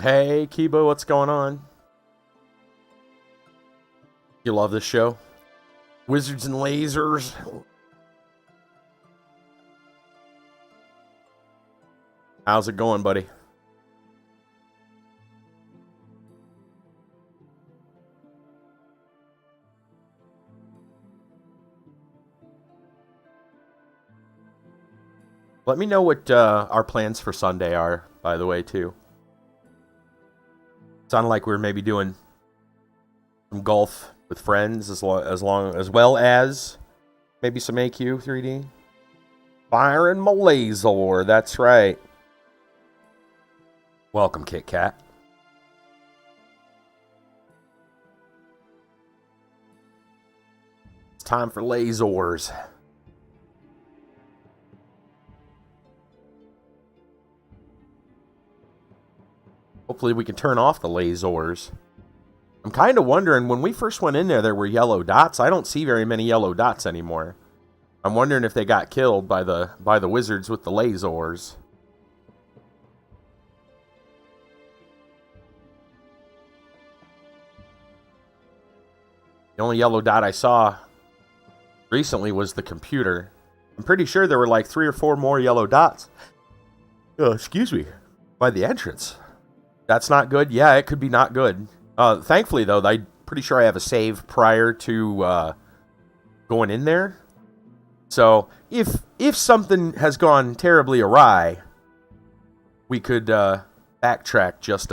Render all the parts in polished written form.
Hey, Kibo, what's going on? You love this show? Wizards and Lasers. How's it going, buddy? Let me know what our plans for Sunday are, by the way, too. Sounded like we were maybe doing some golf with friends as well as maybe some AQ 3D. Firing my LAZOR, that's right. Welcome, Kit Kat. It's time for LAZORS. Hopefully we can turn off the LAZORS. I'm kind of wondering, when we first went in there were yellow dots. I don't see very many yellow dots anymore. I'm wondering if they got killed by the wizards with the LAZORS. The only yellow dot I saw recently was the computer. I'm pretty sure there were like 3 or 4 more yellow dots. Excuse me. By the entrance. That's not good? Yeah, it could be not good. Thankfully, though, I'm pretty sure I have a save prior to going in there. So, if something has gone terribly awry, we could backtrack just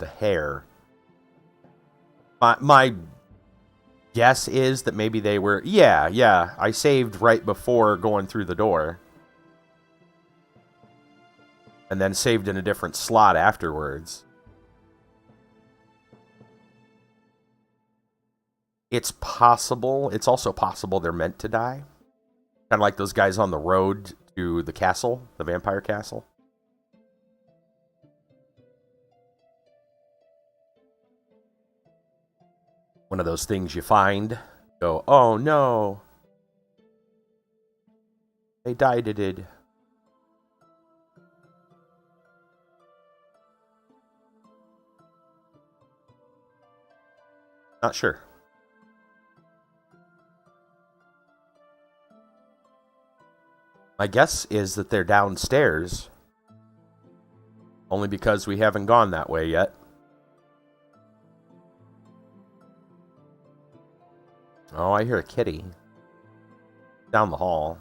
a hair. My guess is that maybe they were... Yeah, I saved right before going through the door. And then saved in a different slot afterwards. It's possible. It's also possible they're meant to die. Kind of like those guys on the road to the castle, the vampire castle. One of those things you find. Go, oh no. They died it. Not sure. My guess is that they're downstairs. Only because we haven't gone that way yet. Oh, I hear a kitty. Down the hall.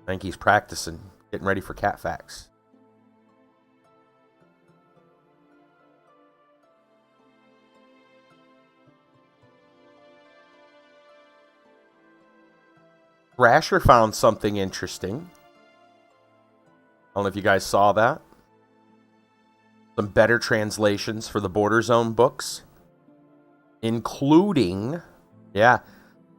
I think he's practicing. Getting ready for cat facts. Thrasher found something interesting. I don't know if you guys saw that. Some better translations for the BorderZone books. Including... Yeah.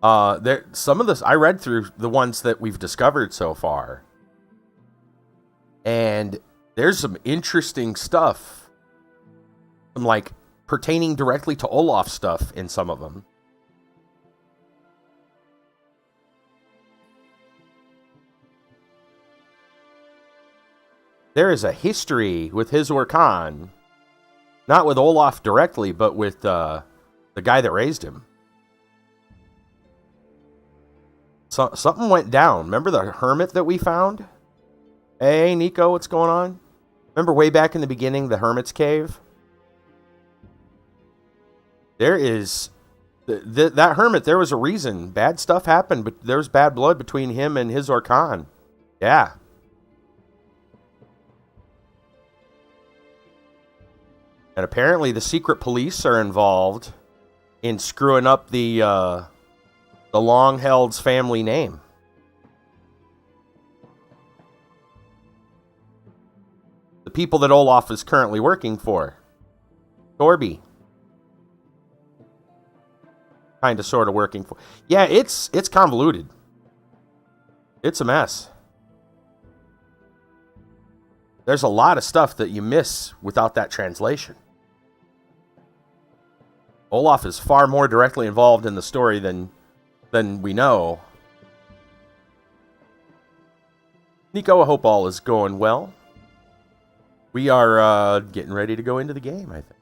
Some of this... I read through the ones that we've discovered so far. And there's some interesting stuff. Some, like, pertaining directly to Olaf stuff in some of them. There is a history with Hizor Khan. Not with Olaf directly, but with the guy that raised him. Something went down. Remember the hermit that we found? Hey, Nico, what's going on? Remember way back in the beginning, the hermit's cave? There is... that hermit, there was a reason. Bad stuff happened, but there was bad blood between him and Hizor Khan. Yeah. And apparently the secret police are involved in screwing up the Longheld's family name. The people that Olaf is currently working for. Torby. Kind of sort of working for. Yeah, it's convoluted. It's a mess. There's a lot of stuff that you miss without that translation. Olaf is far more directly involved in the story than we know. Nico, I hope all is going well. We are getting ready to go into the game, I think.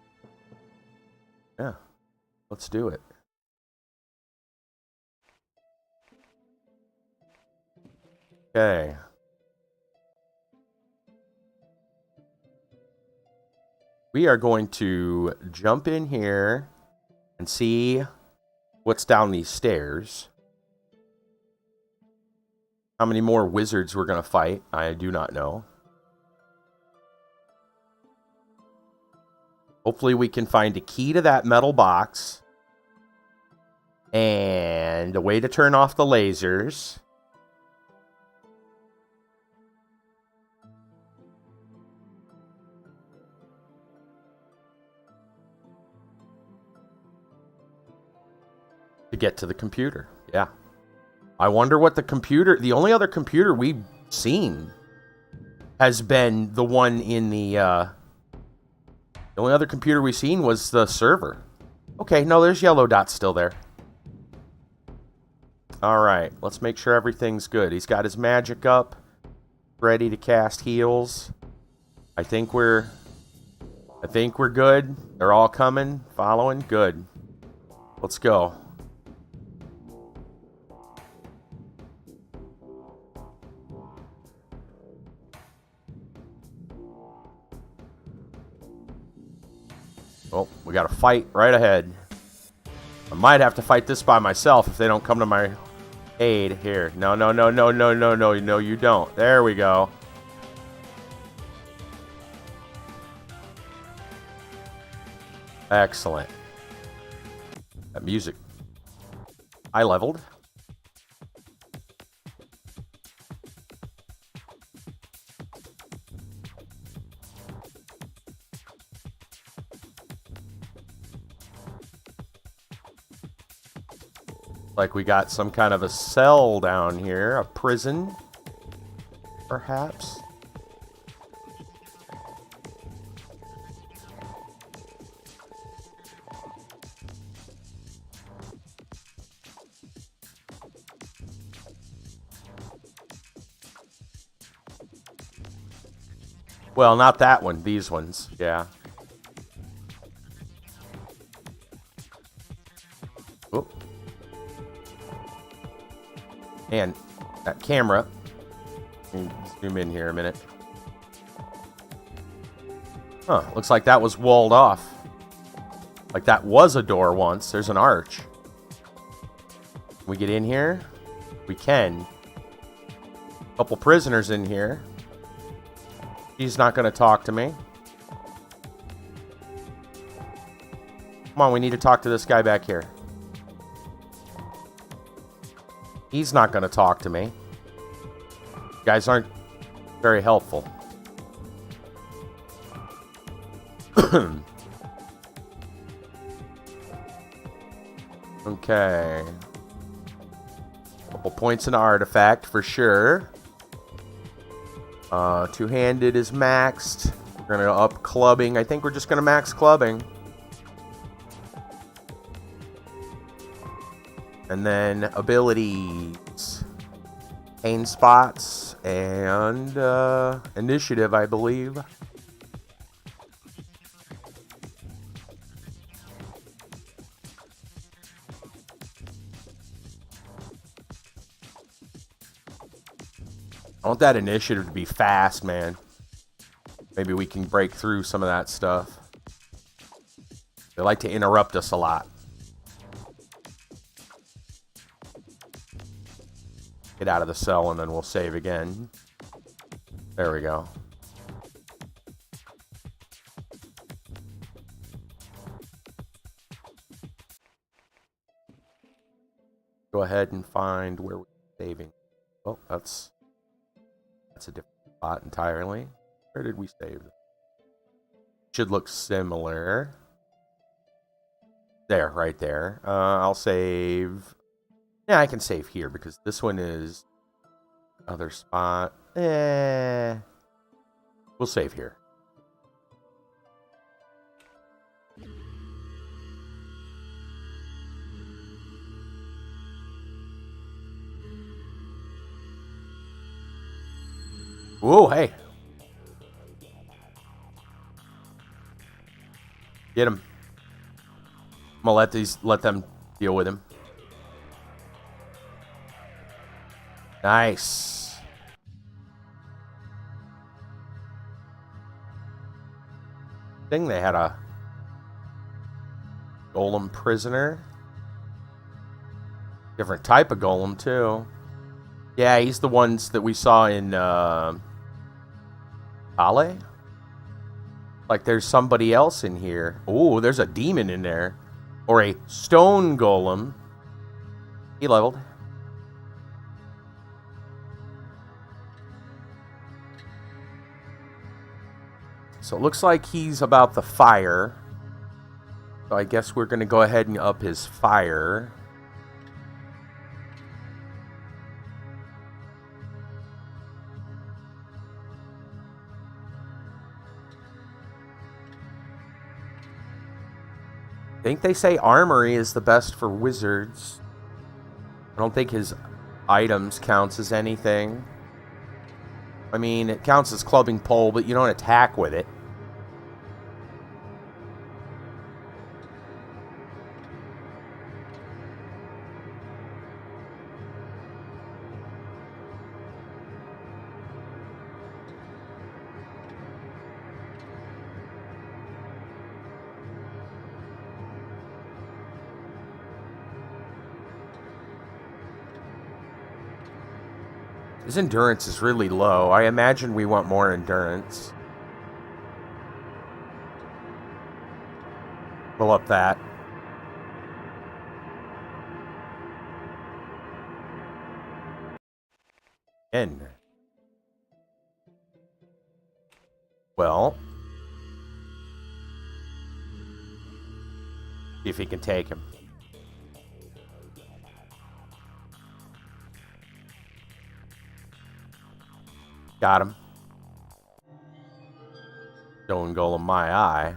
Yeah, let's do it. Okay. We are going to jump in here and see what's down these stairs. How many more wizards we're going to fight, I do not know. Hopefully we can find a key to that metal box. And a way to turn off the lasers. To get to the computer, yeah. I wonder what the only other computer we've seen has been the one in the only other computer we've seen was the server. Okay, no, there's yellow dots still there. Alright, let's make sure everything's good. He's got his magic up, ready to cast heals. I think we're good. They're all coming, following, good. Let's go. Oh, we got a fight right ahead. I might have to fight this by myself if they don't come to my aid here. No, no, no, no, no, no, no, no, you don't. There we go. Excellent. That music. I leveled. Like we got some kind of a cell down here, a prison, perhaps. Well, not that one, these ones, yeah. Oh. And that camera. Let me zoom in here a minute. Huh, looks like that was walled off. Like that was a door once. There's an arch. Can we get in here? We can. Couple prisoners in here. He's not going to talk to me. Come on, we need to talk to this guy back here. He's not going to talk to me. You guys aren't very helpful. Okay. Couple points in artifact for sure. Two-handed is maxed. We're going to up clubbing. I think we're just going to max clubbing. And then abilities. Pain spots and initiative, I believe. I want that initiative to be fast, man. Maybe we can break through some of that stuff. They like to interrupt us a lot. Get out of the cell and then we'll save again. There we go. Go ahead and find where we're saving. Oh, that's a different spot entirely. Where did we save? Should look similar. There, right there. I'll save. Yeah, I can save here because this one is other spot. We'll save here. Whoa, hey. Get him. I'm gonna let them deal with him. Nice. Thing they had a golem prisoner. Different type of golem too. Yeah, he's the ones that we saw in Ale. Like there's somebody else in here. Oh, there's a demon in there. Or a stone golem. He leveled. So it looks like he's about the fire. So I guess we're going to go ahead and up his fire. I think they say armory is the best for wizards. I don't think his items counts as anything. I mean, it counts as clubbing pole, but you don't attack with it. His endurance is really low. I imagine we want more endurance. We'll up that. N. Well. See if he can take him. Got him. Stone golem my eye.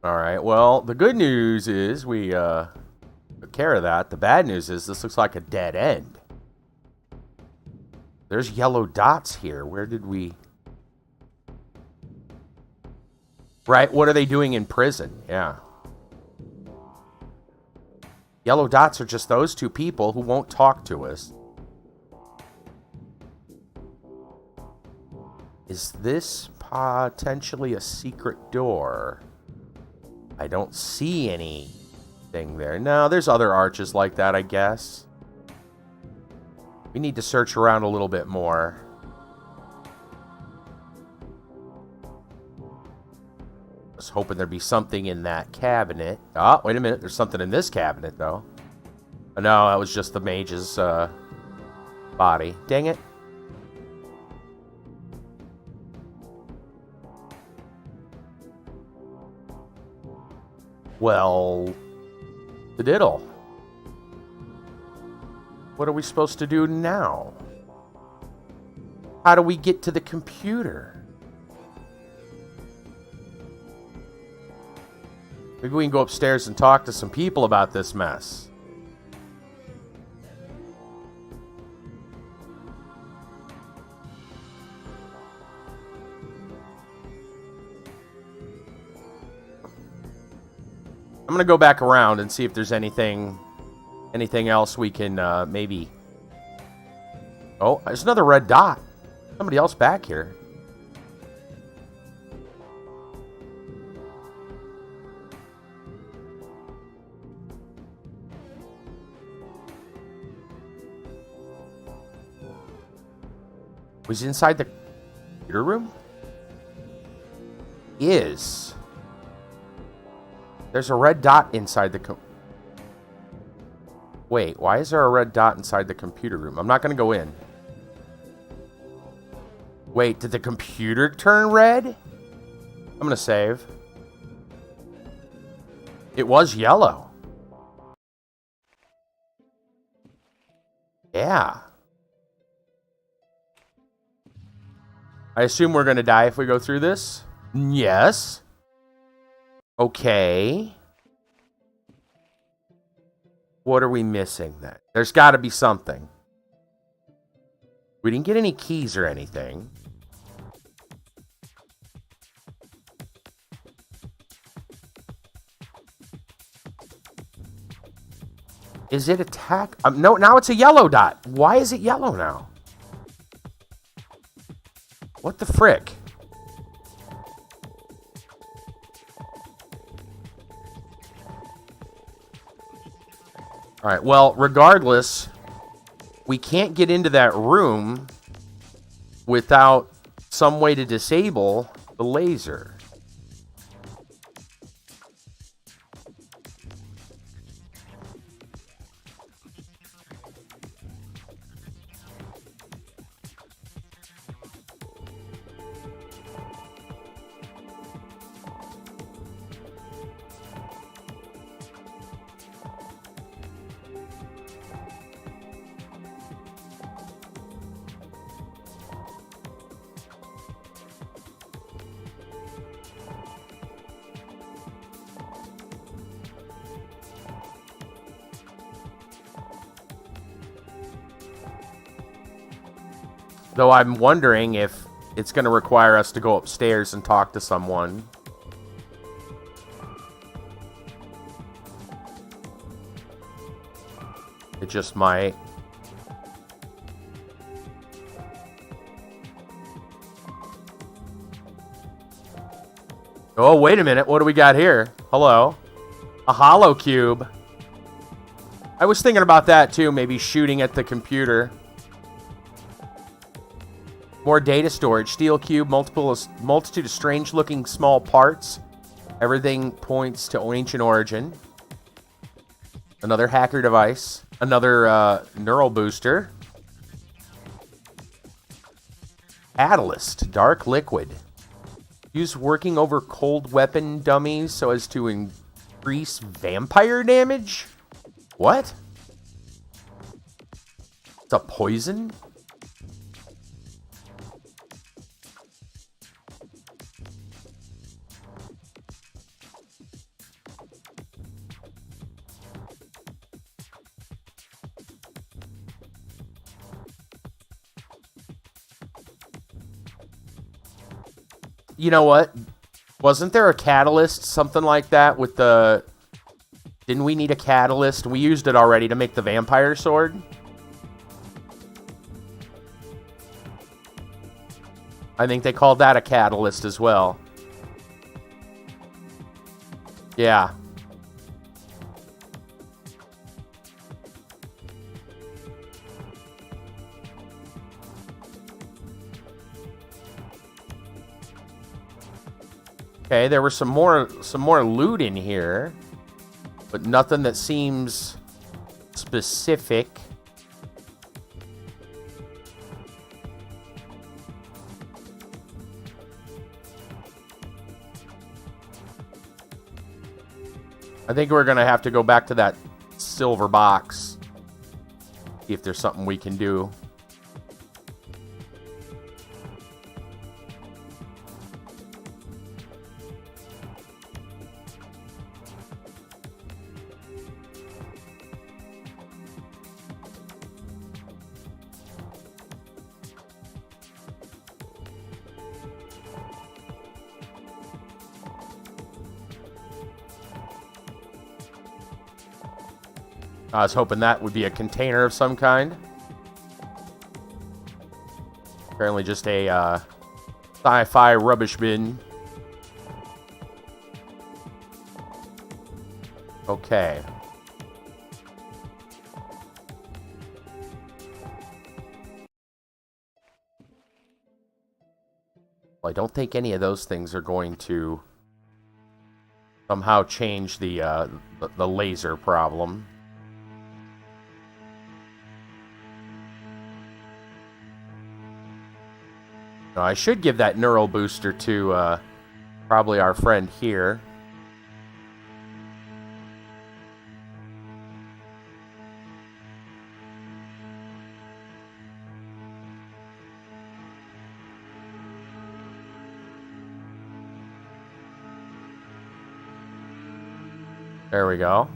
Alright, well, the good news is we took care of that. The bad news is this looks like a dead end. There's yellow dots here. Where did we... Right, what are they doing in prison? Yeah. Yellow dots are just those two people who won't talk to us. Is this potentially a secret door? I don't see anything there. No, there's other arches like that, I guess. We need to search around a little bit more. I was hoping there'd be something in that cabinet. Oh, wait a minute. There's something in this cabinet, though. Oh, no, that was just the mage's body. Dang it. Well, the diddle. What are we supposed to do now? How do we get to the computer? Maybe we can go upstairs and talk to some people about this mess. I'm going to go back around and see if there's anything else we can maybe... Oh, there's another red dot. Somebody else back here. Was he inside the computer room? Is. There's a red dot inside the Wait, why is there a red dot inside the computer room? I'm not going to go in. Wait, did the computer turn red? I'm going to save. It was yellow. Yeah. I assume we're going to die if we go through this? Yes. Okay. What are we missing then? There's got to be something. We didn't get any keys or anything. Is it attack? No, now it's a yellow dot. Why is it yellow now? What the frick? All right, well, regardless, we can't get into that room without some way to disable the laser. Though I'm wondering if it's going to require us to go upstairs and talk to someone. It just might. Oh, wait a minute. What do we got here? Hello. A hollow cube. I was thinking about that too. Maybe shooting at the computer. More data storage. Steel cube, multitude of strange-looking small parts. Everything points to ancient origin. Another hacker device. Another neural booster. Catalyst. Dark liquid. Use working over cold weapon dummies so as to increase vampire damage? What? It's a poison? You know what? Wasn't there a catalyst, something like that with the... Didn't we need a catalyst? We used it already to make the vampire sword. I think they called that a catalyst as well. Yeah. Okay, there was some more loot in here, but nothing that seems specific. I think we're gonna have to go back to that silver box, see if there's something we can do. I was hoping that would be a container of some kind. Apparently just a sci-fi rubbish bin. Okay. Well, I don't think any of those things are going to somehow change the laser problem. No, I should give that neural booster to probably our friend here. There we go.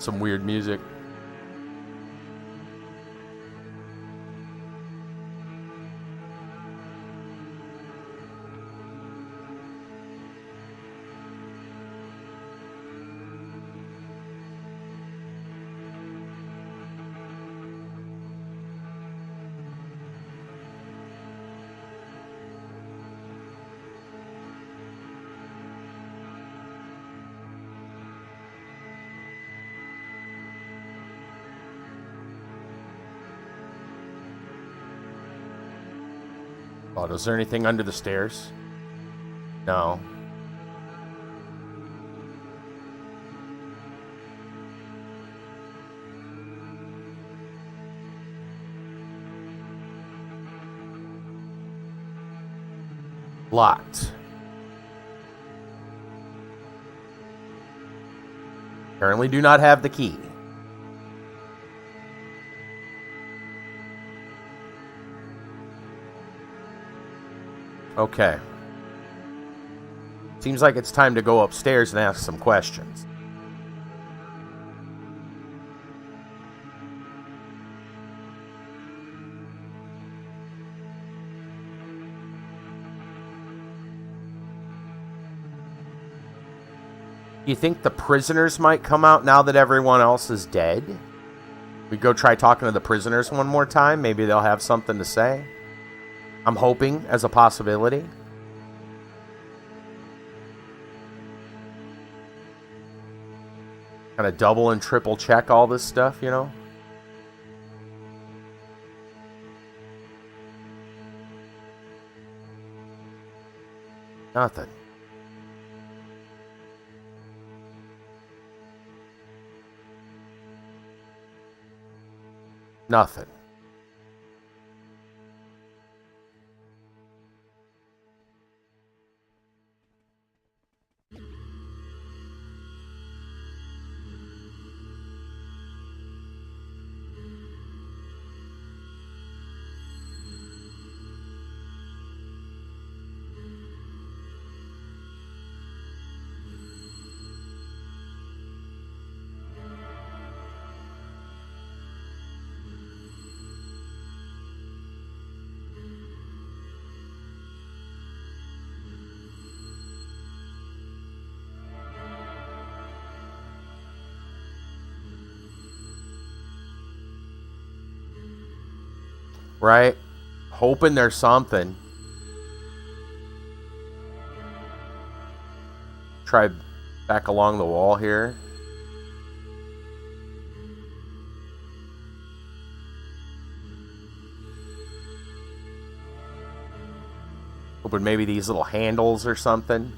some weird music. Oh, is there anything under the stairs? No. Locked. Currently do not have the key. Okay. Seems like it's time to go upstairs and ask some questions. You think the prisoners might come out now that everyone else is dead? We go try talking to the prisoners one more time. Maybe they'll have something to say. I'm hoping as a possibility. Kind of double and triple check all this stuff, you know? Nothing. Nothing. Right? Hoping there's something. Try back along the wall here. Hoping maybe these little handles or something.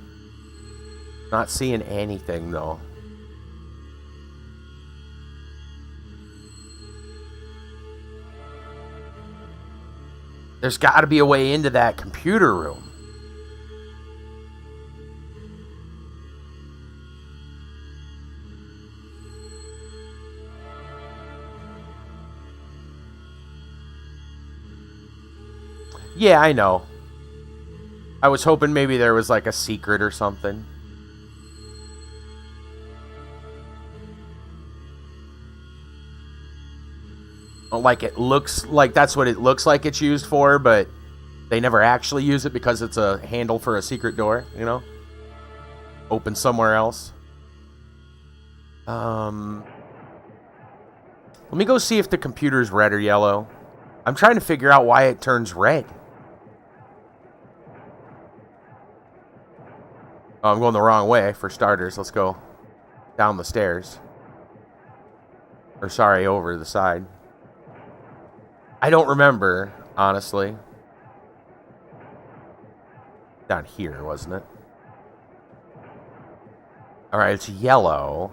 Not seeing anything though. There's got to be a way into that computer room. Yeah, I know. I was hoping maybe there was like a secret or something. Like it looks like that's what it looks like it's used for, but they never actually use it because it's a handle for a secret door, you know? Open somewhere else. Let me go see if the computer's red or yellow. I'm trying to figure out why it turns red. Oh, I'm going the wrong way, for starters. Let's go down the stairs. Or sorry, over the side. I don't remember, honestly. Down here, wasn't it? Alright, it's yellow.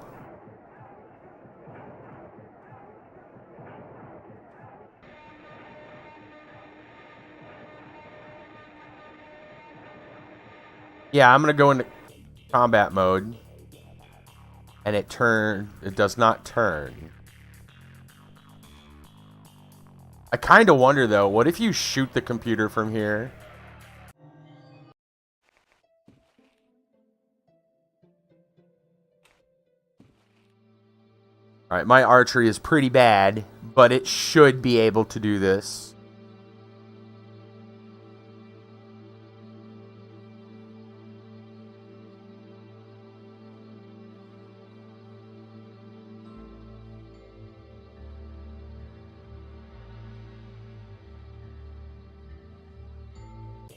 Yeah, I'm gonna go into combat mode. And it does not turn. I kind of wonder, though, what if you shoot the computer from here? Alright, my archery is pretty bad, but it should be able to do this.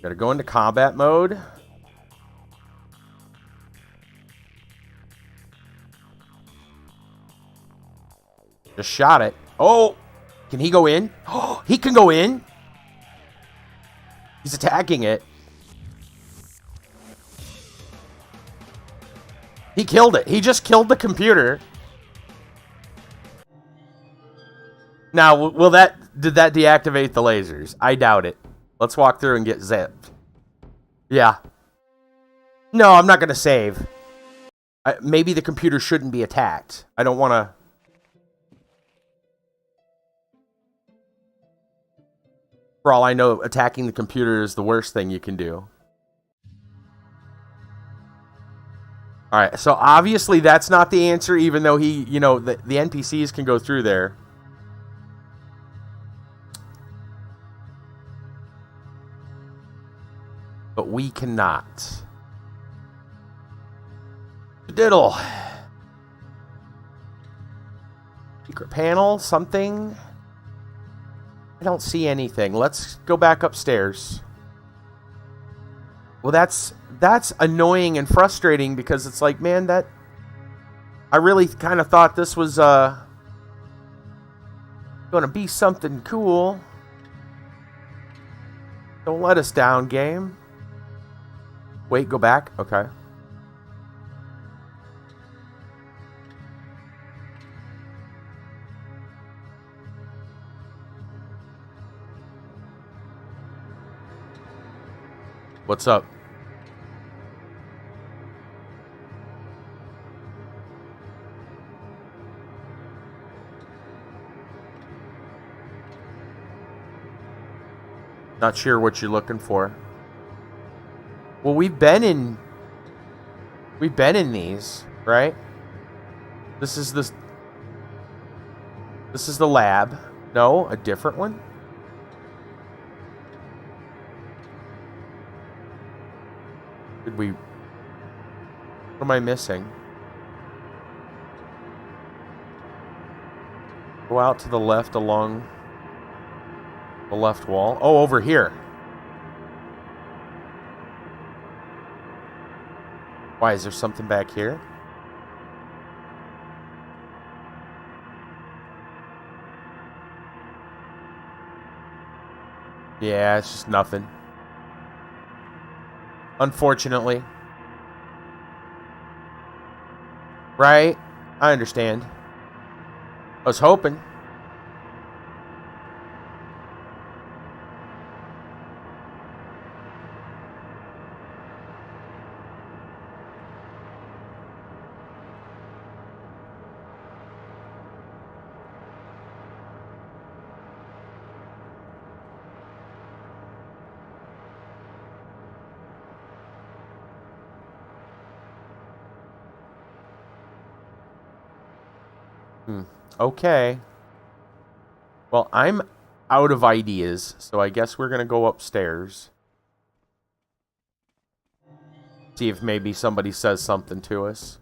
Gotta go into combat mode. Just shot it. Oh! Can he go in? Oh, he can go in! He's attacking it. He killed it. He just killed the computer. Now, did that deactivate the lasers? I doubt it. Let's walk through and get zipped. Yeah. No, I'm not going to save. Maybe the computer shouldn't be attacked. I don't want to... For all I know, attacking the computer is the worst thing you can do. Alright, so obviously that's not the answer, even though the NPCs can go through there. But we cannot. Diddle. Secret panel, something. I don't see anything. Let's go back upstairs. Well, that's annoying and frustrating because it's like, man, I really kind of thought this was going to be something cool. Don't let us down, game. Wait, go back? Okay. What's up? Not sure what you're looking for. Well, we've been in these, right? This is the lab. No, a different one? What am I missing? Go out to the left along the left wall. Oh, over here. Why, is there something back here? Yeah, it's just nothing. Unfortunately. Right? I understand. I was hoping. Okay. Well, I'm out of ideas, so I guess we're gonna go upstairs. See if maybe somebody says something to us.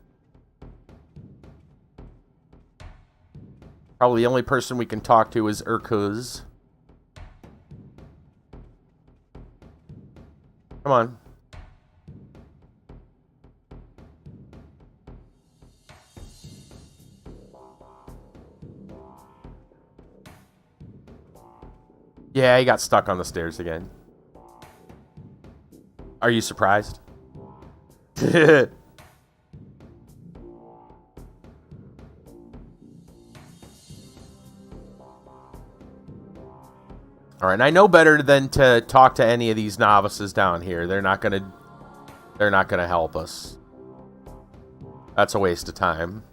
Probably the only person we can talk to is Urkuz. Come on. Yeah, he got stuck on the stairs again. Are you surprised? Alright, and I know better than to talk to any of these novices down here. They're not gonna help us. That's a waste of time.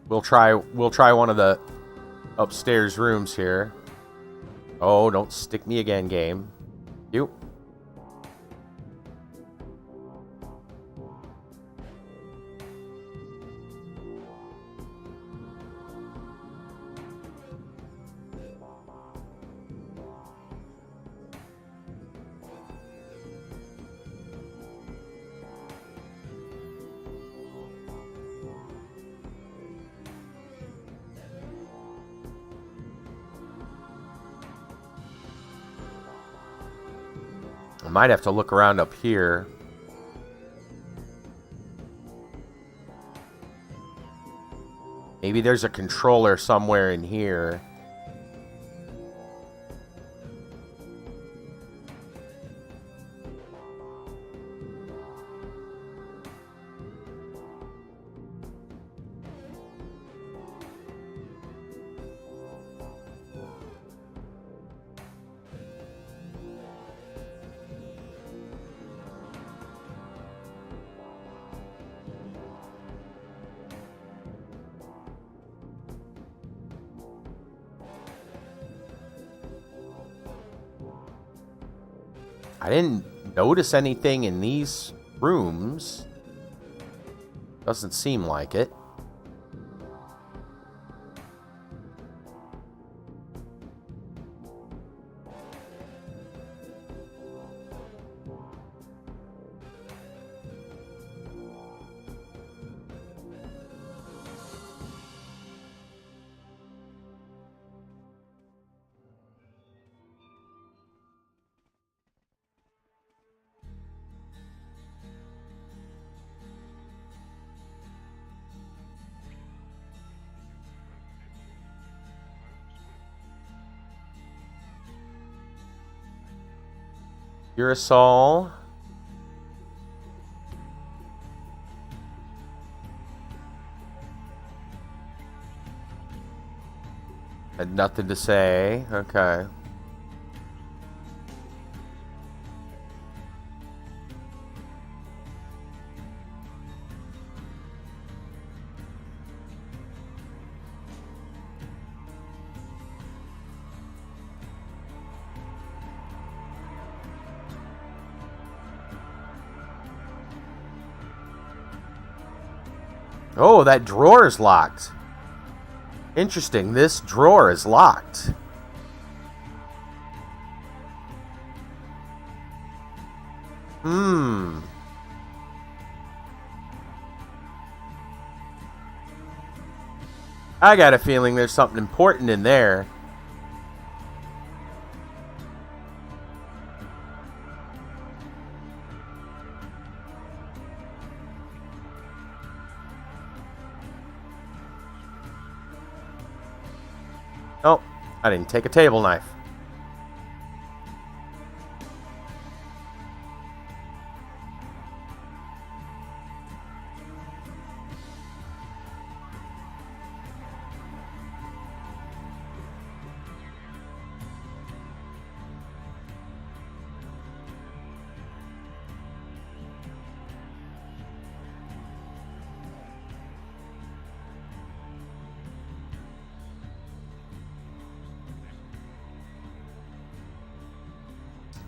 We'll try one of the upstairs rooms here. Oh, don't stick me again, game. You. I might have to look around up here. Maybe there's a controller somewhere in here. I didn't notice anything in these rooms. Doesn't seem like it. Urasol. Had nothing to say. Okay. Oh, that drawer is locked. Interesting. This drawer is locked. I got a feeling there's something important in there. Oh, I didn't take a table knife.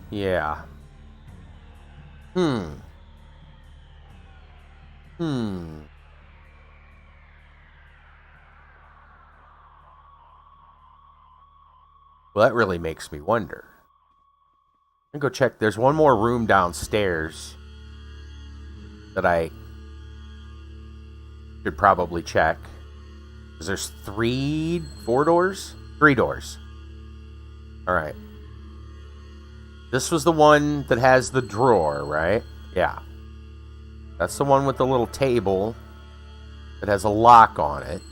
Yeah. Well, that really makes me wonder. I'm gonna go check. There's one more room downstairs that I should probably check. Because there's 4 doors? 3 doors. Alright. This was the one that has the drawer, right? Yeah. That's the one with the little table that has a lock on it.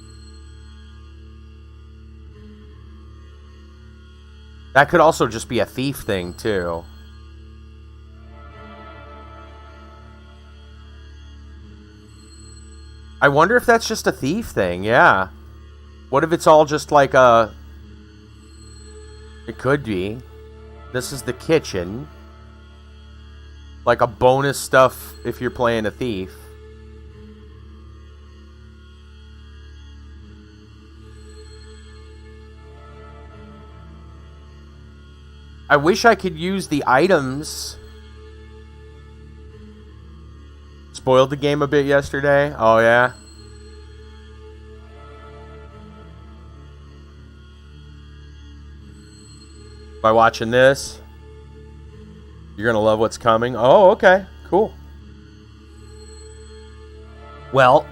That could also just be a thief thing, too. I wonder if that's just a thief thing, yeah. What if it's all just like a... It could be. This is the kitchen. Like a bonus stuff if you're playing a thief. I wish I could use the items. Spoiled the game a bit yesterday. Oh, yeah? By watching this, you're going to love what's coming. Oh, okay. Cool. Well,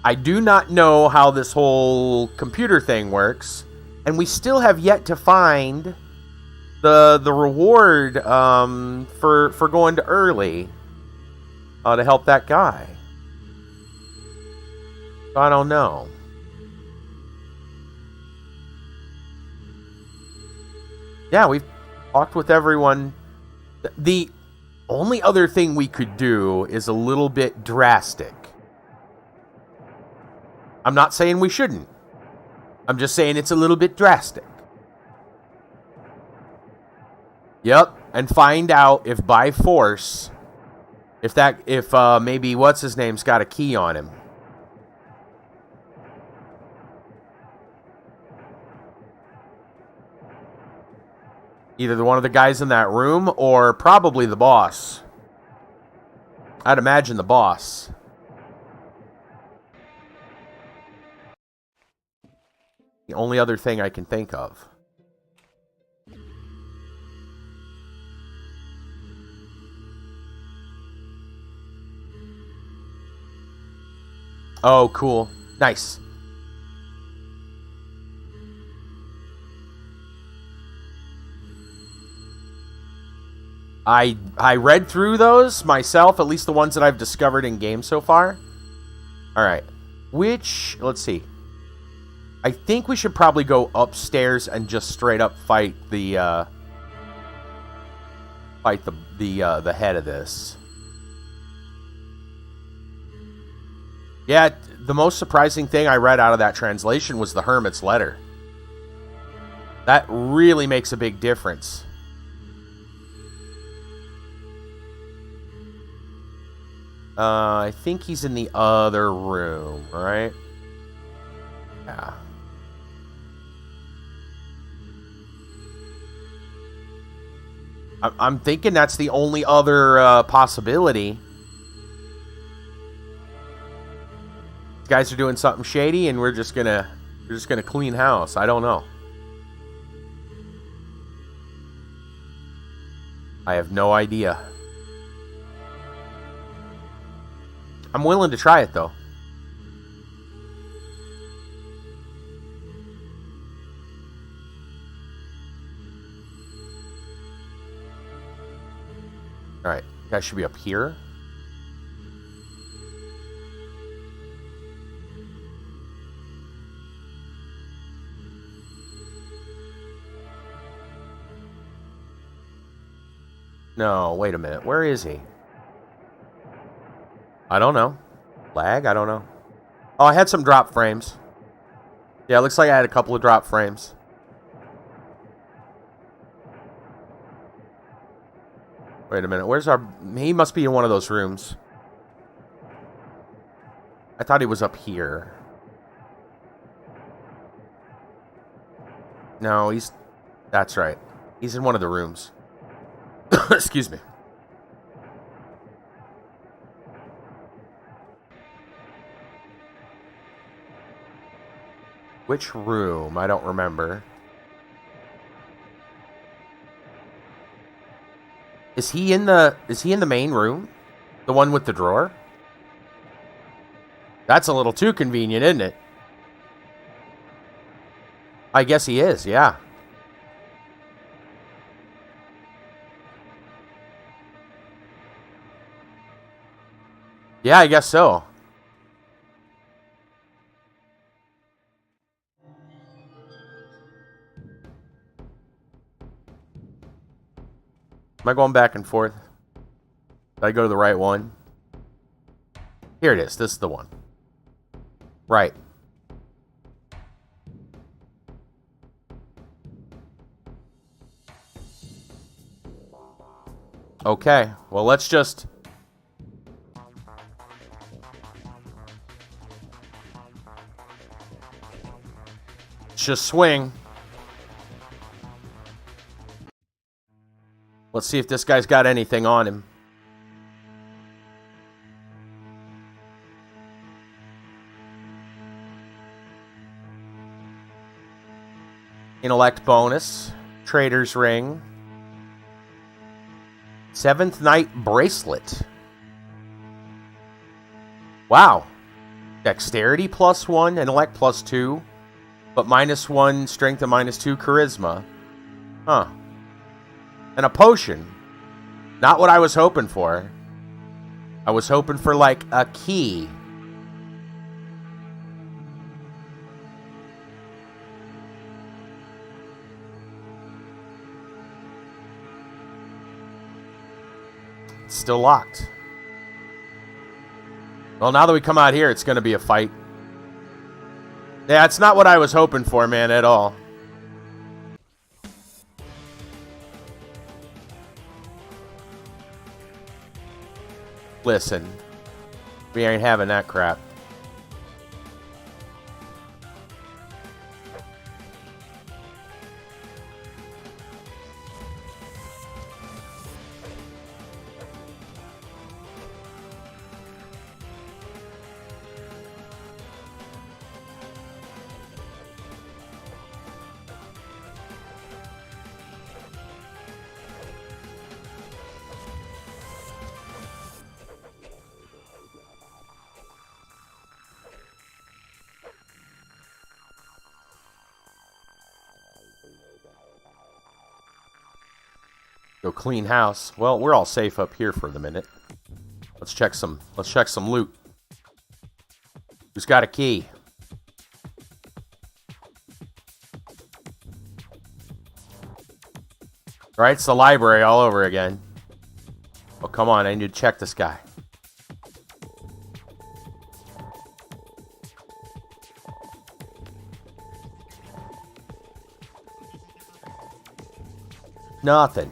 I do not know how this whole computer thing works, and we still have yet to find the reward for going to early to help that guy. I don't know. Yeah, we've talked with everyone. The only other thing we could do is a little bit drastic. I'm not saying we shouldn't. I'm just saying it's a little bit drastic. Yep, and find out if by force, if maybe what's his name's got a key on him. Either one of the guys in that room or probably the boss. I'd imagine the boss. The only other thing I can think of. Oh, cool. Nice. I read through those myself, at least the ones that I've discovered in game so far. Alright. Let's see. I think we should probably go upstairs and just straight up fight the head of this. Yeah, the most surprising thing I read out of that translation was the Hermit's letter. That really makes a big difference. I think he's in the other room, right? Yeah. I'm thinking that's the only other possibility. These guys are doing something shady, and we're just gonna clean house. I don't know. I have no idea. I'm willing to try it, though. Alright, guys should be up here. No, wait a minute. Where is he? I don't know. Lag? I don't know. Oh, I had some drop frames. Yeah, it looks like I had a couple of drop frames. Wait a minute. Where's our... He must be in one of those rooms. I thought he was up here. No, he's... That's right. He's in one of the rooms. Excuse me. Which room? I don't remember. Is he in the main room? The one with the drawer? That's a little too convenient, isn't it? I guess he is, yeah. Yeah, I guess so. Am I going back and forth? Did I go to the right one? Here it is. This is the one. Right. Okay. Well, let's just... swing. Let's see if this guy's got anything on him. Intellect bonus. Trader's ring. Seventh Night bracelet. Wow. Dexterity +1, intellect +2, but -1 strength and -2 charisma. Huh. And a potion. Not what I was hoping for. I was hoping for, like, a key. It's still locked. Well, now that we come out here, it's going to be a fight. Yeah, it's not what I was hoping for, man, at all. Listen, we ain't having that crap. Go clean house. Well, we're all safe up here for the minute. Let's check some loot. Who's got a key? Right, it's the library all over again. Oh, come on, I need to check this guy. Nothing.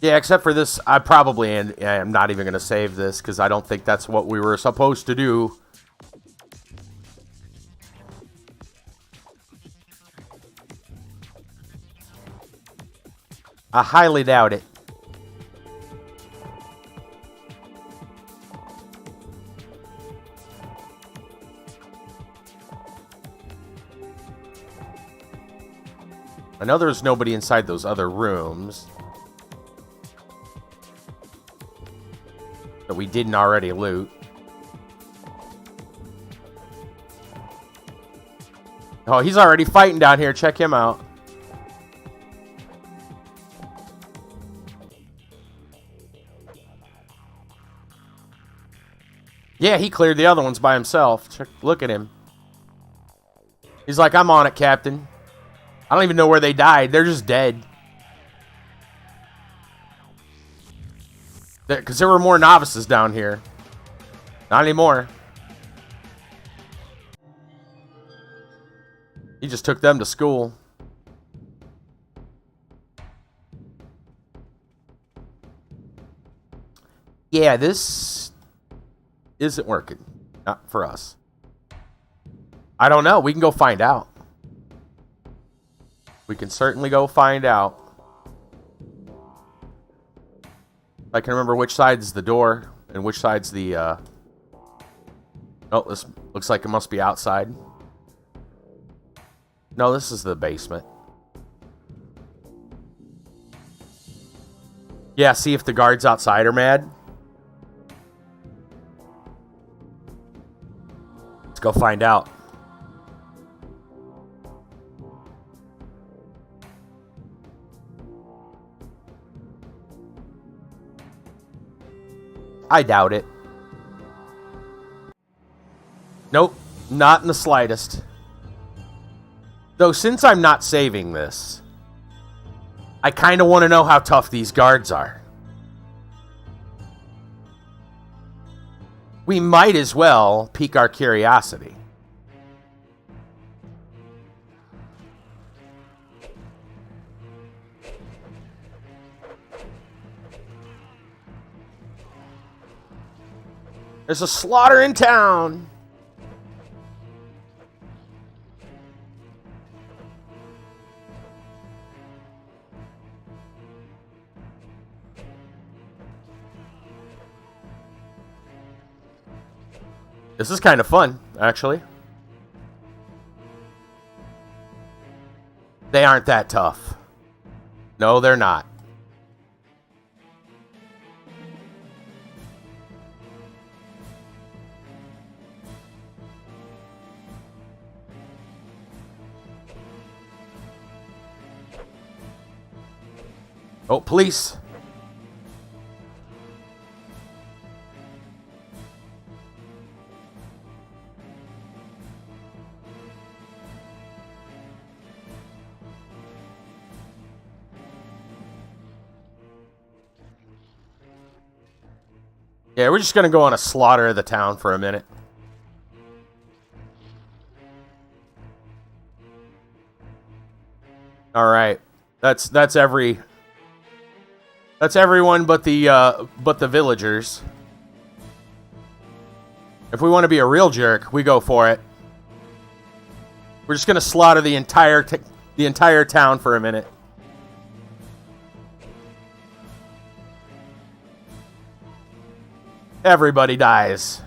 Yeah, except for this, I probably am not even going to save this because I don't think that's what we were supposed to do. I highly doubt it. I know there's nobody inside those other rooms that we didn't already loot. Oh, he's already fighting down here. Check him out. Yeah, he cleared the other ones by himself. Look at him. He's like, I'm on it, Captain. I don't even know where they died. They're just dead. Because there were more novices down here. Not anymore. He just took them to school. Yeah, this isn't working. Not for us. I don't know. We can go find out. We can certainly go find out. I can remember which side's the door and which side's the, Oh, this looks like it must be outside. No, this is the basement. Yeah, see if the guards outside are mad. Let's go find out. I doubt it. Nope, not in the slightest. Though, since I'm not saving this, I kind of want to know how tough these guards are. We might as well pique our curiosity. There's a slaughter in town. This is kind of fun, actually. They aren't that tough. No, they're not. Oh, police. Yeah, we're just going to go on a slaughter of the town for a minute. All right. That's everyone but the villagers. If we want to be a real jerk, we go for it. We're just going to slaughter the entire town for a minute. Everybody dies.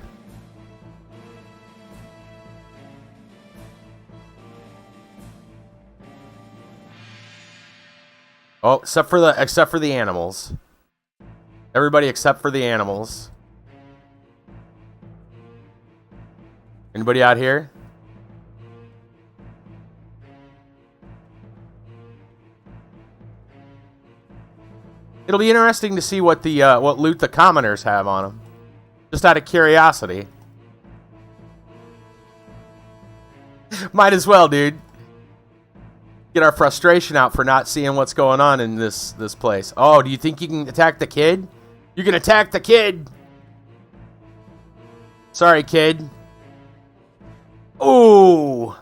Oh, except for the animals. Everybody except for the animals. Anybody out here? It'll be interesting to see what loot the commoners have on them. Just out of curiosity. Might as well, dude. Get our frustration out for not seeing what's going on in this place. Oh, do you think you can attack the kid? You can attack the kid! Sorry, kid. Ooh!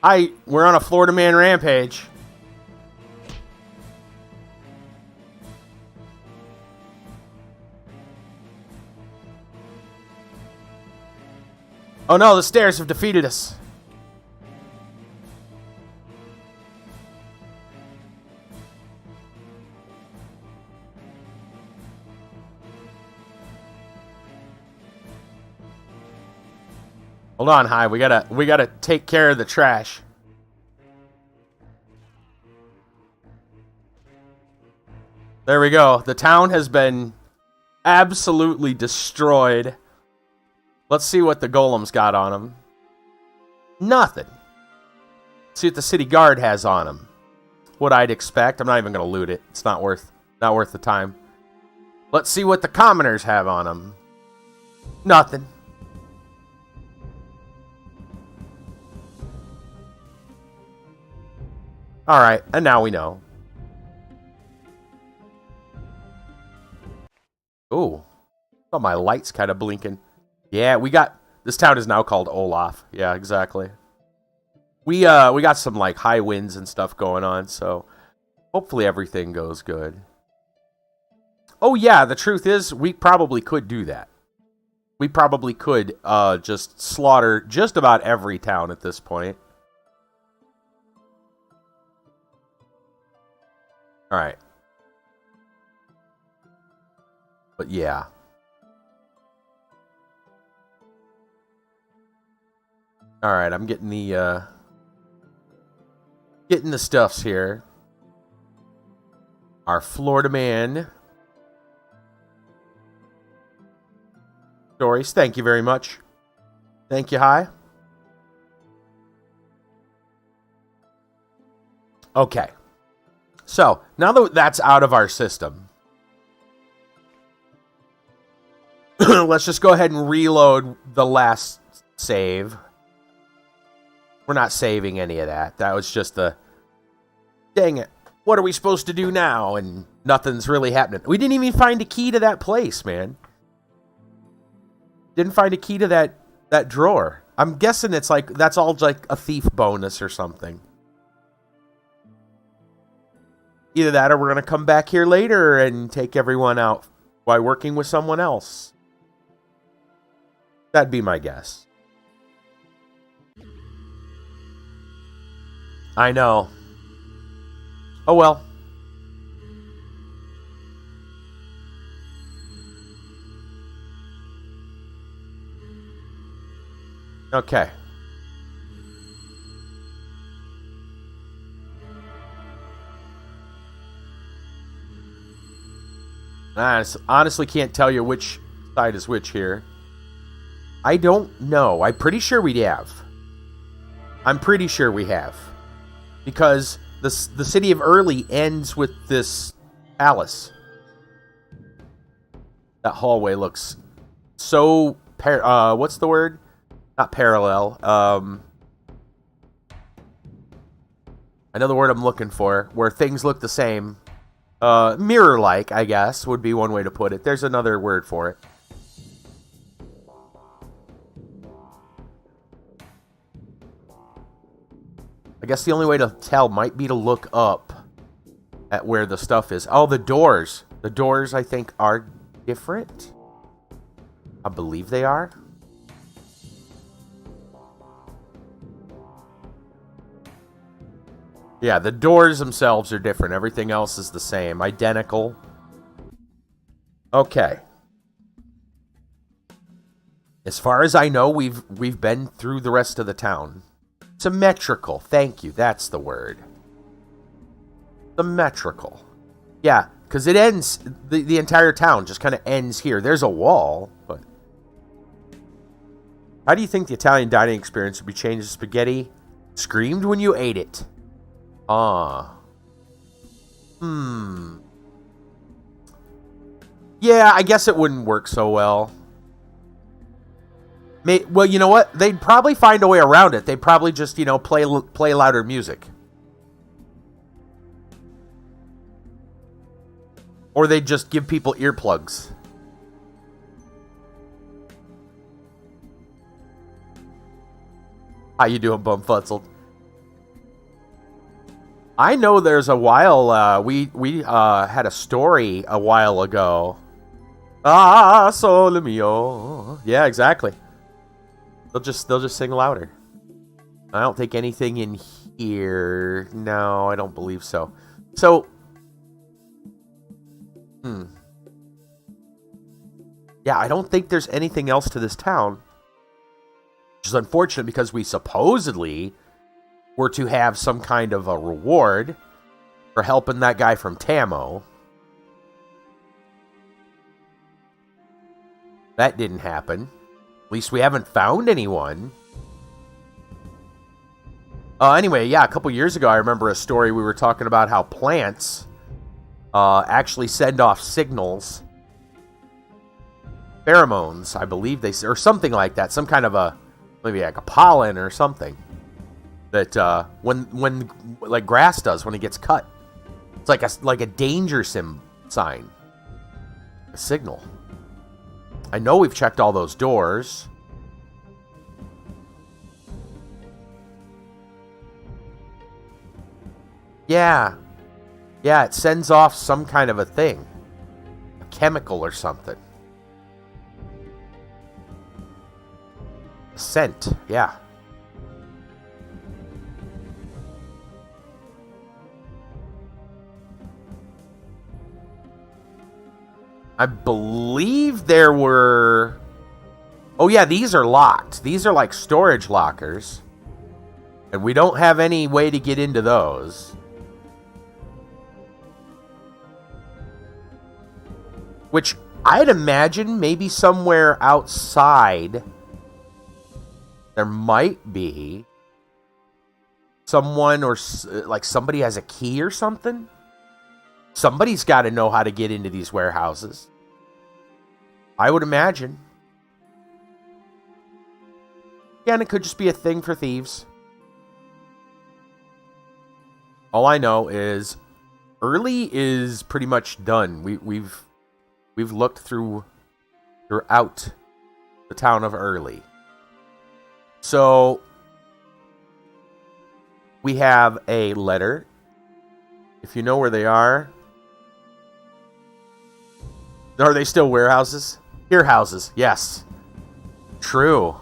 We're on a Florida man rampage. Oh no, the stairs have defeated us. Hold on, Hi. We gotta take care of the trash. There we go. The town has been absolutely destroyed. Let's see what the golem's got on him. Nothing. Let's see what the city guard has on him. What I'd expect. I'm not even gonna loot it. It's not worth the time. Let's see what the commoners have on him. Nothing. Alright, and now we know. Ooh. Oh, my light's kind of blinking. Yeah, this town is now called Olaf. Yeah, exactly. We got some like high winds and stuff going on, so hopefully everything goes good. Oh yeah, the truth is we probably could do that. We probably could just slaughter just about every town at this point. All right. But yeah. All right, I'm getting the stuffs here. Our Florida man stories. Thank you very much. Thank you, Hi. Okay. So, now that that's out of our system, let's just go ahead and reload the last save. We're not saving any of that. That was just the... Dang it. What are we supposed to do now? And nothing's really happening. We didn't even find a key to that place, man. Didn't find a key to that drawer. I'm guessing it's like... That's all like a thief bonus or something. Either that or we're going to come back here later and take everyone out by working with someone else. That'd be my guess. I know. Oh well. Okay. I honestly can't tell you which side is which here. I don't know. I'm pretty sure we have. I'm pretty sure we have. Because The city of Early ends with this palace. That hallway looks so what's the word? Not parallel. I know the word I'm looking for, where things look the same. Mirror-like, I guess, would be one way to put it. There's another word for it. I guess the only way to tell might be to look up at where the stuff is. Oh, the doors. The doors, I think, are different. I believe they are. Yeah, the doors themselves are different. Everything else is the same. Identical. Okay. As far as I know, we've been through the rest of the town. Symmetrical. Thank you. That's the word. Symmetrical. Yeah, because it ends... The entire town just kind of ends here. There's a wall, but... How do you think the Italian dining experience would be changed to spaghetti? Screamed when you ate it. Yeah, I guess it wouldn't work so well. Well, you know what? They'd probably find a way around it. They'd probably just, play louder music. Or they'd just give people earplugs. How you doing, Bumfutzel? I know there's a while, we had a story a while ago. Ah, sole mio. Yeah, exactly. They'll just sing louder. I don't think anything in here. No, I don't believe so. So, yeah, I don't think there's anything else to this town. Which is unfortunate because we supposedly were to have some kind of a reward for helping that guy from Tamo. That didn't happen. At least we haven't found anyone. Anyway, yeah, a couple years ago, I remember a story we were talking about how plants actually send off signals. Pheromones, I believe or something like that. Some kind of maybe like a pollen or something. That when like grass does when it gets cut. It's like a danger sign. A signal. I know we've checked all those doors. Yeah. Yeah, it sends off some kind of a thing. A chemical or something. A scent, yeah. I believe there were... Oh yeah, these are locked. These are like storage lockers. And we don't have any way to get into those. Which I'd imagine maybe somewhere outside there might be someone or like somebody has a key or something. Somebody's got to know how to get into these warehouses. I would imagine. Yeah, and it could just be a thing for thieves. All I know is Early is pretty much done. We've looked throughout the town of Early. So we have a letter. If you know where they are. Are they still warehouses? Here houses, yes. True.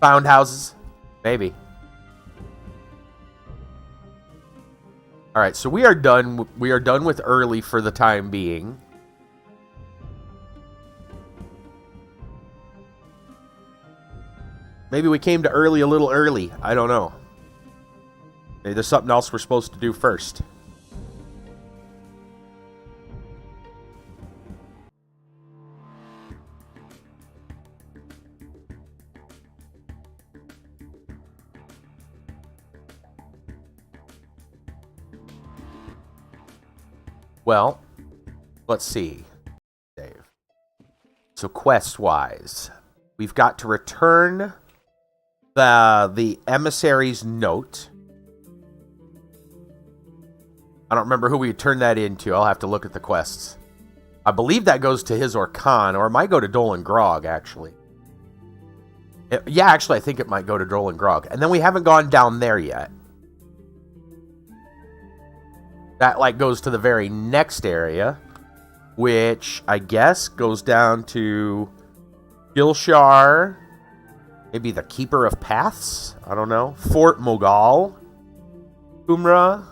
Found houses? Maybe. Alright, so we are done. We are done with Early for the time being. Maybe we came to Early a little early. I don't know. Maybe there's something else we're supposed to do first. Well, let's see, Dave. So quest-wise, we've got to return the emissary's note. I don't remember who we turned that into. I'll have to look at the quests. I believe that goes to his or Khan, or it might go to Dolan Grog, actually. Yeah, actually, I think it might go to Dolan Grog. And then we haven't gone down there yet. That, like, goes to the very next area, which, I guess, goes down to Gilshar, maybe the Keeper of Paths? I don't know. Fort Mogal, Kumra,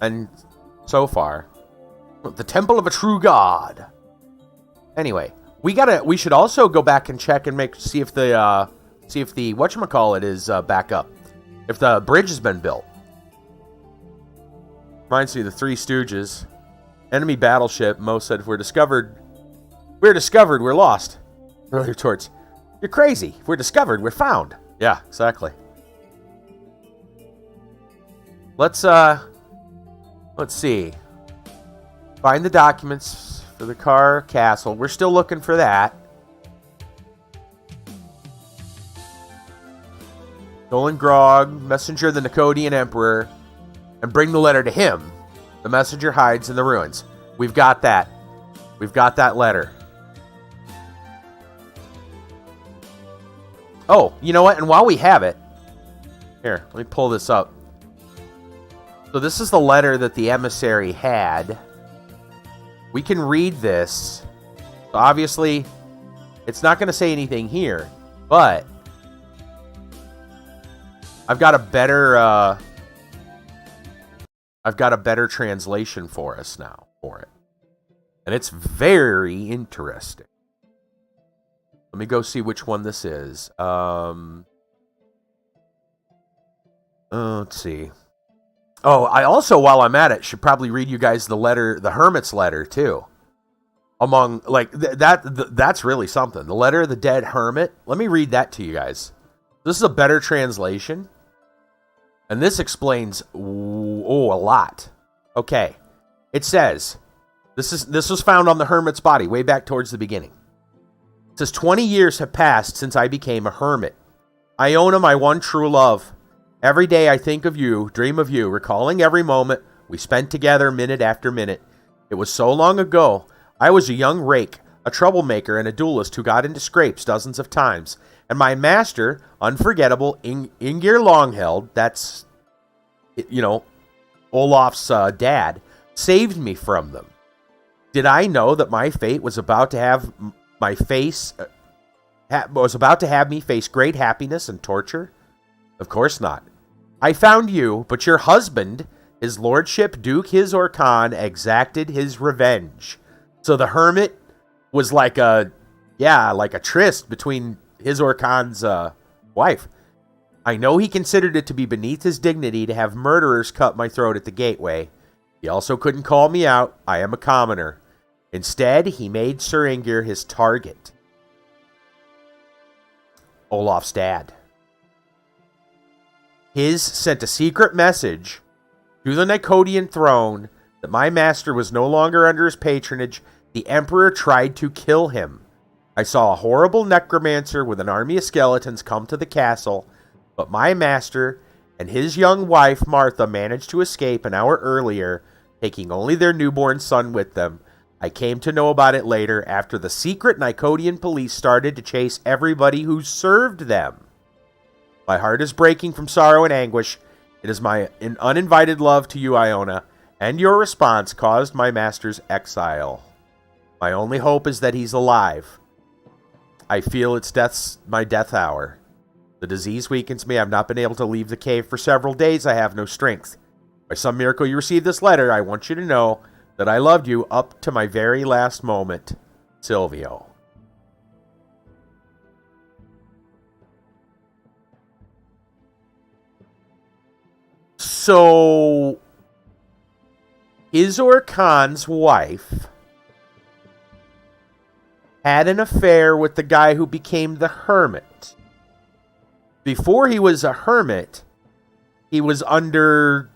and so far, the Temple of a True God. Anyway, we should also go back and check and see if the whatchamacallit is back up. If the bridge has been built. Reminds me of the Three Stooges. Enemy battleship. Mo said, if we're discovered, we're lost. Earlier retorts, you're crazy. If we're discovered, we're found. Yeah, exactly. Let's see. Find the documents for the Car Castle. We're still looking for that. Dolan Grog, messenger of the Nicodian Emperor, and bring the letter to him. The messenger hides in the ruins. We've got that. We've got that letter. Oh, you know what? And while we have it, here, let me pull this up. So this is the letter that the emissary had. We can read this. So obviously, it's not going to say anything here, but I've got a better translation for us now for it. And it's very interesting. Let me go see which one this is. Let's see. Oh, I also, while I'm at it, should probably read you guys the letter, the Hermit's letter, too. Among, like, that's really something. The letter of the dead hermit. Let me read that to you guys. This is a better translation. And this explains, a lot. Okay. It says, this was found on the hermit's body, way back towards the beginning. It says, 20 years have passed since I became a hermit. Iona, my one true love. Every day I think of you, dream of you, recalling every moment we spent together minute after minute. It was so long ago. I was a young rake, a troublemaker, and a duelist who got into scrapes dozens of times. And my master, unforgettable Ingir Longheld, that's, Olaf's dad, saved me from them. Did I know that my fate was about to have me face great happiness and torture? Of course not. I found you, but your husband, his lordship Duke his or Khan, exacted his revenge. So the hermit was like a tryst between his or Khan's wife. I know he considered it to be beneath his dignity to have murderers cut my throat at the gateway. He also couldn't call me out. I am a commoner. Instead, he made Sir Ingir his target. Olaf's dad. His sent a secret message to the Nicodian throne that my master was no longer under his patronage. The Emperor tried to kill him. I saw a horrible necromancer with an army of skeletons come to the castle, but my master and his young wife Martha managed to escape an hour earlier, taking only their newborn son with them. I came to know about it later after the secret Nicodian police started to chase everybody who served them. My heart is breaking from sorrow and anguish. It is my uninvited love to you, Iona, and your response caused my master's exile. My only hope is that he's alive. I feel it's my death hour. The disease weakens me. I've not been able to leave the cave for several days. I have no strength. By some miracle you received this letter. I want you to know that I loved you up to my very last moment. Silvio. So, Izor Khan's wife had an affair with the guy who became the hermit. Before he was a hermit, he was under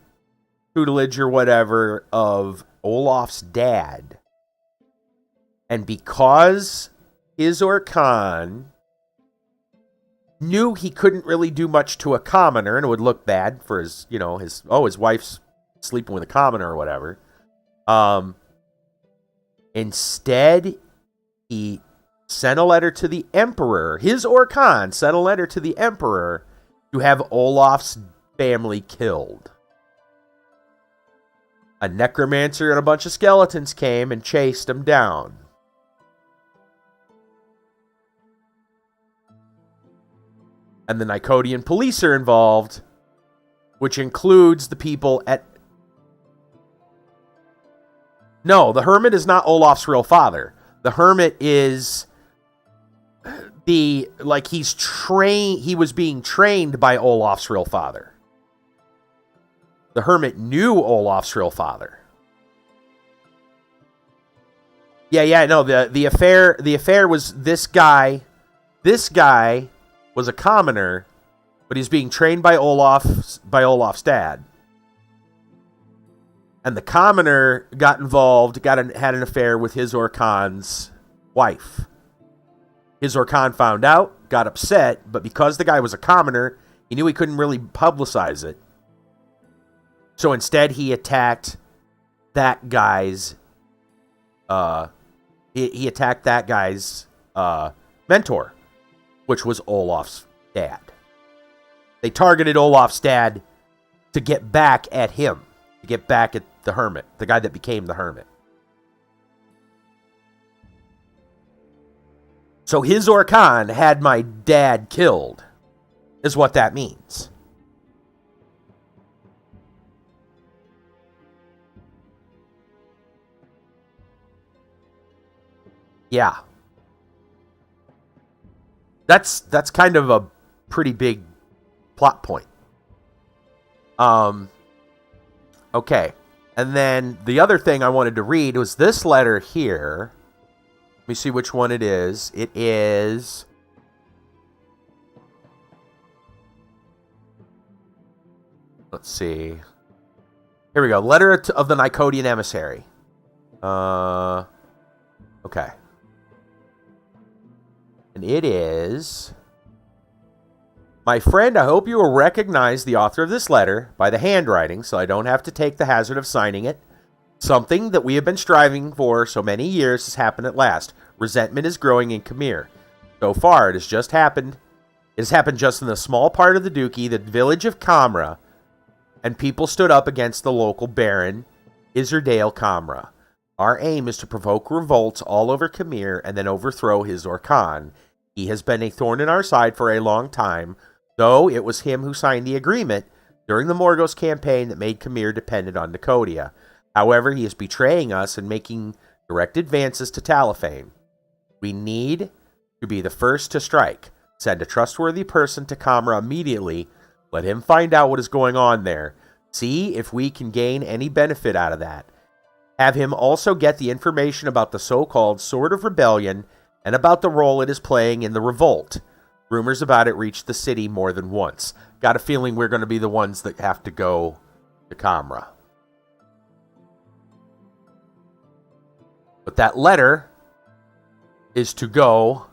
tutelage or whatever of Olaf's dad. And because Izor Khan knew he couldn't really do much to a commoner and it would look bad for his, his wife's sleeping with a commoner or whatever. Instead, he sent a letter to the emperor. Izor Khan sent a letter to the emperor to have Olaf's family killed. A necromancer and a bunch of skeletons came and chased him down. And the Nicodian police are involved, which includes the people at... No, the hermit is not Olaf's real father. The hermit is he was being trained by Olaf's real father. The hermit knew Olaf's real father. No, the affair was this guy. This guy was a commoner, but he's being trained by Olaf's dad. And the commoner got involved, had an affair with Izor Khan's wife. Izor Khan found out, got upset, but because the guy was a commoner, he knew he couldn't really publicize it. So instead, he attacked that guy's mentor, which was Olaf's dad. They targeted Olaf's dad to get back at him, to get back at the hermit, the guy that became the hermit. So Izor Khan had my dad killed, is what that means. Yeah. That's kind of a pretty big plot point. Okay. And then the other thing I wanted to read was this letter here. Let me see which one it is. It is... Let's see. Here we go. Letter of the Nicodian emissary. Okay. And it is... My friend, I hope you will recognize the author of this letter by the handwriting, so I don't have to take the hazard of signing it. Something that we have been striving for so many years has happened at last. Resentment is growing in Khmer. So far, it has happened just in the small part of the Duchy, the village of Kamra, and people stood up against the local baron, Iserdale Kamra. Our aim is to provoke revolts all over Khmer and then overthrow Izor Khan. He has been a thorn in our side for a long time, though it was him who signed the agreement during the Morgos campaign that made Khmer dependent on Nicodia. However, he is betraying us and making direct advances to Talifane. We need to be the first to strike. Send a trustworthy person to Kamra immediately. Let him find out what is going on there. See if we can gain any benefit out of that. Have him also get the information about the so-called Sword of Rebellion and about the role it is playing in the revolt. Rumors about it reached the city more than once. Got a feeling we're going to be the ones that have to go to Kamra. But that letter is to go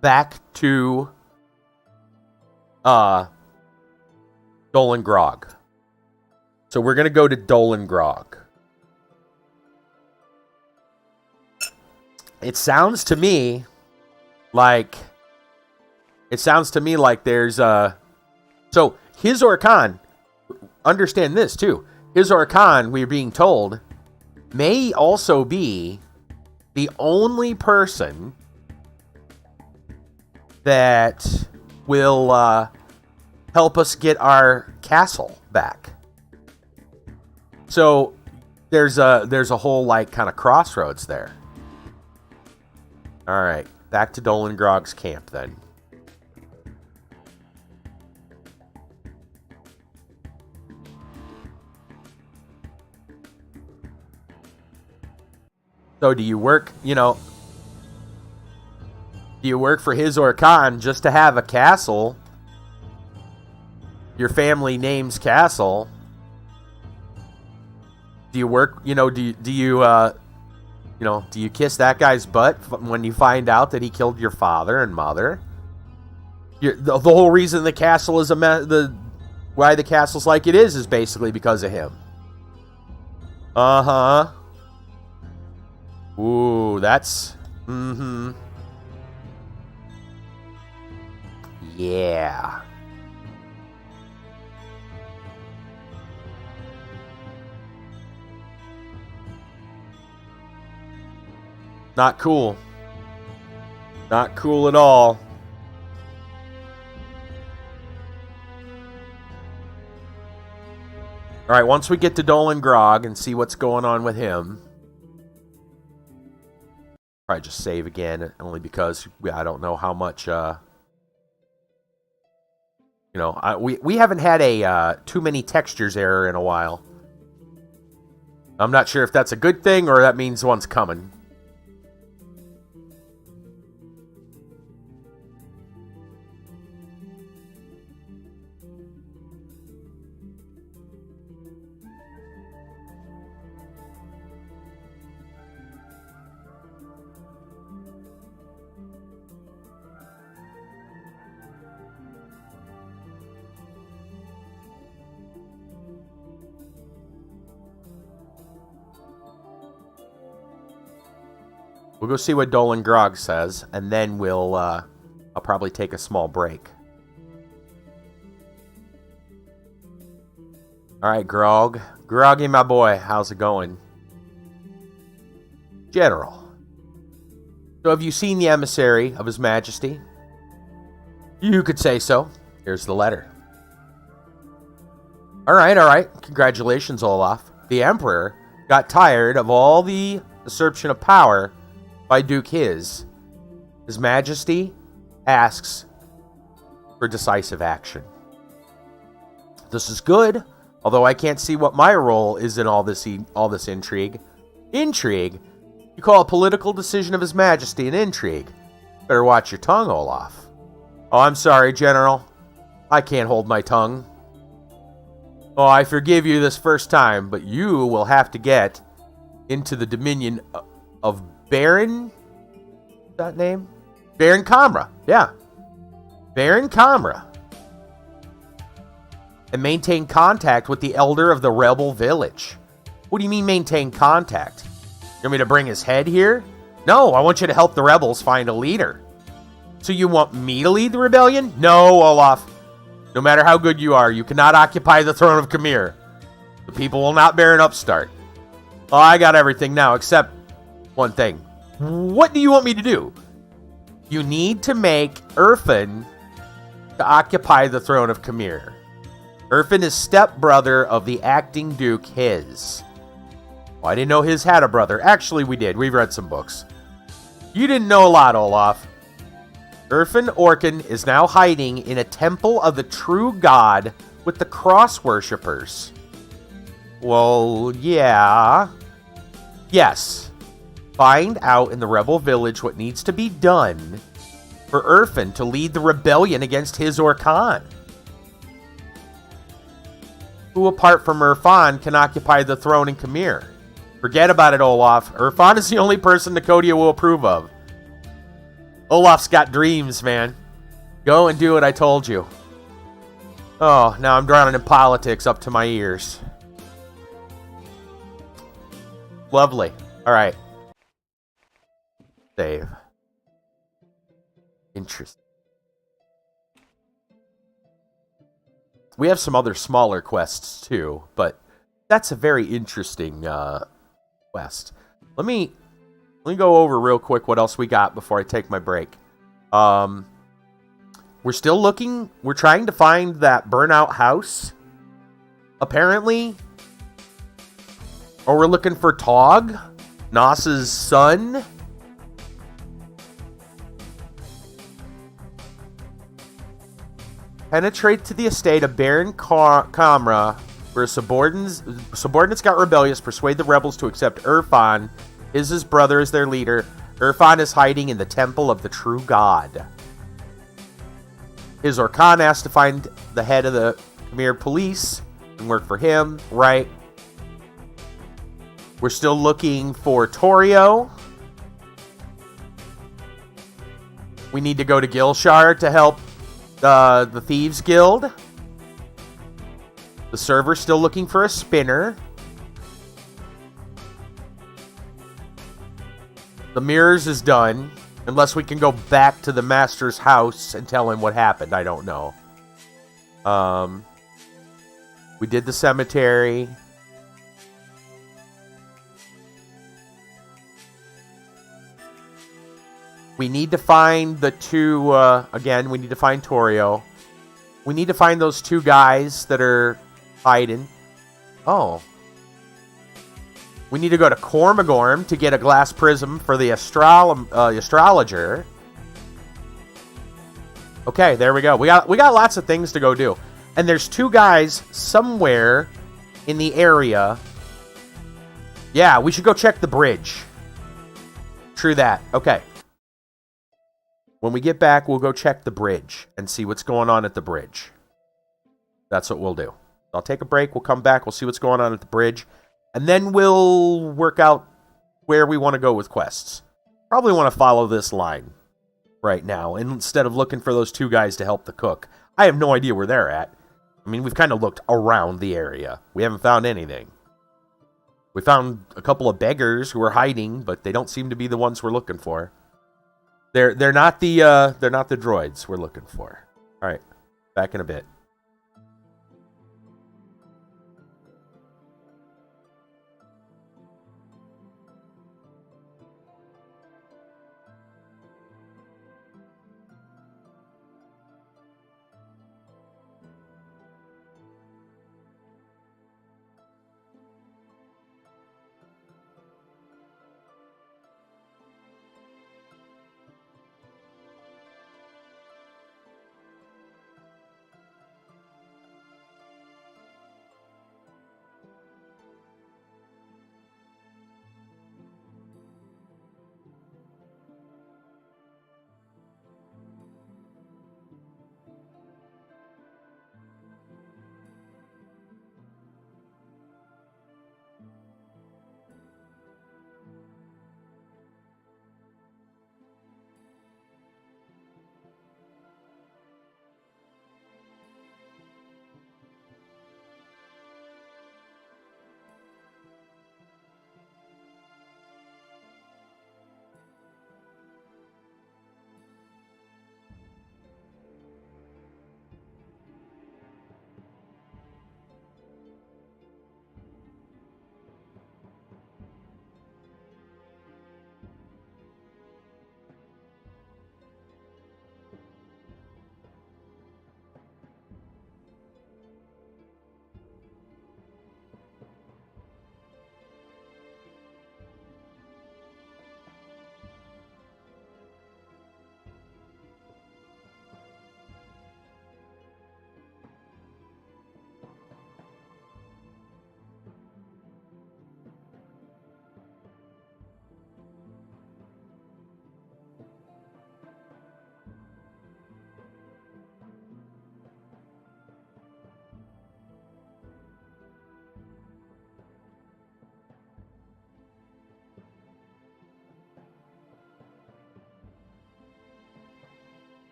back to Dolan Grog. So we're going to go to Dolan Grog. It sounds to me like there's so Izor Khan, understand this too. Izor Khan, we're being told, may also be the only person that will help us get our castle back. So there's a whole kind of crossroads there. All right, back to Dolan Grog's camp then. So do you work, do you work for Izor Khan just to have a castle? Your family name's castle. Do you work, you know, do you kiss that guy's butt when you find out that he killed your father and mother? The whole reason the castle is why the castle's like it is basically because of him. Uh-huh. Ooh, that's... Mm-hmm. Yeah. Not cool. Not cool at all. Alright, once we get to Dolan Grog and see what's going on with him... Probably just save again, only because I don't know how much... we haven't had a too many textures error in a while. I'm not sure if that's a good thing or that means one's coming. We'll go see what Dolan Grog says, and then I'll probably take a small break. Alright, Grog. Groggy, my boy, how's it going? General. So have you seen the emissary of His Majesty? You could say so. Here's the letter. Alright. Congratulations, Olaf. The Emperor got tired of all the usurpation of power by Duke His Majesty asks for decisive action. This is good, although I can't see what my role is in all this intrigue. Intrigue? You call a political decision of His Majesty an intrigue? Better watch your tongue, Olaf. Oh, I'm sorry, General. I can't hold my tongue. Oh, I forgive you this first time, but you will have to get into the dominion of Baron... that name? Baron Kamra. Yeah. Baron Kamra. And maintain contact with the elder of the rebel village. What do you mean maintain contact? You want me to bring his head here? No, I want you to help the rebels find a leader. So you want me to lead the rebellion? No, Olaf. No matter how good you are, you cannot occupy the throne of Khmer. The people will not bear an upstart. Oh, I got everything now except one thing. What do you want me to do? You need to make Irfan to occupy the throne of Khmer. Irfan is stepbrother of the acting Duke His. Well, I didn't know His had a brother. Actually, we did. We've read some books. You didn't know a lot, Olaf. Irfan Orkan is now hiding in a temple of the true God with the cross worshippers. Well, yeah. Yes. Find out in the rebel village what needs to be done for Irfan to lead the rebellion against his Orkan. Who apart from Irfan can occupy the throne in Khmer? Forget about it, Olaf. Irfan is the only person Nakodia will approve of. Olaf's got dreams, man. Go and do what I told you. Oh, now I'm drowning in politics up to my ears. Lovely. All right. Save. Interesting. We have some other smaller quests too, but that's a very interesting quest. Let me go over real quick what else we got before I take my break. We're still looking. We're trying to find that burnout house, apparently. Or we're looking for Tog, Nas's son. Penetrate to the estate of Baron Kamra, where subordinates got rebellious, persuade the rebels to accept Irfan, his brother, as their leader. Irfan is hiding in the temple of the true God. His Orkan asked to find the head of the Khmer police and work for him, right? We're still looking for Torio. We need to go to Gilshard to help the Thieves Guild. The server's still looking for a spinner. The mirrors is done. Unless we can go back to the master's house and tell him what happened. I don't know. We did the cemetery. We need to find the two... again, we need to find Torio. We need to find those two guys that are hiding. Oh. We need to go to Cormagorm to get a glass prism for the astrologer. Okay, there we go. We got lots of things to go do. And there's two guys somewhere in the area. Yeah, we should go check the bridge. True that. Okay. When we get back, we'll go check the bridge and see what's going on at the bridge. That's what we'll do. I'll take a break. We'll come back. We'll see what's going on at the bridge. And then we'll work out where we want to go with quests. Probably want to follow this line right now instead of looking for those two guys to help the cook. I have no idea where they're at. I mean, we've kind of looked around the area. We haven't found anything. We found a couple of beggars who are hiding, but they don't seem to be the ones we're looking for. They're not the droids we're looking for. All right, back in a bit.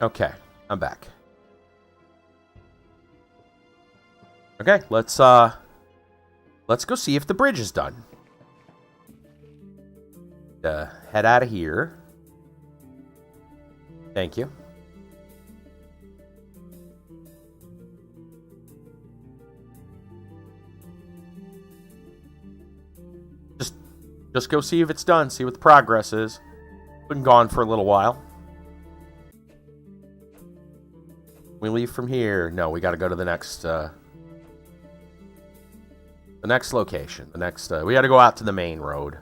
Okay, I'm back. Okay, let's go see if the bridge is done. Head out of here. Thank you. Just go see if it's done. See what the progress is. Been gone for a little while. We leave from here. No, we got to go to the next location. The next. We got to go out to the main road.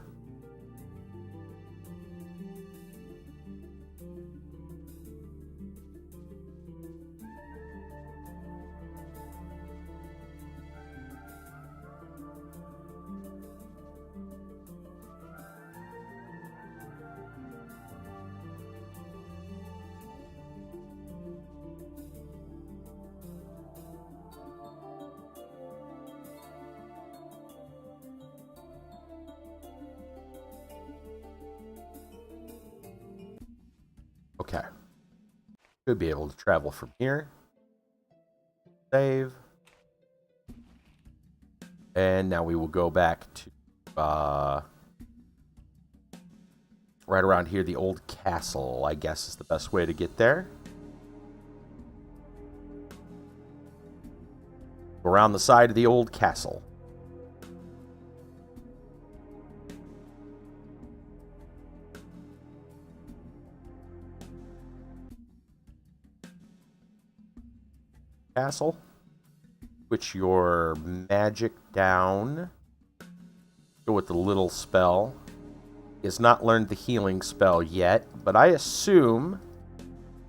Okay. Should be able to travel from here. Save. And now we will go back to right around here, the old castle, I guess is the best way to get there. Around the side of the old castle. Castle. Switch your magic down. Go with the little spell. He has not learned the healing spell yet, but I assume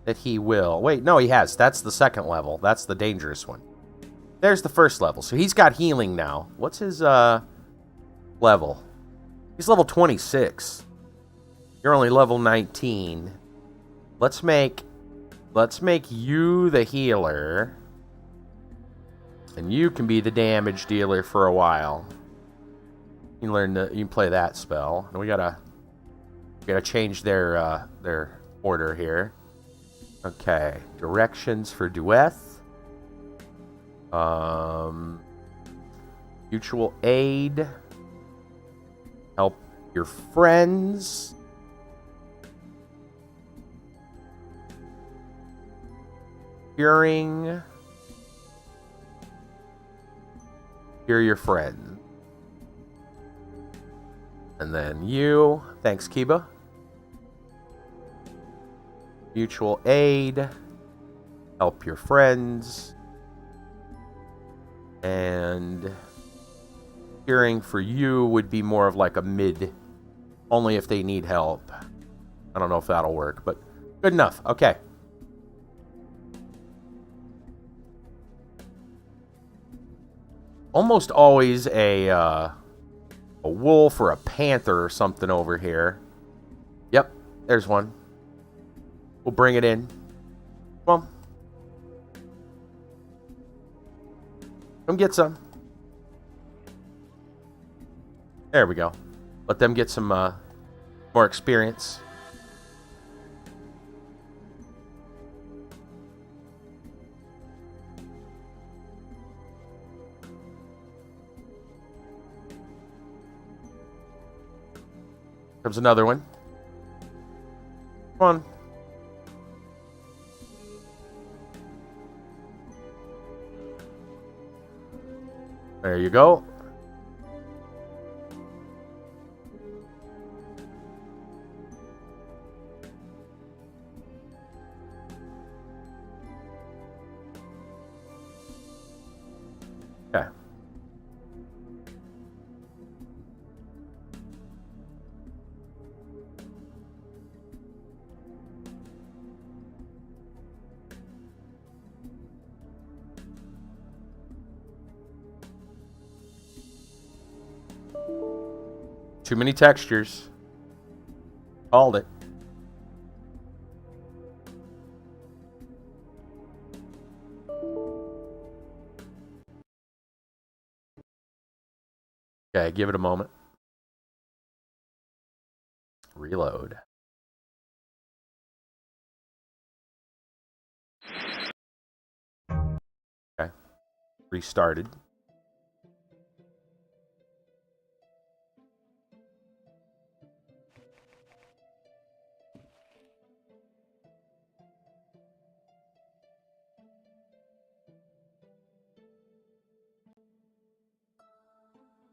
that he will. Wait, no, he has. That's the second level. That's the dangerous one. There's the first level. So he's got healing now. What's his level? He's level 26. You're only level 19. Let's make you the healer. And you can be the damage dealer for a while. You can play that spell. And we gotta change their order here. Okay, directions for Dueth. Mutual aid. Help your friends. Curing. Cure your friend. And then you. Thanks, Kiba. Mutual aid. Help your friends. And curing for you would be more of like a mid. Only if they need help. I don't know if that'll work, but good enough. Okay. Almost always a wolf or a panther or something over here. Yep, there's one. We'll bring it in. Come on. Come get some. There we go. Let them get some more experience. Comes another one. Come on. There you go. Okay. Too many textures. Called it. Okay, give it a moment. Reload. Okay. Restarted.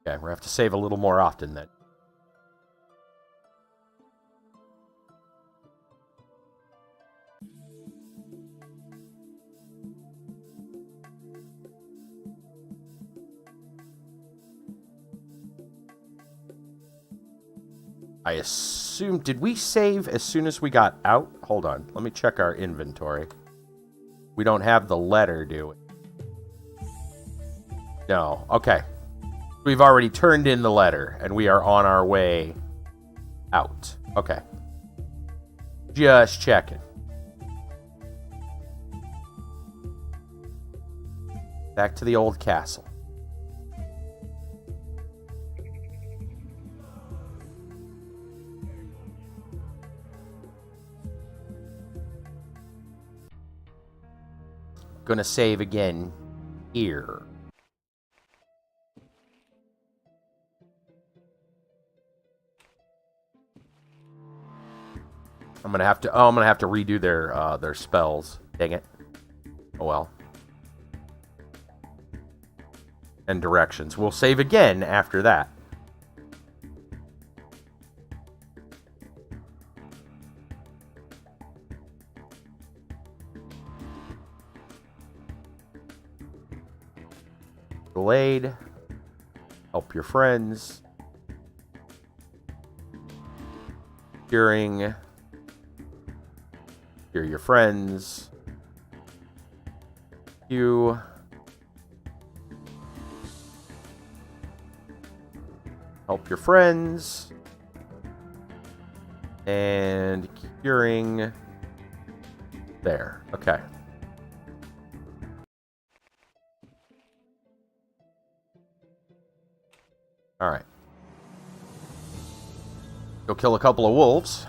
Okay, we're gonna have to save a little more often then. I assume, did we save as soon as we got out? Hold on, let me check our inventory. We don't have the letter, do we? No, okay. We've already turned in the letter, and we are on our way out. Okay. Just checking. Back to the old castle. Gonna save again here. I'm gonna have to redo their spells. Dang it. Oh well. And directions. We'll save again after that. Delayed. Help your friends. Cure your friends. You. Help your friends. And curing. There. Okay. Alright. Go kill a couple of wolves.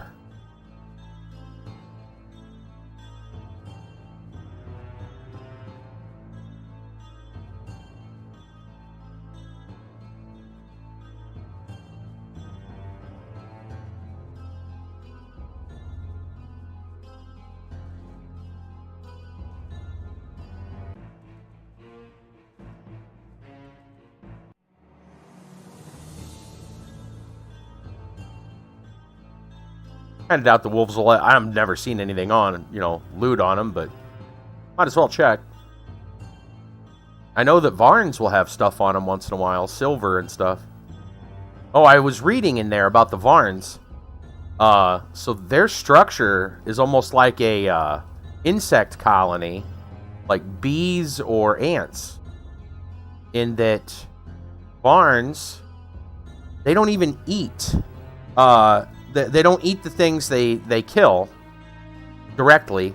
Kind of doubt the wolves will I've never seen anything on, loot on them, but might as well check. I know that Varns will have stuff on them once in a while, silver and stuff. Oh, I was reading in there about the Varns. So their structure is almost like a insect colony, like bees or ants. In that Varns, they don't even eat. They don't eat the things they kill directly.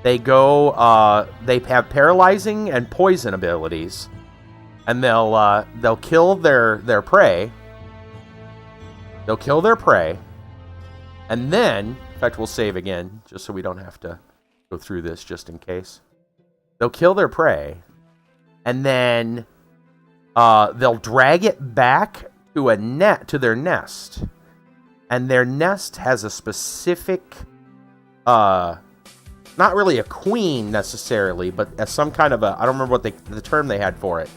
They go. They have paralyzing and poison abilities, and they'll kill their prey. They'll kill their prey, and then, in fact, we'll save again just so we don't have to go through this just in case. They'll kill their prey, and then they'll drag it back to their nest. And their nest has a specific, not really a queen necessarily, but as some kind of I don't remember what the term they had for it.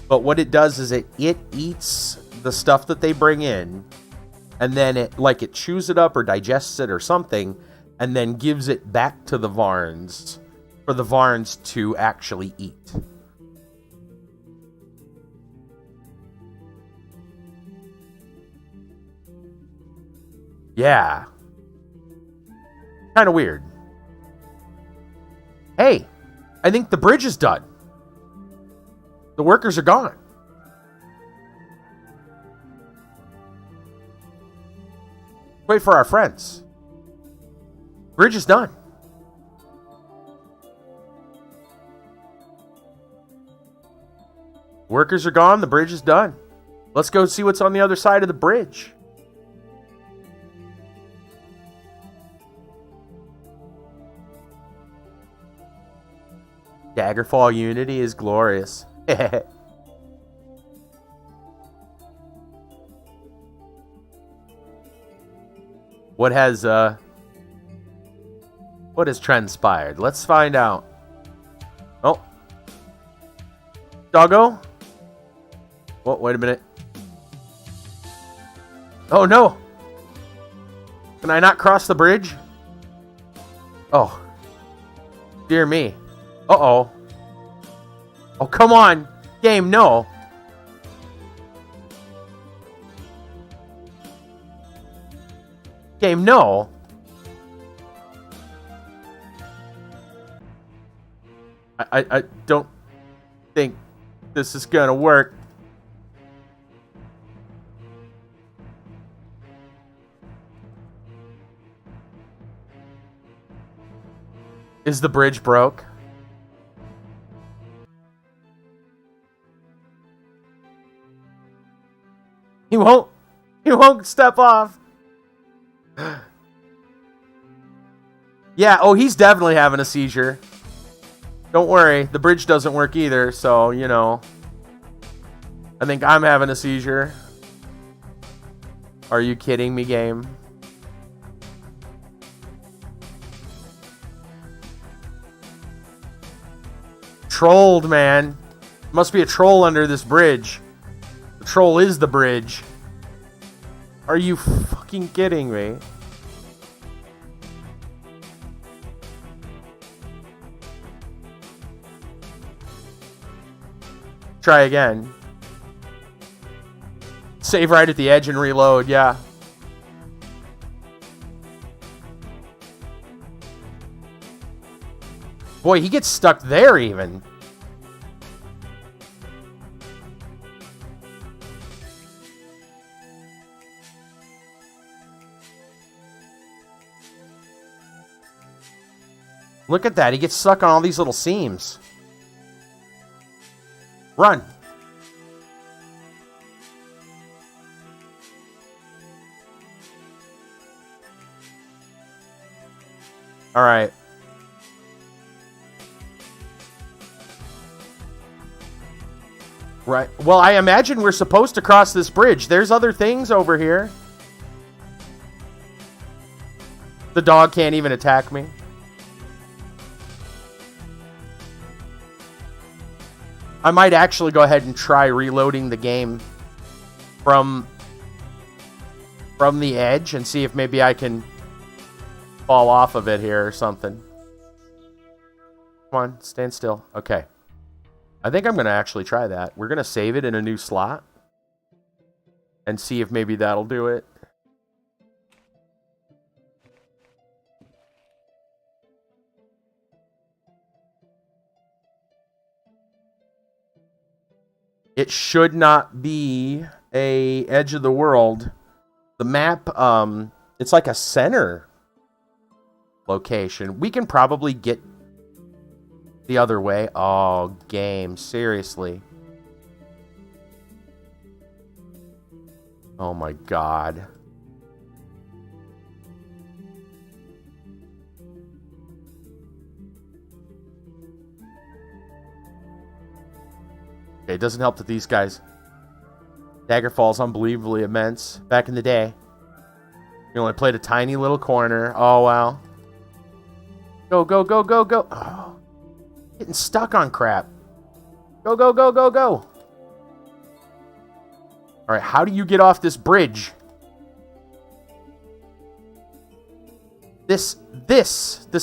But what it does is it eats the stuff that they bring in, and then it chews it up or digests it or something, and then gives it back to the Varns for the Varns to actually eat. Yeah. Kind of weird. Hey, I think the bridge is done. The workers are gone. Wait for our friends. Bridge is done. Workers are gone. The bridge is done. Let's go see what's on the other side of the bridge. Daggerfall Unity is glorious. What has transpired? Let's find out. Oh. Doggo? Oh, wait a minute. Oh, no. Can I not cross the bridge? Oh. Dear me. Uh-oh. Oh, come on. Game, no. Game, no. I don't think this is gonna work. Is the bridge broke? He won't step off. Yeah, oh, he's definitely having a seizure. Don't worry, the bridge doesn't work either, so, you know. I think I'm having a seizure. Are you kidding me, game? Trolled, man. Must be a troll under this bridge. The troll is the bridge. Are you fucking kidding me? Try again. Save right at the edge and reload, yeah. Boy, he gets stuck there even. Look at that. He gets stuck on all these little seams. Run. All right. Right. Well, I imagine we're supposed to cross this bridge. There's other things over here. The dog can't even attack me. I might actually go ahead and try reloading the game from the edge and see if maybe I can fall off of it here or something. Come on, stand still. Okay. I think I'm going to actually try that. We're going to save it in a new slot and see if maybe that'll do it. It should not be a edge of the world. The map, it's like a center location. We can probably get the other way. Oh, game. Seriously. Oh my god. Okay, it doesn't help that these guys... Daggerfall's unbelievably immense. Back in the day, you only played a tiny little corner. Oh, wow. Go, go, go, go, go. Oh, getting stuck on crap. Go, go, go, go, go. All right, how do you get off this bridge? This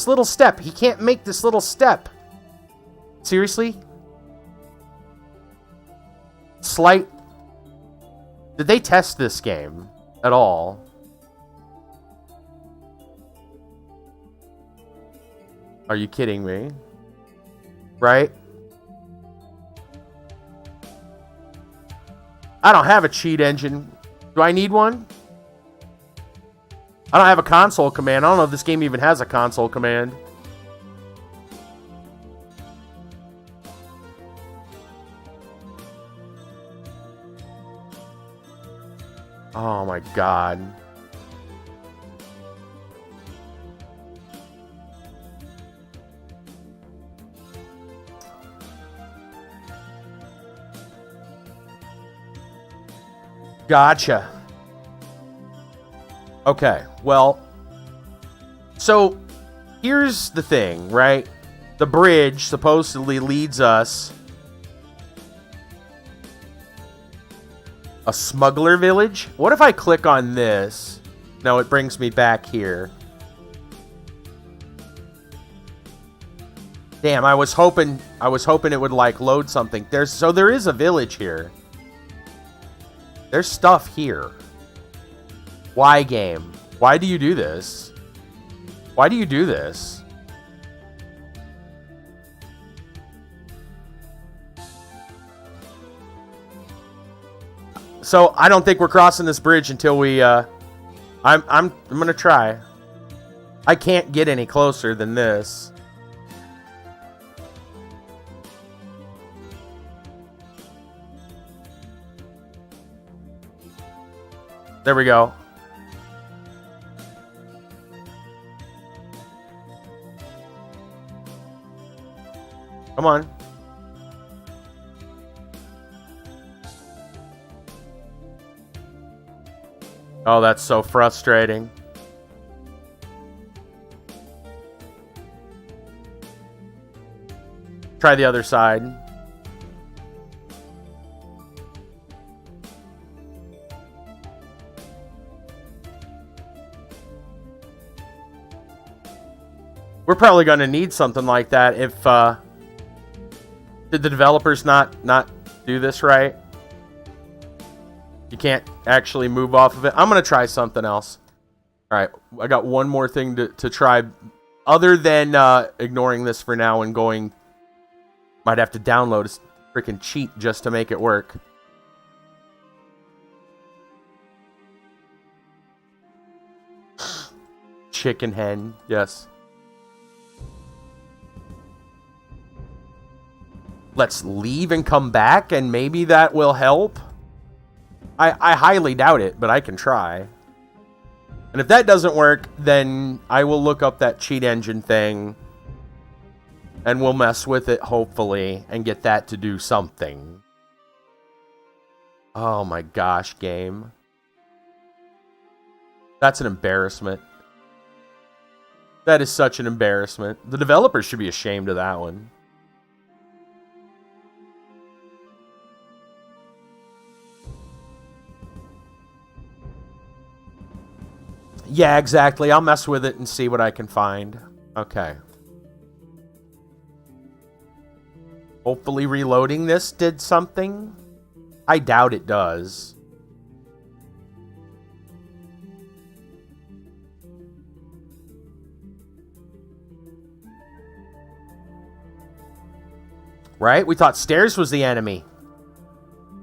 little step. He can't make this little step. Seriously? Slight... Did they test this game at all? Are you kidding me? Right? I don't have a cheat engine. Do I need one? I don't have a console command. I don't know if this game even has a console command. Oh my god. Gotcha. Okay, well, so here's the thing, right? The bridge supposedly leads us a smuggler village. What if I click on this? No, it brings me back here. Damn, I was hoping it would like load something. There is a village here. There's stuff here. Why, game? Why do you do this? Why do you do this? So I don't think we're crossing this bridge until we. I'm gonna try. I can't get any closer than this. There we go. Come on. Oh, that's so frustrating. Try the other side. We're probably going to need something like that if did the developers not do this right? You can't actually move off of it. I'm going to try something else. All right, I got one more thing to try other than ignoring this for now and going. Might have to download a freaking cheat just to make it work. Chicken hen, yes. Let's leave and come back, and maybe that will help. I highly doubt it, but I can try. And if that doesn't work, then I will look up that cheat engine thing, and we'll mess with it, hopefully, and get that to do something. Oh my gosh, game. That's an embarrassment. That is such an embarrassment. The developers should be ashamed of that one. Yeah, exactly. I'll mess with it and see what I can find. Okay. Hopefully reloading this did something. I doubt it does. Right? We thought stairs was the enemy.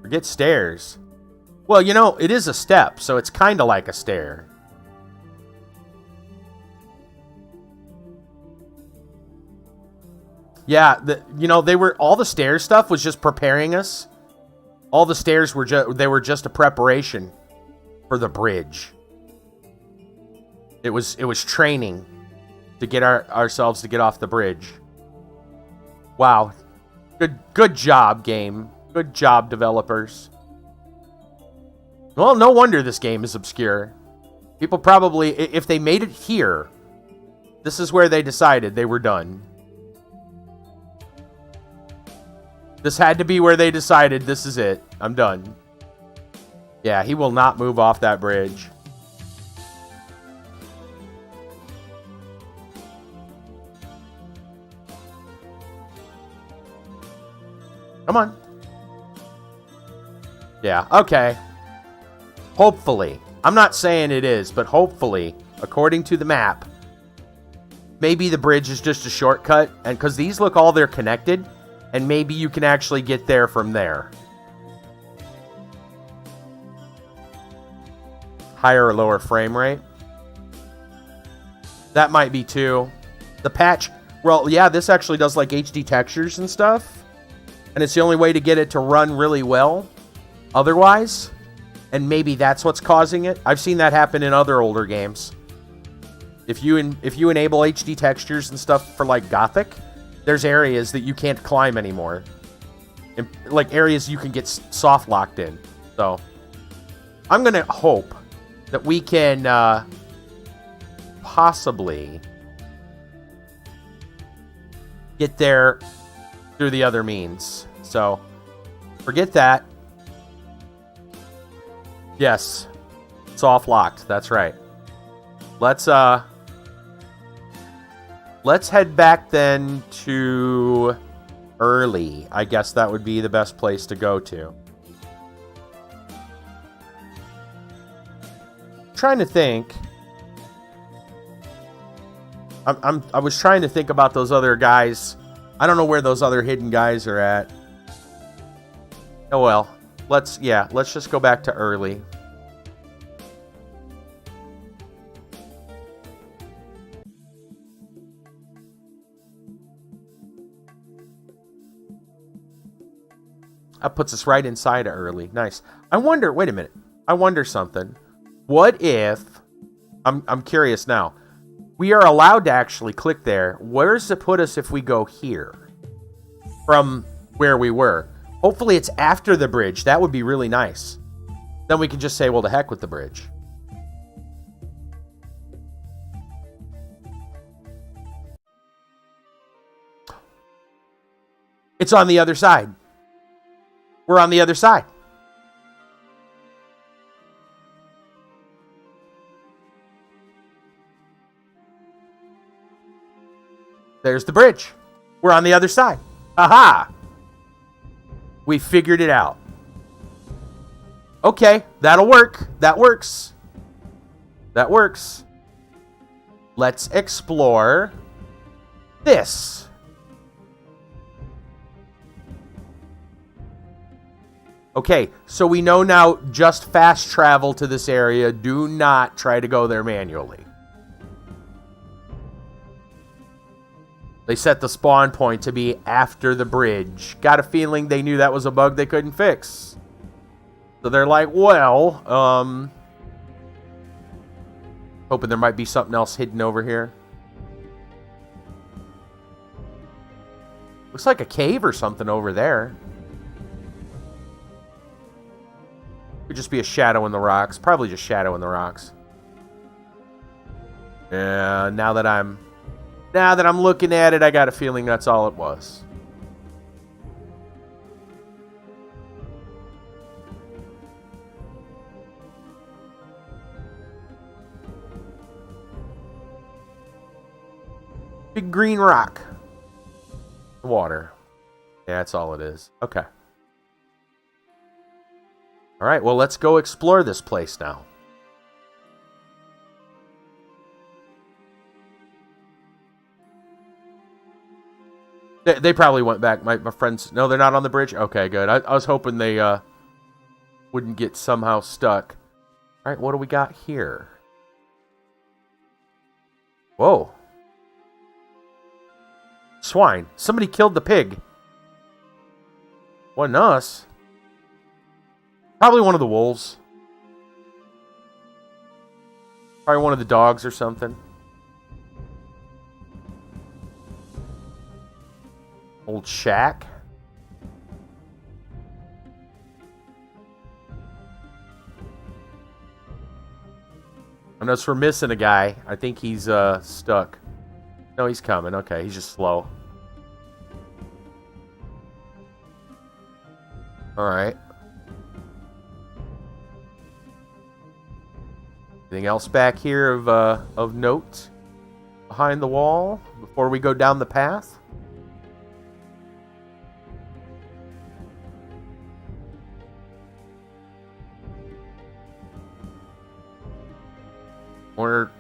Forget stairs. Well, you know, it is a step, so it's kind of like a stair. Yeah, they were all the stairs stuff was just preparing us. All the stairs were just a preparation for the bridge. It was training to get ourselves to get off the bridge. Wow. Good job, game. Good job, developers. Well, no wonder this game is obscure. People probably, if they made it here, this is where they decided they were done. This had to be where they decided this is it. I'm done. Yeah, he will not move off that bridge. Come on. Yeah, okay. Hopefully. I'm not saying it is, but hopefully, according to the map, maybe the bridge is just a shortcut, and because these look all they're connected, and maybe you can actually get there from there. Higher or lower frame rate. That might be too. The patch, well, yeah, this actually does like HD textures and stuff. And it's the only way to get it to run really well otherwise. And maybe that's what's causing it. I've seen that happen in other older games. If you enable HD textures and stuff for like Gothic, there's areas that you can't climb anymore. Like areas you can get soft locked in. So I'm going to hope that we can possibly get there through the other means. So, forget that. Yes. Soft locked. That's right. Let's head back then to early. I guess that would be the best place to go to. Trying to think. I was trying to think about those other guys. I don't know where those other hidden guys are at. Oh well. Let's just go back to early. That puts us right inside of early. Nice. I wonder, wait a minute. I wonder something. What if, I'm curious now. We are allowed to actually click there. Where does it put us if we go here? From where we were. Hopefully it's after the bridge. That would be really nice. Then we can just say, well, to heck with the bridge. It's on the other side. We're on the other side. There's the bridge. We're on the other side. Aha! We figured it out. Okay, that'll work. That works. That works. Let's explore this. Okay, so we know now just fast travel to this area. Do not try to go there manually. They set the spawn point to be after the bridge. Got a feeling they knew that was a bug they couldn't fix. So they're like, well, hoping there might be something else hidden over here. Looks like a cave or something over there. Could just be a shadow in the rocks. Probably just shadow in the rocks. Yeah, now that I'm looking at it, I got a feeling that's all it was. Big green rock. Water. Yeah, that's all it is. Okay. All right, well, let's go explore this place now. They probably went back. My friends... No, they're not on the bridge? Okay, good. I was hoping they wouldn't get somehow stuck. All right, what do we got here? Whoa. Swine. Somebody killed the pig. Wasn't us. Probably one of the wolves. Probably one of the dogs or something. Old shack. Unless we're missing a guy. I think he's stuck. No, he's coming. Okay, he's just slow. Alright. Anything else back here of note behind the wall before we go down the path? Or,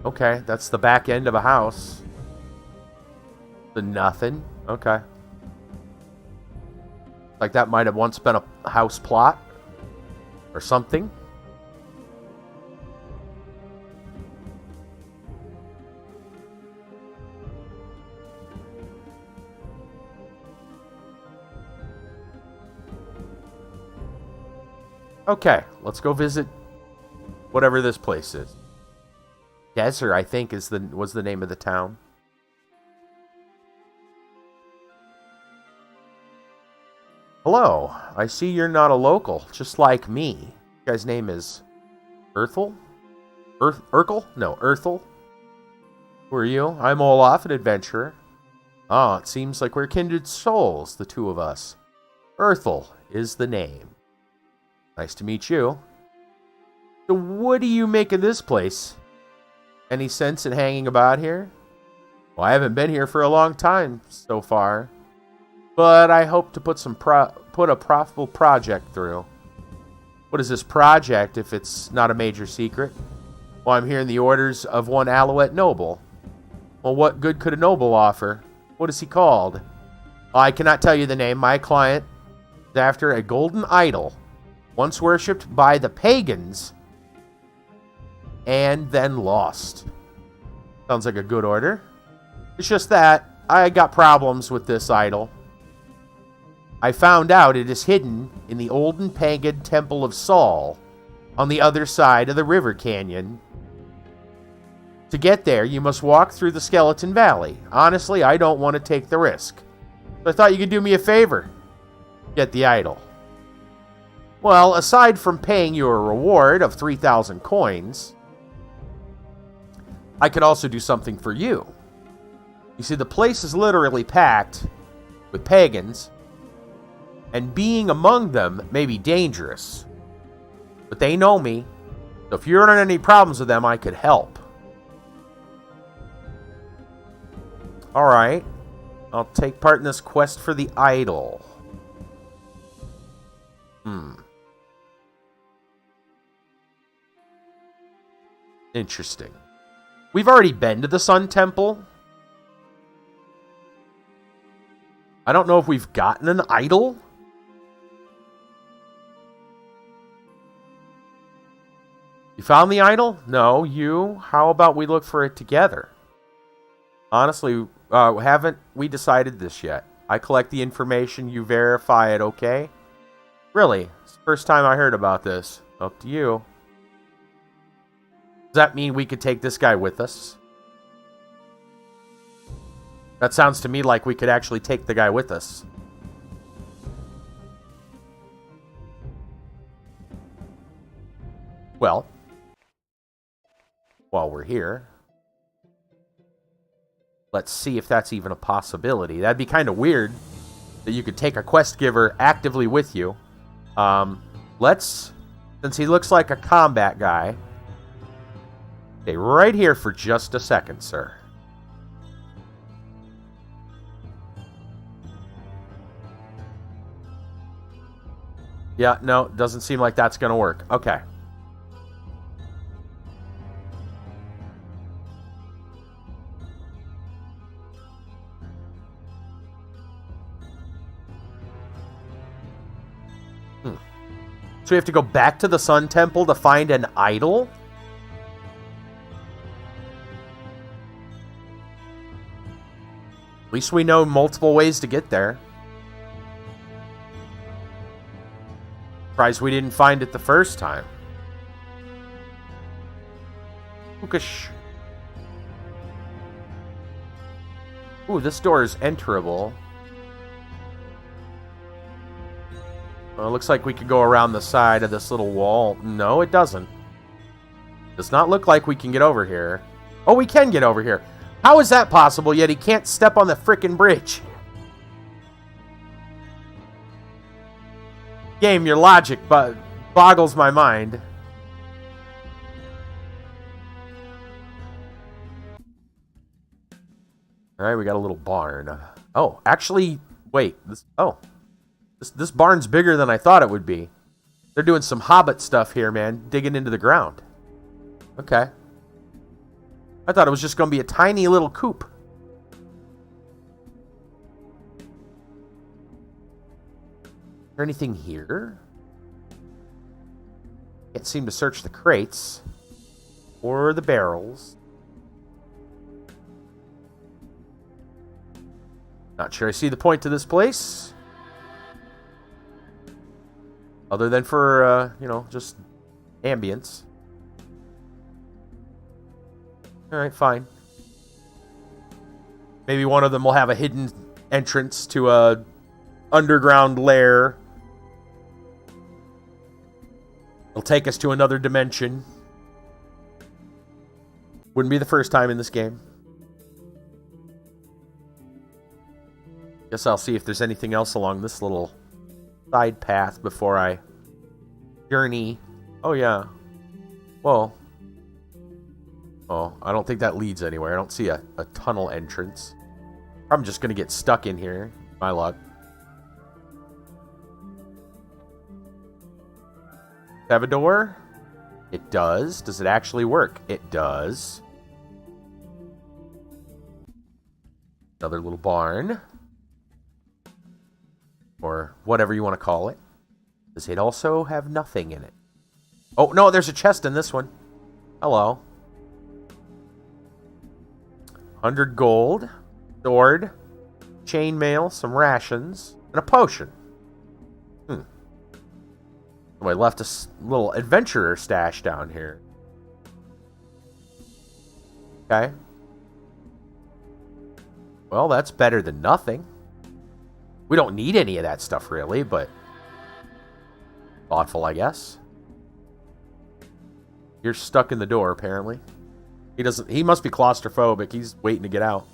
okay, that's the back end of a house. The nothing. Okay. Like that might have once been a house plot or something. Okay, let's go visit whatever this place is. Desert, I think, was the name of the town. Hello, I see you're not a local, just like me. guy's name is Urthel? Urkel? No, Urthel. Who are you? I'm Olaf, an adventurer. Ah, it seems like we're kindred souls, the two of us. Urthel is the name. Nice to meet you. So what do you make of this place? Any sense in hanging about here? Well, I haven't been here for a long time so far, but I hope to put a profitable project through. What is this project if it's not a major secret? Well, I'm hearing the orders of one Alouette noble. Well, what good could a noble offer? What is he called? Well, I cannot tell you the name. My client is after a golden idol, once worshipped by the pagans, and then lost. Sounds like a good order. It's just that I got problems with this idol. I found out it is hidden in the olden pagan temple of Saul on the other side of the river canyon. To get there, you must walk through the Skeleton Valley. Honestly, I don't want to take the risk. So I thought you could do me a favor. Get the idol. Well, aside from paying you a reward of 3,000 coins, I could also do something for you. You see, the place is literally packed with pagans, and being among them may be dangerous. But they know me, so if you're in any problems with them, I could help. Alright, I'll take part in this quest for the idol. Interesting. We've already been to the Sun Temple. I don't know if we've gotten an idol. You found the idol? No, you? How about we look for it together? Honestly, haven't we decided this yet? I collect the information, you verify it, okay? Really? It's the first time I heard about this. Up to you. Does that mean we could take this guy with us? That sounds to me like we could actually take the guy with us. Well, while we're here, let's see if that's even a possibility. That'd be kind of weird that you could take a quest giver actively with you. Since he looks like a combat guy, stay right here for just a second, sir. Yeah, no, doesn't seem like that's going to work. Okay. So we have to go back to the Sun Temple to find an idol? At least we know multiple ways to get there. Surprised we didn't find it the first time. Ookish. Ooh, this door is enterable. Well, it looks like we could go around the side of this little wall. No, it doesn't. Does not look like we can get over here. Oh, we can get over here. How is that possible, yet he can't step on the frickin' bridge? Game, your logic boggles my mind. Alright, we got a little barn. Oh, actually, wait. This barn's bigger than I thought it would be. They're doing some Hobbit stuff here, man. Digging into the ground. Okay. I thought it was just going to be a tiny little coop. Is there anything here? Can't seem to search the crates. Or the barrels. Not sure I see the point to this place. Other than for, just ambience. Alright, fine. Maybe one of them will have a hidden entrance to a underground lair. It'll take us to another dimension. Wouldn't be the first time in this game. Guess I'll see if there's anything else along this little side path before I journey. Oh, yeah. Well. Oh, I don't think that leads anywhere. I don't see a tunnel entrance. I'm just going to get stuck in here. My luck. Have a door? It does. Does it actually work? It does. Another little barn. Or whatever you want to call it. Does it also have nothing in it? Oh, no, there's a chest in this one. Hello. 100 gold. Sword. Chainmail. Some rations. And a potion. I left a little adventurer stash down here. Okay. Well, that's better than nothing. We don't need any of that stuff, really, but thoughtful, I guess. You're stuck in the door, apparently. He must be claustrophobic. He's waiting to get out.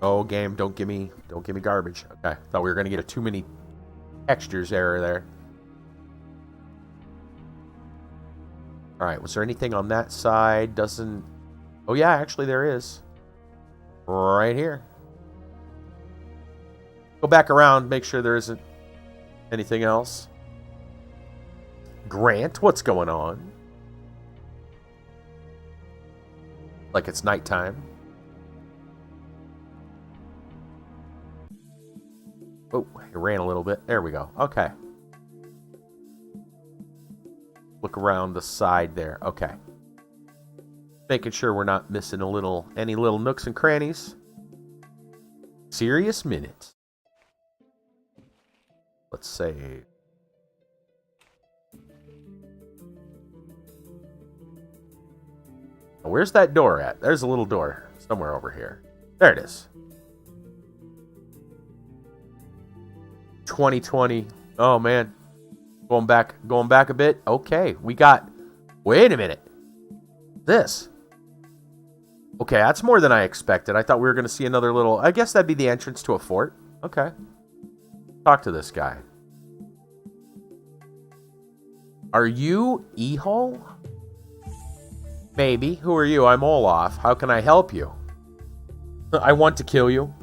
Oh, game, don't give me garbage. Okay, thought we were gonna get a too many textures error there. All right, was there anything on that side? Doesn't. Oh yeah, actually there is. Right here. Go back around, make sure there isn't anything else. Grant, what's going on? Like it's nighttime. Oh, it ran a little bit. There we go. Okay. Look around the side there. Okay. Making sure we're not missing any little nooks and crannies. Serious minutes. Let's save. Now, where's that door at? There's a little door somewhere over here. There it is. 2020. Oh man. Going back a bit. Okay, we got. Wait a minute. This. Okay, that's more than I expected. I thought we were going to see another little. I guess that'd be the entrance to a fort. Okay. Talk to this guy. Are you Eho? Maybe. Who are you? I'm Olaf. How can I help you? I want to kill you.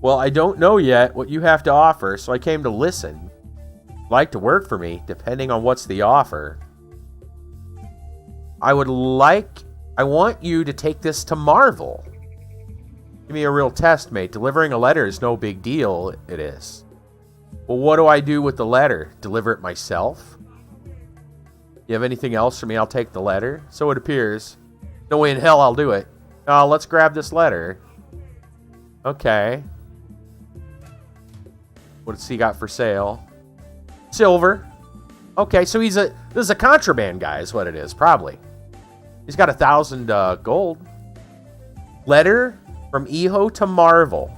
Well, I don't know yet what you have to offer, so I came to listen. Like to work for me, depending on what's the offer. I want you to take this to Marvel. Give me a real test, mate. Delivering a letter is no big deal, it is. Well, what do I do with the letter? Deliver it myself? You have anything else for me? I'll take the letter. So it appears. No way in hell I'll do it. Let's grab this letter. Okay. What's he got for sale? Silver. Okay, so this is a contraband guy is what it is, probably. He's got 1,000 gold. Letter from Eho to Marvel.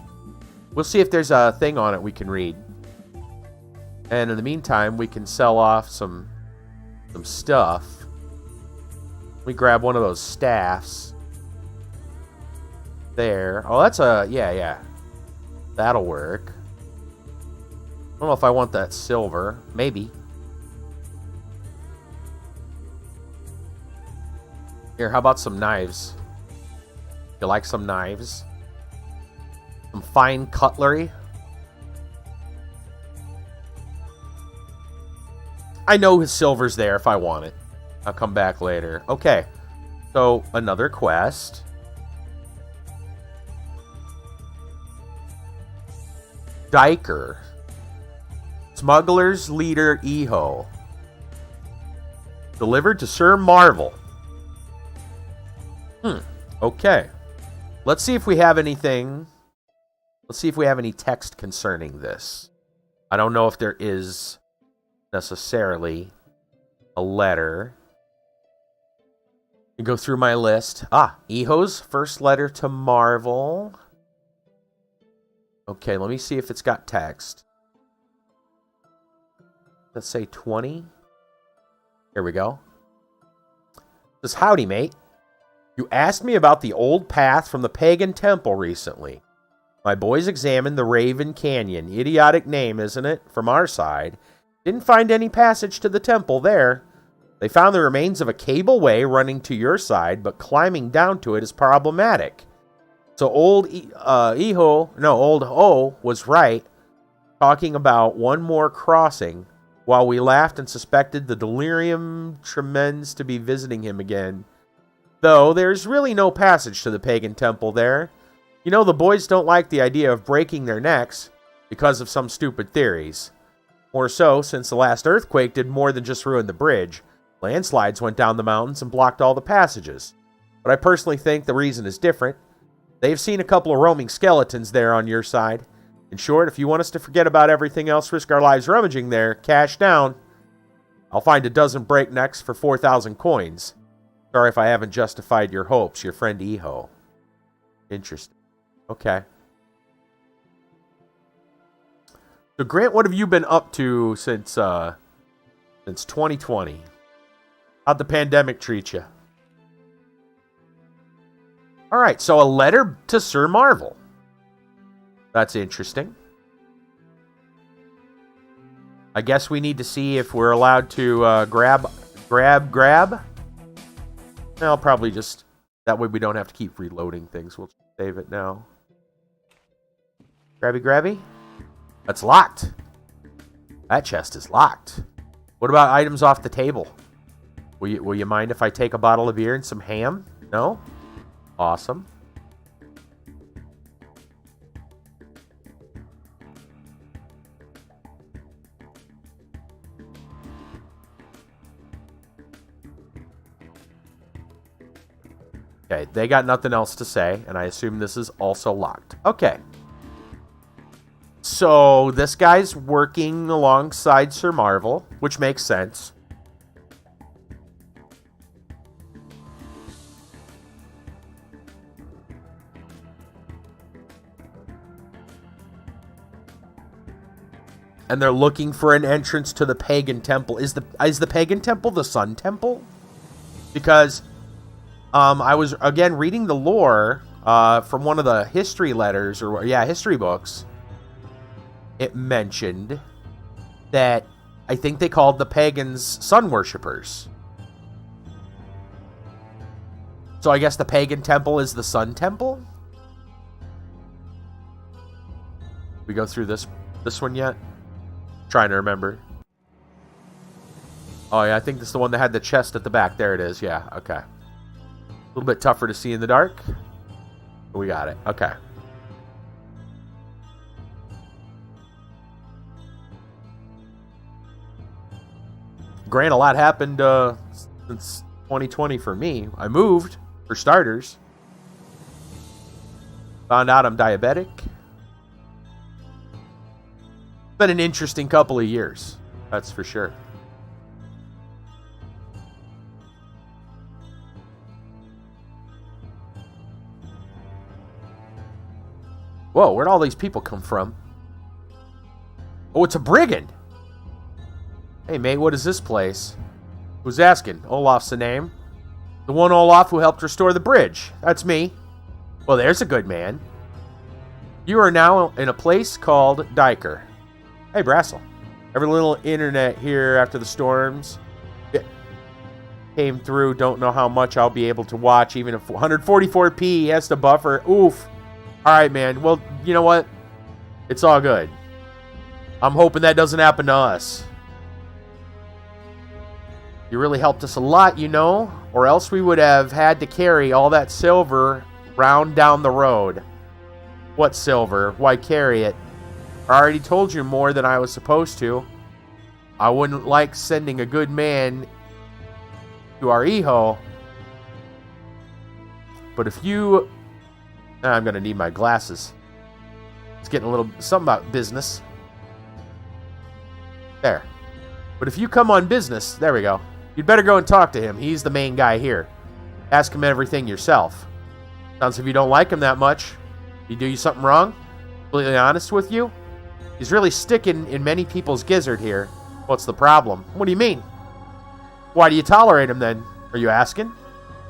We'll see if there's a thing on it we can read. And in the meantime, we can sell off some stuff. We grab one of those staffs. There. Oh, that's yeah. That'll work. I don't know if I want that silver. Maybe. Here, how about some knives? You like some knives? Some fine cutlery? I know his silver's there if I want it. I'll come back later. Okay. So, another quest. Diker. Smuggler's leader Eho. Delivered to Sir Marvel. Okay. Let's see if we have anything. Let's see if we have any text concerning this. I don't know if there is necessarily a letter. You go through my list. Eho's first letter to Marvel. Okay, let me see if it's got text. Let's say 20. Here we go. It says, howdy, mate. You asked me about the old path from the pagan temple recently. My boys examined the Raven Canyon. Idiotic name, isn't it? From our side. Didn't find any passage to the temple there. They found the remains of a cableway running to your side, but climbing down to it is problematic. So old O was right, talking about one more crossing, while we laughed and suspected the delirium tremens to be visiting him again. Though there's really no passage to the pagan temple there. You know, the boys don't like the idea of breaking their necks because of some stupid theories. More so, since the last earthquake did more than just ruin the bridge. Landslides went down the mountains and blocked all the passages. But I personally think the reason is different. They've seen a couple of roaming skeletons there on your side. In short, if you want us to forget about everything else, risk our lives rummaging there, cash down. I'll find a dozen breaknecks for 4,000 coins. Sorry if I haven't justified your hopes, your friend Eho. Interesting. Okay. So, Grant, what have you been up to since 2020? How'd the pandemic treat you? All right, so a letter to Sir Marvel. That's interesting. I guess we need to see if we're allowed to grab. I'll probably just... That way we don't have to keep reloading things. We'll save it now. Grabby. That's locked. That chest is locked. What about items off the table? Will you mind if I take a bottle of beer and some ham? No? Awesome. Okay, they got nothing else to say, and I assume this is also locked. Okay. So, this guy's working alongside Sir Marvel, which makes sense. And they're looking for an entrance to the pagan temple. Is the pagan temple the sun temple? Because I was, again, reading the lore from one of the history letters, or history books. It mentioned that I think they called the pagans sun worshippers. So I guess the pagan temple is the sun temple? We go through this one yet? Trying to remember. Oh yeah, I think this is the one that had the chest at the back. There it is. Yeah, okay. A little bit tougher to see in the dark. But we got it. Okay. Grant, a lot happened since 2020 for me. I moved, for starters. Found out I'm diabetic. Been an interesting couple of years, that's for sure. Whoa, where'd all these people come from? Oh, it's a brigand! Hey, mate, what is this place? Who's asking? Olaf's the name. The one Olaf who helped restore the bridge. That's me. Well, there's a good man. You are now in a place called Diker. Hey, Brassel. Every little internet here after the storms came through. Don't know how much I'll be able to watch. Even if 144p has to buffer. Oof. Alright, man. Well, you know what? It's all good. I'm hoping that doesn't happen to us. You really helped us a lot, you know, or else we would have had to carry all that silver round down the road. What silver? Why carry it? I already told you more than I was supposed to. I wouldn't like sending a good man to our Eho. But if you... I'm going to need my glasses. It's getting a little... something about business. There. But if you come on business... There we go. You'd better go and talk to him. He's the main guy here. Ask him everything yourself. Sounds if you don't like him that much. He do you something wrong? Completely honest with you? He's really sticking in many people's gizzard here. What's the problem? What do you mean? Why do you tolerate him then? Are you asking?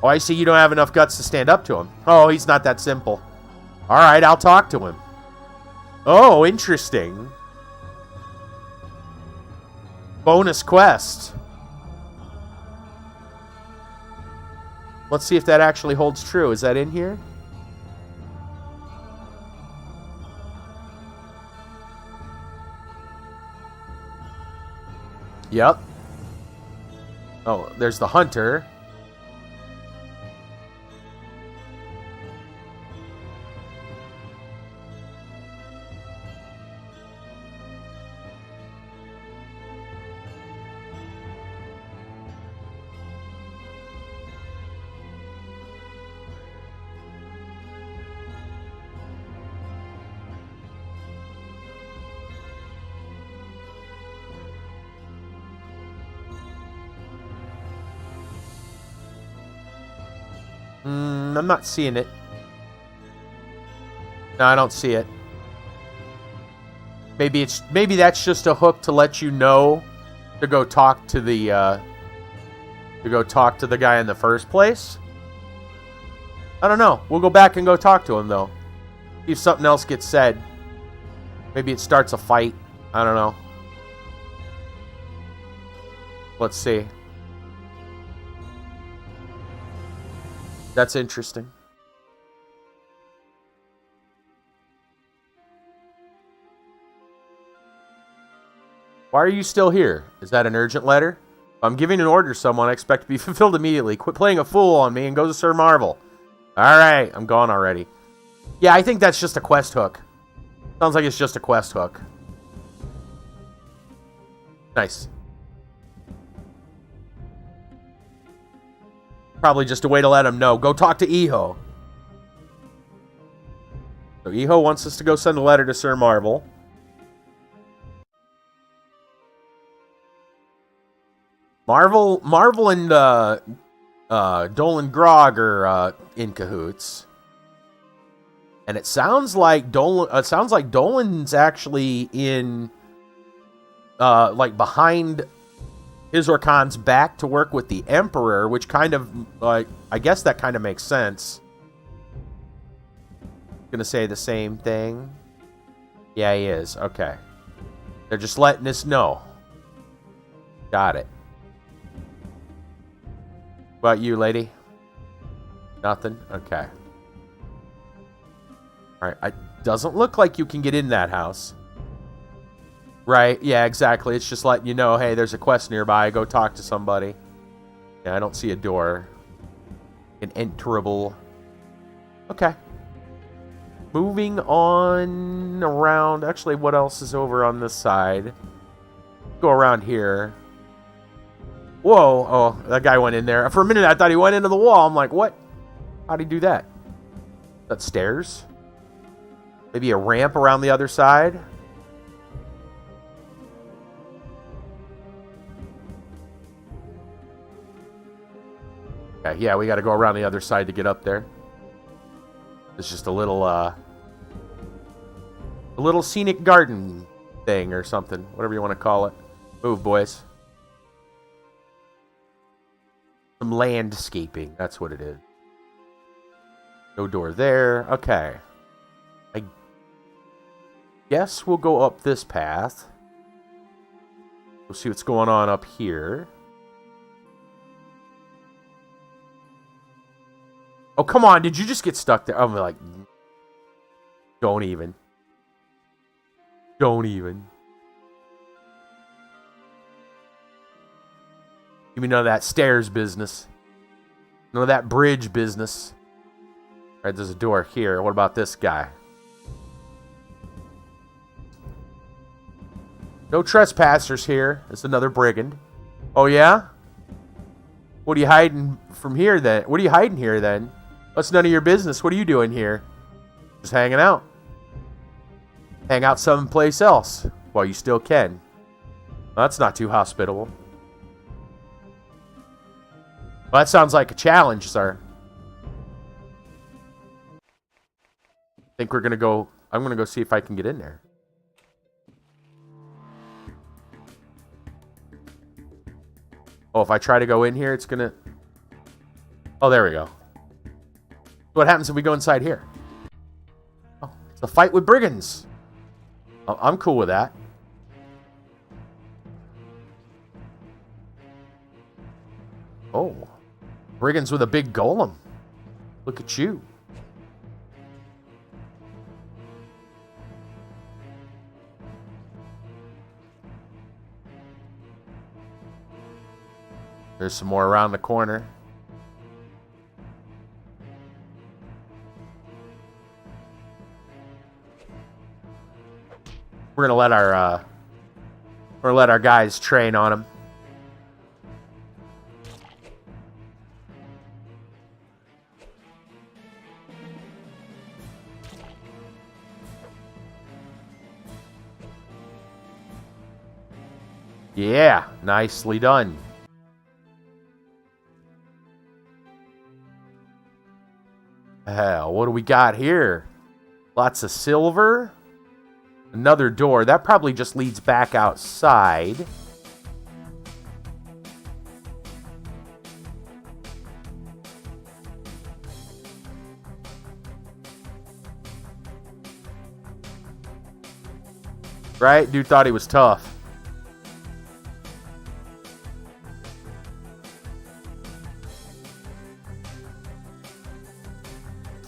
Oh, I see you don't have enough guts to stand up to him. Oh, he's not that simple. Alright, I'll talk to him. Oh, interesting. Bonus quest. Let's see if that actually holds true. Is that in here? Yep. Oh, there's the hunter. I'm not seeing it. No, I don't see it. Maybe that's just a hook to let you know to go talk to the guy in the first place. I don't know. We'll go back and go talk to him though. See if something else gets said. Maybe it starts a fight. I don't know. Let's see. That's interesting. Why are you still here? Is that an urgent letter? If I'm giving an order to someone, I expect to be fulfilled immediately. Quit playing a fool on me and go to Sir Marvel. Alright, I'm gone already. Yeah, I think that's just a quest hook. Sounds like it's just a quest hook. Nice. Probably just a way to let him know. Go talk to Eho. So Eho wants us to go send a letter to Sir Marvel. Marvel and Dolan Grog are in cahoots. And it sounds like Dolan's actually in like behind Hizorkan's back to work with the Emperor, which kind of, like, I guess that kind of makes sense. Gonna say the same thing. Yeah, he is. Okay. They're just letting us know. Got it. What about you, lady? Nothing? Okay. Alright, it doesn't look like you can get in that house. Right, yeah, exactly. It's just letting you know, hey, there's a quest nearby. Go talk to somebody. Yeah, I don't see a door. An enterable. Okay. Moving on around. Actually, what else is over on this side? Go around here. Whoa. Oh, that guy went in there. For a minute, I thought he went into the wall. I'm like, what? How'd he do that? Is that stairs? Maybe a ramp around the other side? Okay, yeah, we got to go around the other side to get up there. It's just a little scenic garden thing or something, whatever you want to call it. Move, boys. Some landscaping, that's what it is. No door there. Okay. I guess we'll go up this path. We'll see what's going on up here. Oh, come on. Did you just get stuck there? I'm like, don't even. Don't even. Give me none of that stairs business. None of that bridge business. All right, there's a door here. What about this guy? No trespassers here. It's another brigand. Oh, yeah? What are you hiding from here then? What are you hiding here then? That's none of your business. What are you doing here? Just hanging out. Hang out someplace else while you still can. Well, that's not too hospitable. Well, that sounds like a challenge, sir. Think we're gonna go I'm gonna go see if I can get in there. Oh, if I try to go in here, it's gonna... Oh, there we go. What happens if we go inside here? Oh, it's a fight with brigands. Oh, I'm cool with that. Oh. Brigands with a big golem. Look at you. There's some more around the corner. We're gonna let our guys train on them. Yeah, nicely done. Hell, what do we got here? Lots of silver. Another door. That probably just leads back outside. Right? Dude thought he was tough.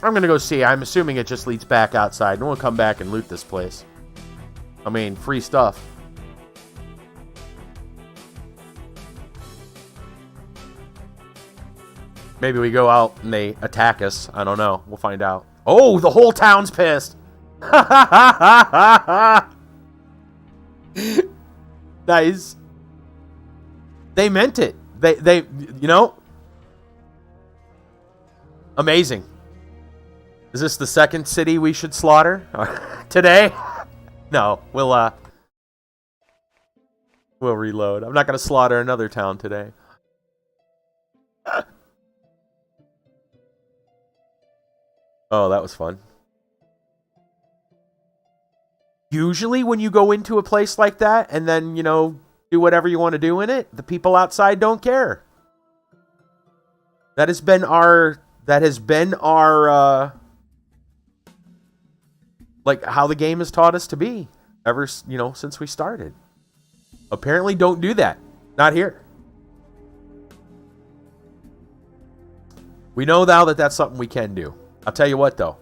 I'm gonna go see. I'm assuming it just leads back outside, and we'll come back and loot this place. I mean, free stuff. Maybe we go out and they attack us. I don't know. We'll find out. Oh, the whole town's pissed. Nice. They meant it. They, you know. Amazing. Is this the second city we should slaughter today? No, we'll reload. I'm not gonna slaughter another town today. Oh, that was fun. Usually when you go into a place like that and then, you know, do whatever you want to do in it, the people outside don't care. That has been our like how the game has taught us to be ever, you know, since we started. Apparently don't do that. Not here. We know now that that's something we can do. I'll tell you what though.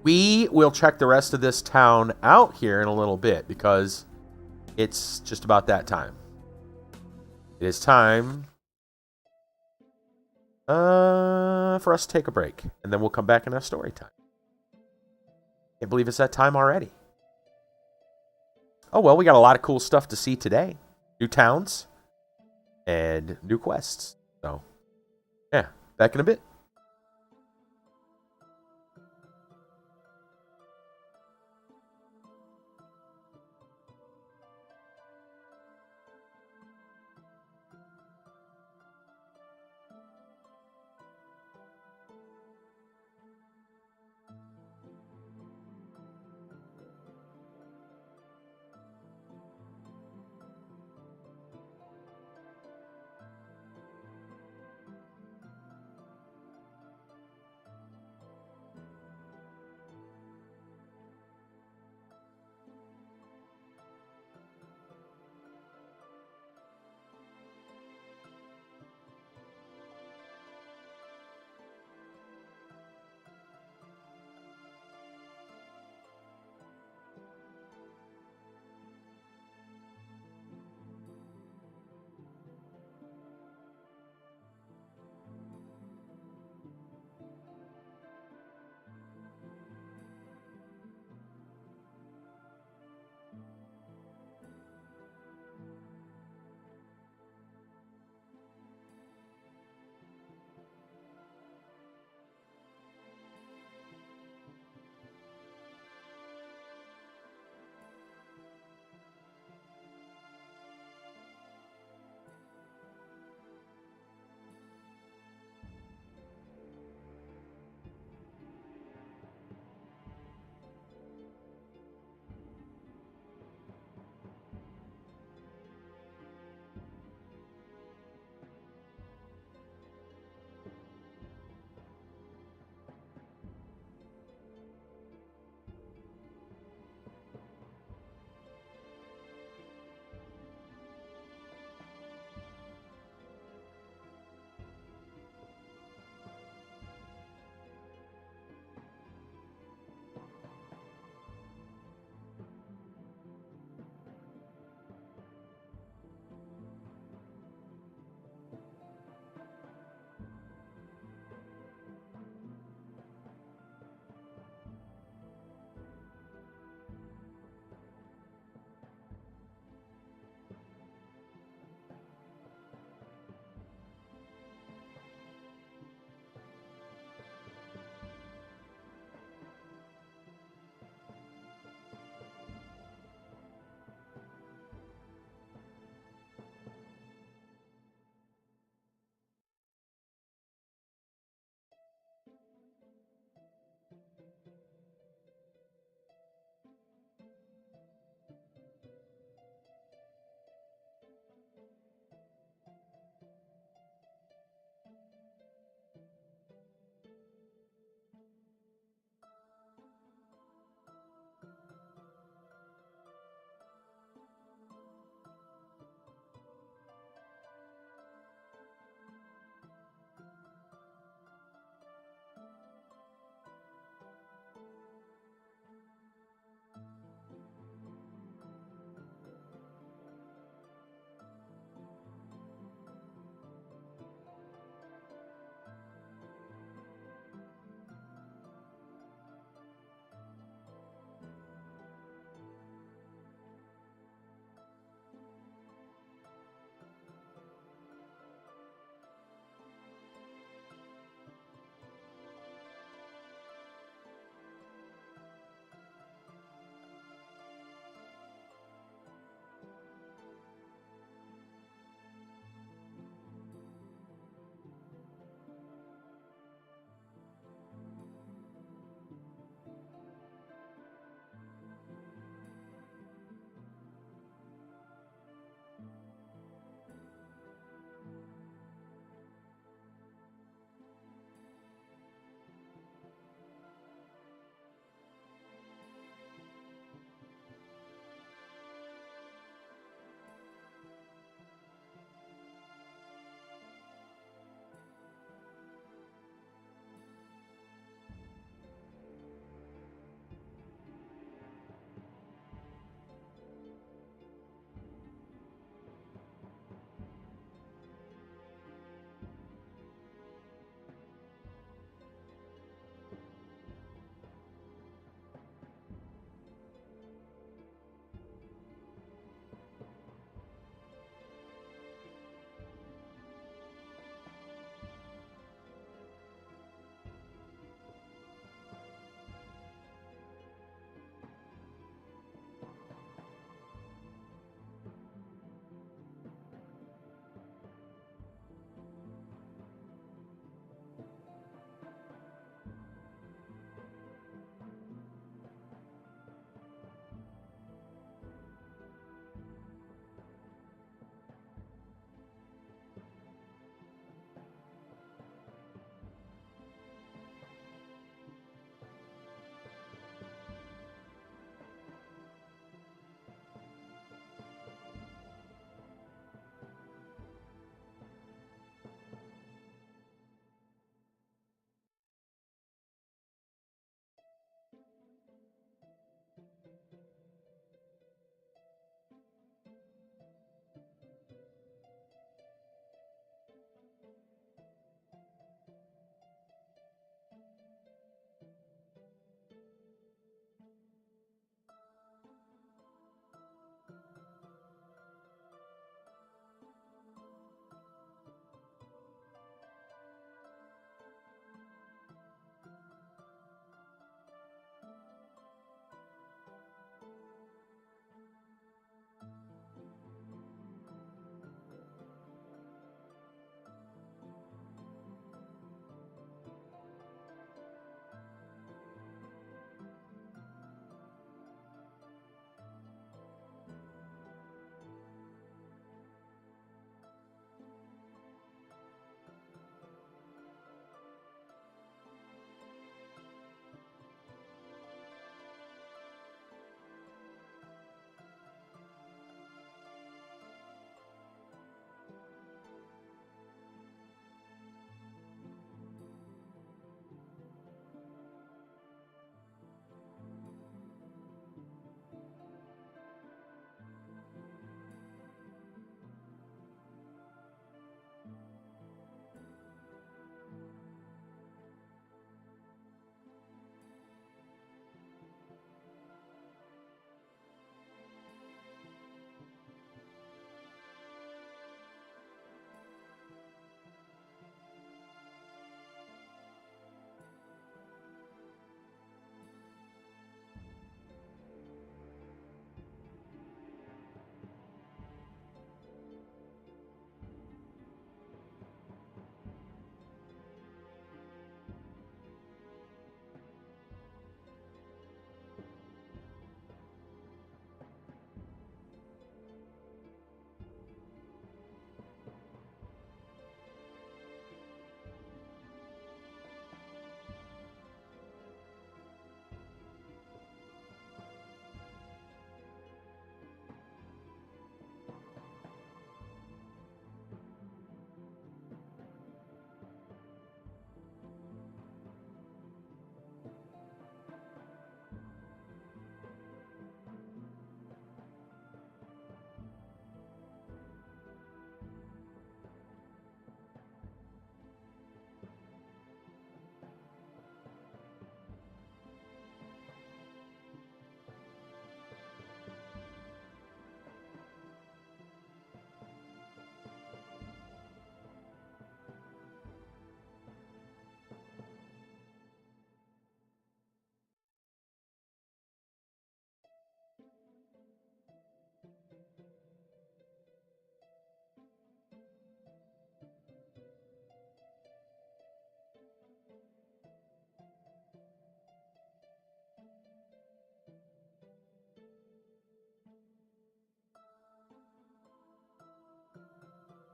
We will check the rest of this town out here in a little bit because it's just about that time. It is time for us to take a break, and then we'll come back and have story time. Can't believe it's that time already. Oh, well, we got a lot of cool stuff to see today. New towns and new quests. So, yeah, back in a bit.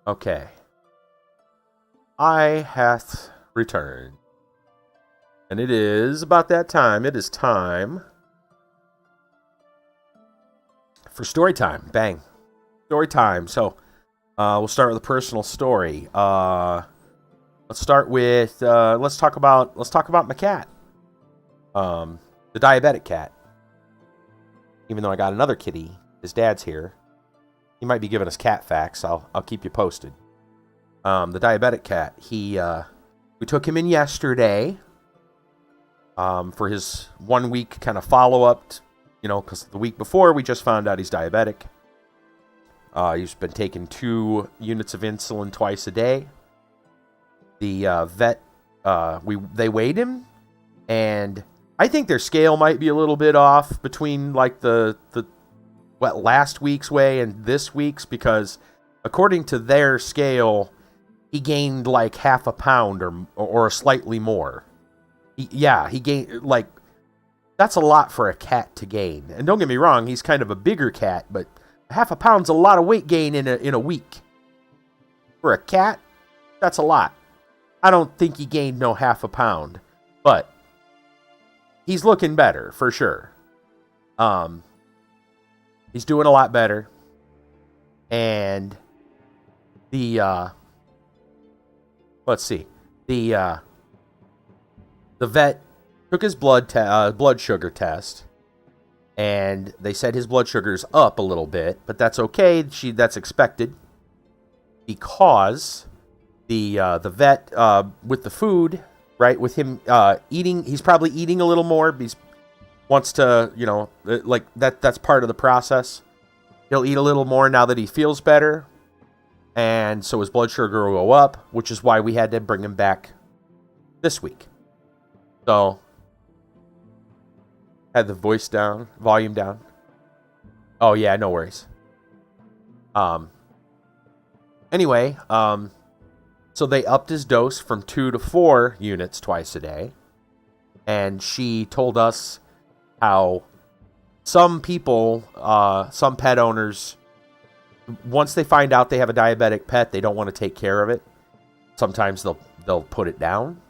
Okay. I hath returned. And it is about that time. It is time for story time. Bang. Story time. So, we'll start with a personal story. Let's start with let's talk about my cat. The diabetic cat. Even though I got another kitty, his dad's here. He might be giving us cat facts. I'll keep you posted. The diabetic cat. We took him in yesterday for his 1 week kind of follow up. Because the week before we just found out he's diabetic. He's been taking 2 units of insulin twice a day. The vet, they weighed him, and I think their scale might be a little bit off between like the last week's weigh and this week's, because according to their scale, he gained like half a pound or slightly more. He gained like, that's a lot for a cat to gain. And don't get me wrong, he's kind of a bigger cat, but half a pound's a lot of weight gain in a week. For a cat, that's a lot. I don't think he gained no half a pound, but he's looking better for sure. He's doing a lot better. And the let's see. The vet took his blood sugar test, and they said his blood sugar's up a little bit, but that's okay. That's expected, because the vet with the food, right, with him eating, he's probably eating a little more. He wants to, like that's part of the process. He'll eat a little more now that he feels better, and so his blood sugar will go up, which is why we had to bring him back this week. So, had the volume down. Oh yeah, no worries. Anyway, so they upped his dose from 2 to 4 units twice a day. And she told us how some people, some pet owners, once they find out they have a diabetic pet, they don't want to take care of it. Sometimes they'll put it down.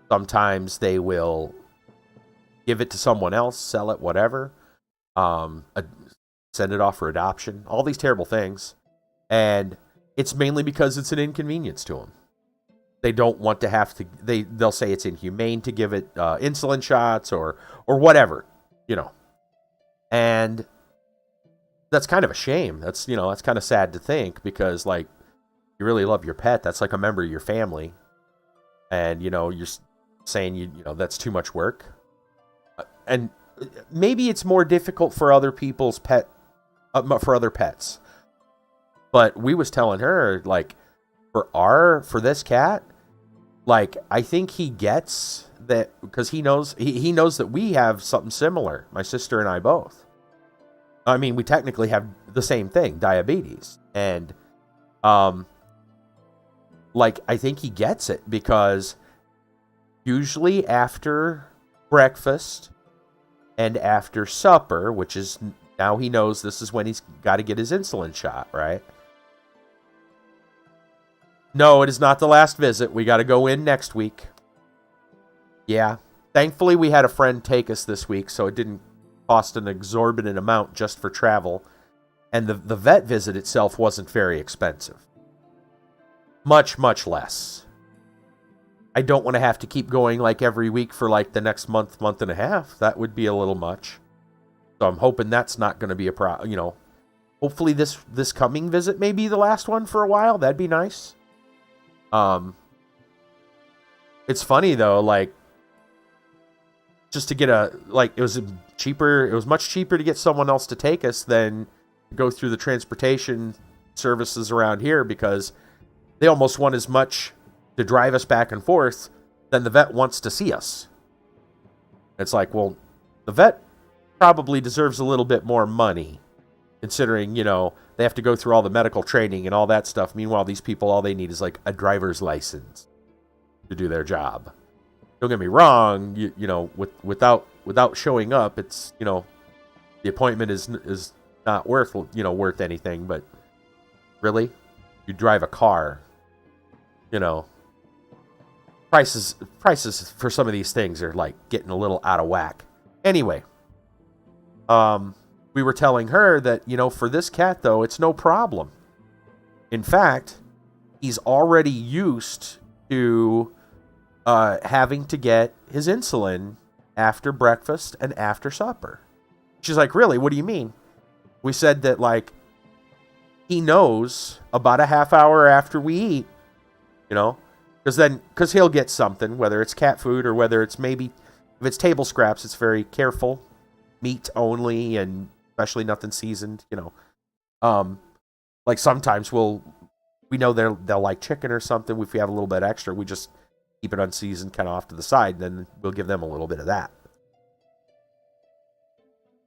Sometimes they will give it to someone else, sell it, whatever. Send it off for adoption. All these terrible things. And it's mainly because it's an inconvenience to them. They don't want to have to. They'll say it's inhumane to give it insulin shots or whatever, And that's kind of a shame. That's kind of sad to think, because like, you really love your pet. That's like a member of your family, and you're saying that's too much work. And maybe it's more difficult for other people's for other pets. But we was telling her, like, for this cat, like, I think he gets that, because he knows that we have something similar. My sister and I both. I mean, we technically have the same thing, diabetes. And, like, I think he gets it, because usually after breakfast and after supper, which is now he knows this is when he's got to get his insulin shot, right? No, it is not the last visit. We got to go in next week. Yeah. Thankfully, we had a friend take us this week, so it didn't cost an exorbitant amount just for travel. And the vet visit itself wasn't very expensive. Much, much less. I don't want to have to keep going like every week for like the next month and a half. That would be a little much. So I'm hoping that's not going to be a problem. Hopefully this coming visit may be the last one for a while. That'd be nice. It's funny though, like, just to get it was much cheaper to get someone else to take us than go through the transportation services around here, because they almost want as much to drive us back and forth than the vet wants to see us. It's like, well, the vet probably deserves a little bit more money, considering, they have to go through all the medical training and all that stuff. Meanwhile, these people, all they need is like a driver's license to do their job. Don't get me wrong, without showing up, it's, the appointment is not worth anything, but really? you drive a car, you know, prices for some of these things are like getting a little out of whack. Anyway, we were telling her that, you know, for this cat though, it's no problem. In fact, he's already used to having to get his insulin after breakfast and after supper. She's like, really? What do you mean? We said that, like, he knows about a half hour after we eat, you know, because he'll get something, whether it's cat food or whether it's maybe, if it's table scraps, it's very careful, meat only, and especially nothing seasoned, you know. Like sometimes we know they'll like chicken or something. If we have a little bit extra, we just keep it unseasoned kind of off to the side, and then we'll give them a little bit of that.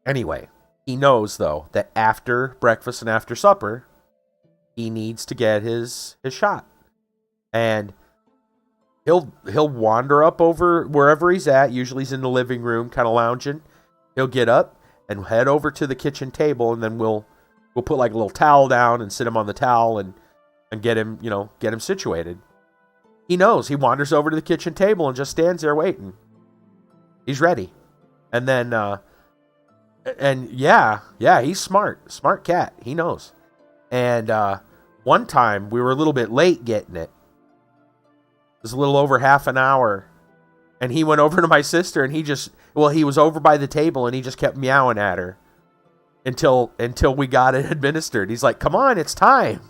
Anyway, he knows, though, that after breakfast and after supper, he needs to get his shot. And he'll wander up over wherever he's at. Usually he's in the living room, kind of lounging. He'll get up and head over to the kitchen table, and then we'll put like a little towel down and sit him on the towel and get him, you know, get him situated. He knows. He wanders over to the kitchen table and just stands there waiting. He's ready. And then, he's smart. Smart cat. He knows. And one time, we were a little bit late getting it. It was a little over half an hour. And he went over to my sister, and he was over by the table, and he just kept meowing at her until we got it administered. He's like, come on, it's time.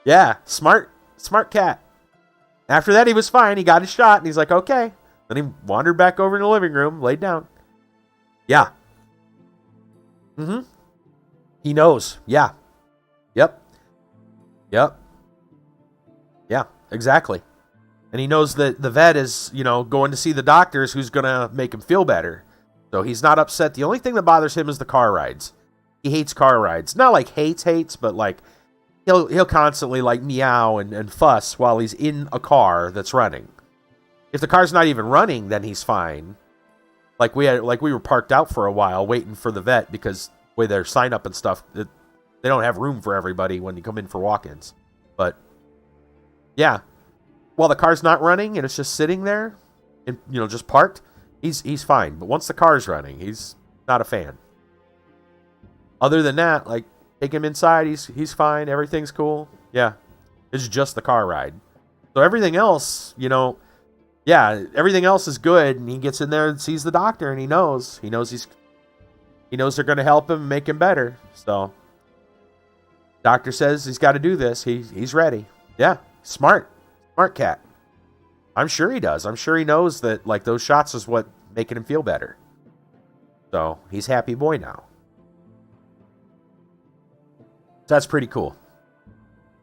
Yeah, smart cat. After that, he was fine. He got his shot, and he's like, okay. Then he wandered back over in the living room, laid down. Yeah. Mm-hmm. He knows. Yeah. Yep. Yeah, exactly. And he knows that the vet is, you know, going to see the doctors who's going to make him feel better. So he's not upset. The only thing that bothers him is the car rides. He hates car rides. Not like hates, but like he'll constantly like meow and fuss while he's in a car that's running. If the car's not even running, then he's fine. Like we were parked out for a while waiting for the vet because with their sign up and stuff, they don't have room for everybody when you come in for walk-ins. But yeah, while the car's not running and it's just sitting there and, you know, just parked, he's fine. But once the car's running, he's not a fan. Other than that, like, take him inside, he's fine, everything's cool. Yeah. It's just the car ride. So everything else, you know, yeah, everything else is good, and he gets in there and sees the doctor, and he knows they're going to help him, make him better. So doctor says he's got to do this. He's ready. Yeah. Smart cat. I'm sure he does. I'm sure he knows that, like, those shots is what making him feel better. So he's happy boy now. So that's pretty cool.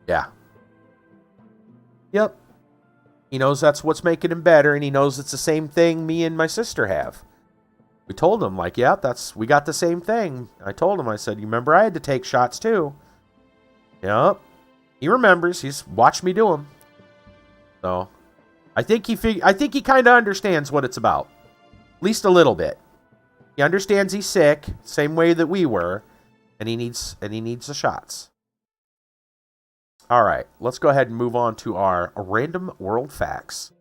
Yeah. Yep. He knows that's what's making him better, and he knows it's the same thing me and my sister have. We told him, like, yeah, we got the same thing. I told him, I said, you remember I had to take shots too? Yep. He remembers. He's watched me do them. So I think he kind of understands what it's about. At least a little bit. He understands he's sick, same way that we were, and he needs the shots. All right, let's go ahead and move on to our random world facts.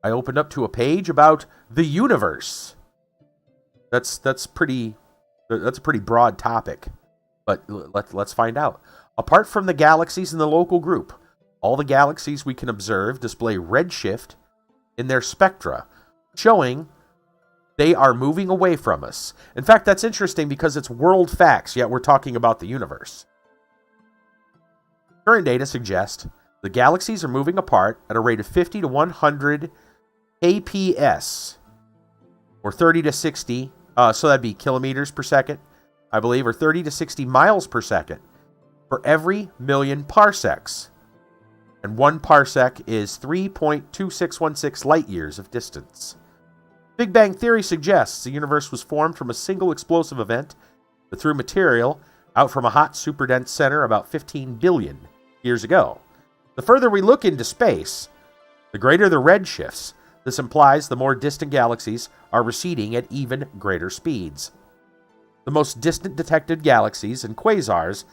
I opened up to a page about the universe. That's a pretty broad topic, but let's find out. Apart from the galaxies in the local group, all the galaxies we can observe display redshift in their spectra, showing they are moving away from us. In fact, that's interesting because it's world facts, yet we're talking about the universe. Current data suggest the galaxies are moving apart at a rate of 50 to 100 kps, or 30 to 60, so that'd be kilometers per second, I believe, or 30 to 60 miles per second, for every million parsecs. And 1 parsec is 3.2616 light years of distance. Big Bang Theory suggests the universe was formed from a single explosive event that threw material out from a hot superdense center about 15 billion years ago. The further we look into space, the greater the redshifts. This implies the more distant galaxies are receding at even greater speeds. The most distant detected galaxies and quasars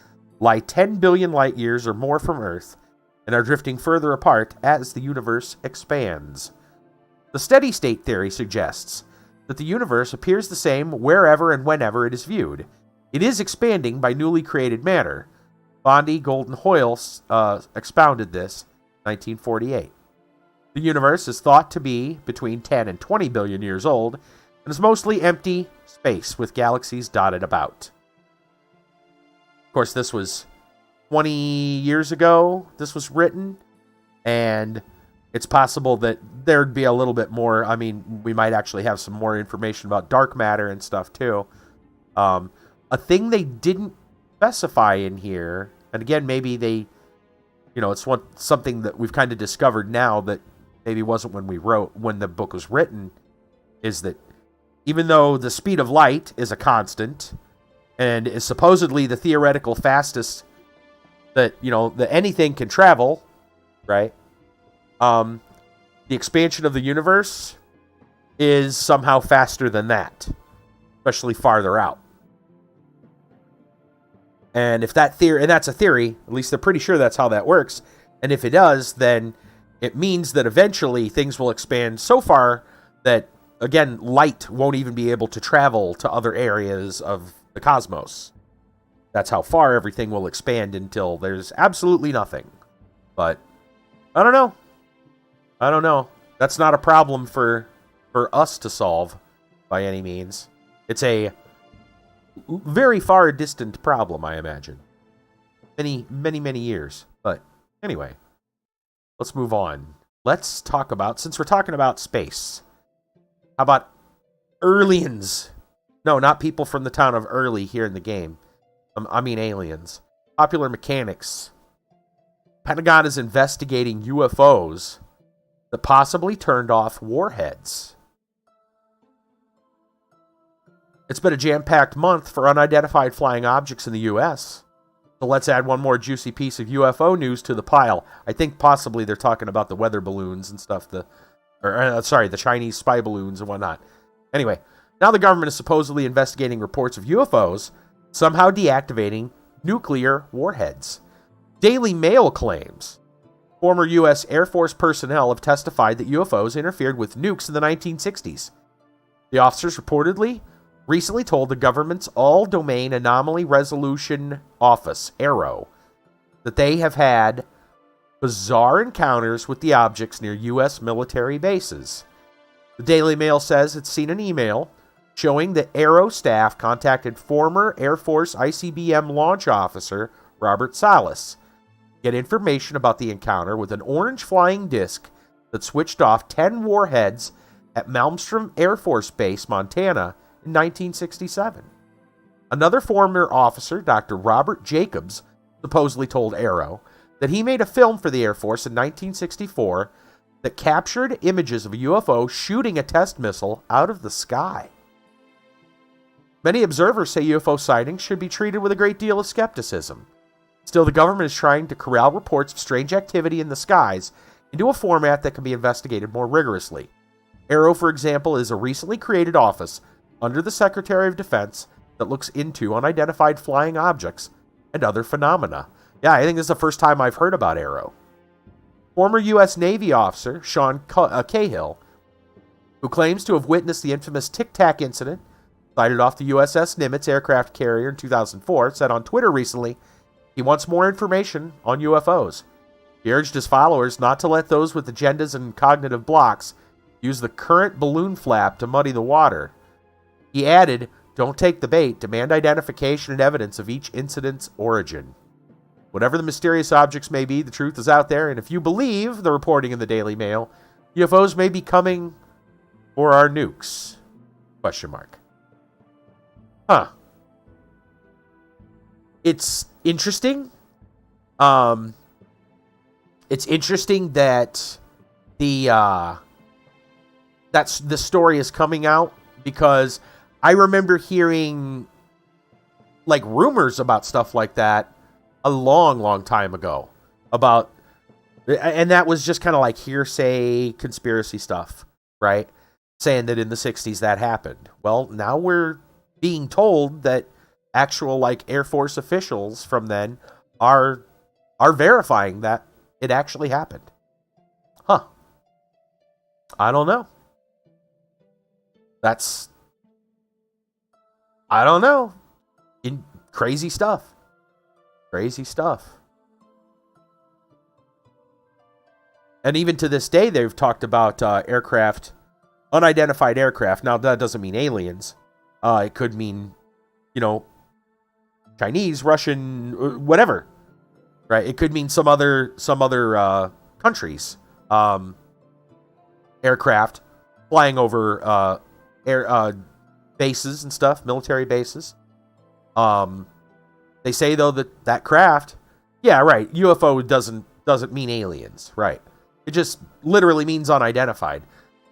lie 10 billion light years or more from Earth and are drifting further apart as the universe expands. The steady state theory suggests that the universe appears the same wherever and whenever it is viewed. It is expanding by newly created matter. Bondi Golden Hoyle expounded this in 1948. The universe is thought to be between 10 and 20 billion years old and is mostly empty space with galaxies dotted about. Of course, this was 20 years ago this was written, and it's possible that there'd be a little bit more. I mean, we might actually have some more information about dark matter and stuff too. A thing they didn't specify in here, and again, maybe they, it's something that we've kind of discovered now that maybe wasn't when the book was written, is that even though the speed of light is a constant and is supposedly the theoretical fastest that anything can travel, right? The expansion of the universe is somehow faster than that, especially farther out. And if that theory, and that's a theory, at least they're pretty sure that's how that works. And if it does, then it means that eventually things will expand so far that, again, light won't even be able to travel to other areas of the cosmos. That's how far everything will expand until there's absolutely nothing. But I don't know. That's not a problem for us to solve by any means. It's a very far distant problem, I imagine. Many years. But anyway, let's move on. Let's talk about, since we're talking about space, how about aliens? No, not people from the town of Early here in the game. I mean aliens. Popular mechanics. Pentagon is investigating UFOs that possibly turned off warheads. It's been a jam-packed month for unidentified flying objects in the U.S. So let's add one more juicy piece of UFO news to the pile. I think possibly they're talking about the weather balloons and stuff, the Chinese spy balloons and whatnot. Anyway, now the government is supposedly investigating reports of UFOs somehow deactivating nuclear warheads. Daily Mail claims former U.S. Air Force personnel have testified that UFOs interfered with nukes in the 1960s. The officers reportedly recently told the government's All-Domain Anomaly Resolution Office, AARO, that they have had bizarre encounters with the objects near U.S. military bases. The Daily Mail says it's seen an email showing that AARO staff contacted former Air Force ICBM launch officer Robert Salas to get information about the encounter with an orange flying disc that switched off 10 warheads at Malmstrom Air Force Base, Montana, in 1967. Another former officer, Dr. Robert Jacobs, supposedly told AARO that he made a film for the Air Force in 1964 that captured images of a UFO shooting a test missile out of the sky. Many observers say UFO sightings should be treated with a great deal of skepticism. Still, the government is trying to corral reports of strange activity in the skies into a format that can be investigated more rigorously. AARO, for example, is a recently created office under the Secretary of Defense that looks into unidentified flying objects and other phenomena. Yeah, I think this is the first time I've heard about AARO. Former U.S. Navy officer Sean Cahill, who claims to have witnessed the infamous Tic Tac incident sighted off the USS Nimitz aircraft carrier in 2004, said on Twitter recently he wants more information on UFOs. He urged his followers not to let those with agendas and cognitive blocks use the current balloon flap to muddy the water. He added, "Don't take the bait. Demand identification and evidence of each incident's origin. Whatever the mysterious objects may be, the truth is out there, and if you believe the reporting in the Daily Mail, UFOs may be coming for our nukes?" Question mark. Huh. It's interesting. It's interesting that the story is coming out, because I remember hearing like rumors about stuff like that a long time ago, and that was just kind of like hearsay conspiracy stuff, right? Saying that in the 60s that happened. Well, now we're being told that actual like Air Force officials from then are verifying that it actually happened. Huh. I don't know. I don't know. Crazy stuff. Crazy stuff. And even to this day, they've talked about aircraft, unidentified aircraft. Now, that doesn't mean aliens. It could mean, Chinese, Russian, whatever. Right? It could mean some other countries. Aircraft flying over air bases and stuff, military bases. They say though that craft, yeah, right. UFO doesn't mean aliens, right? It just literally means unidentified.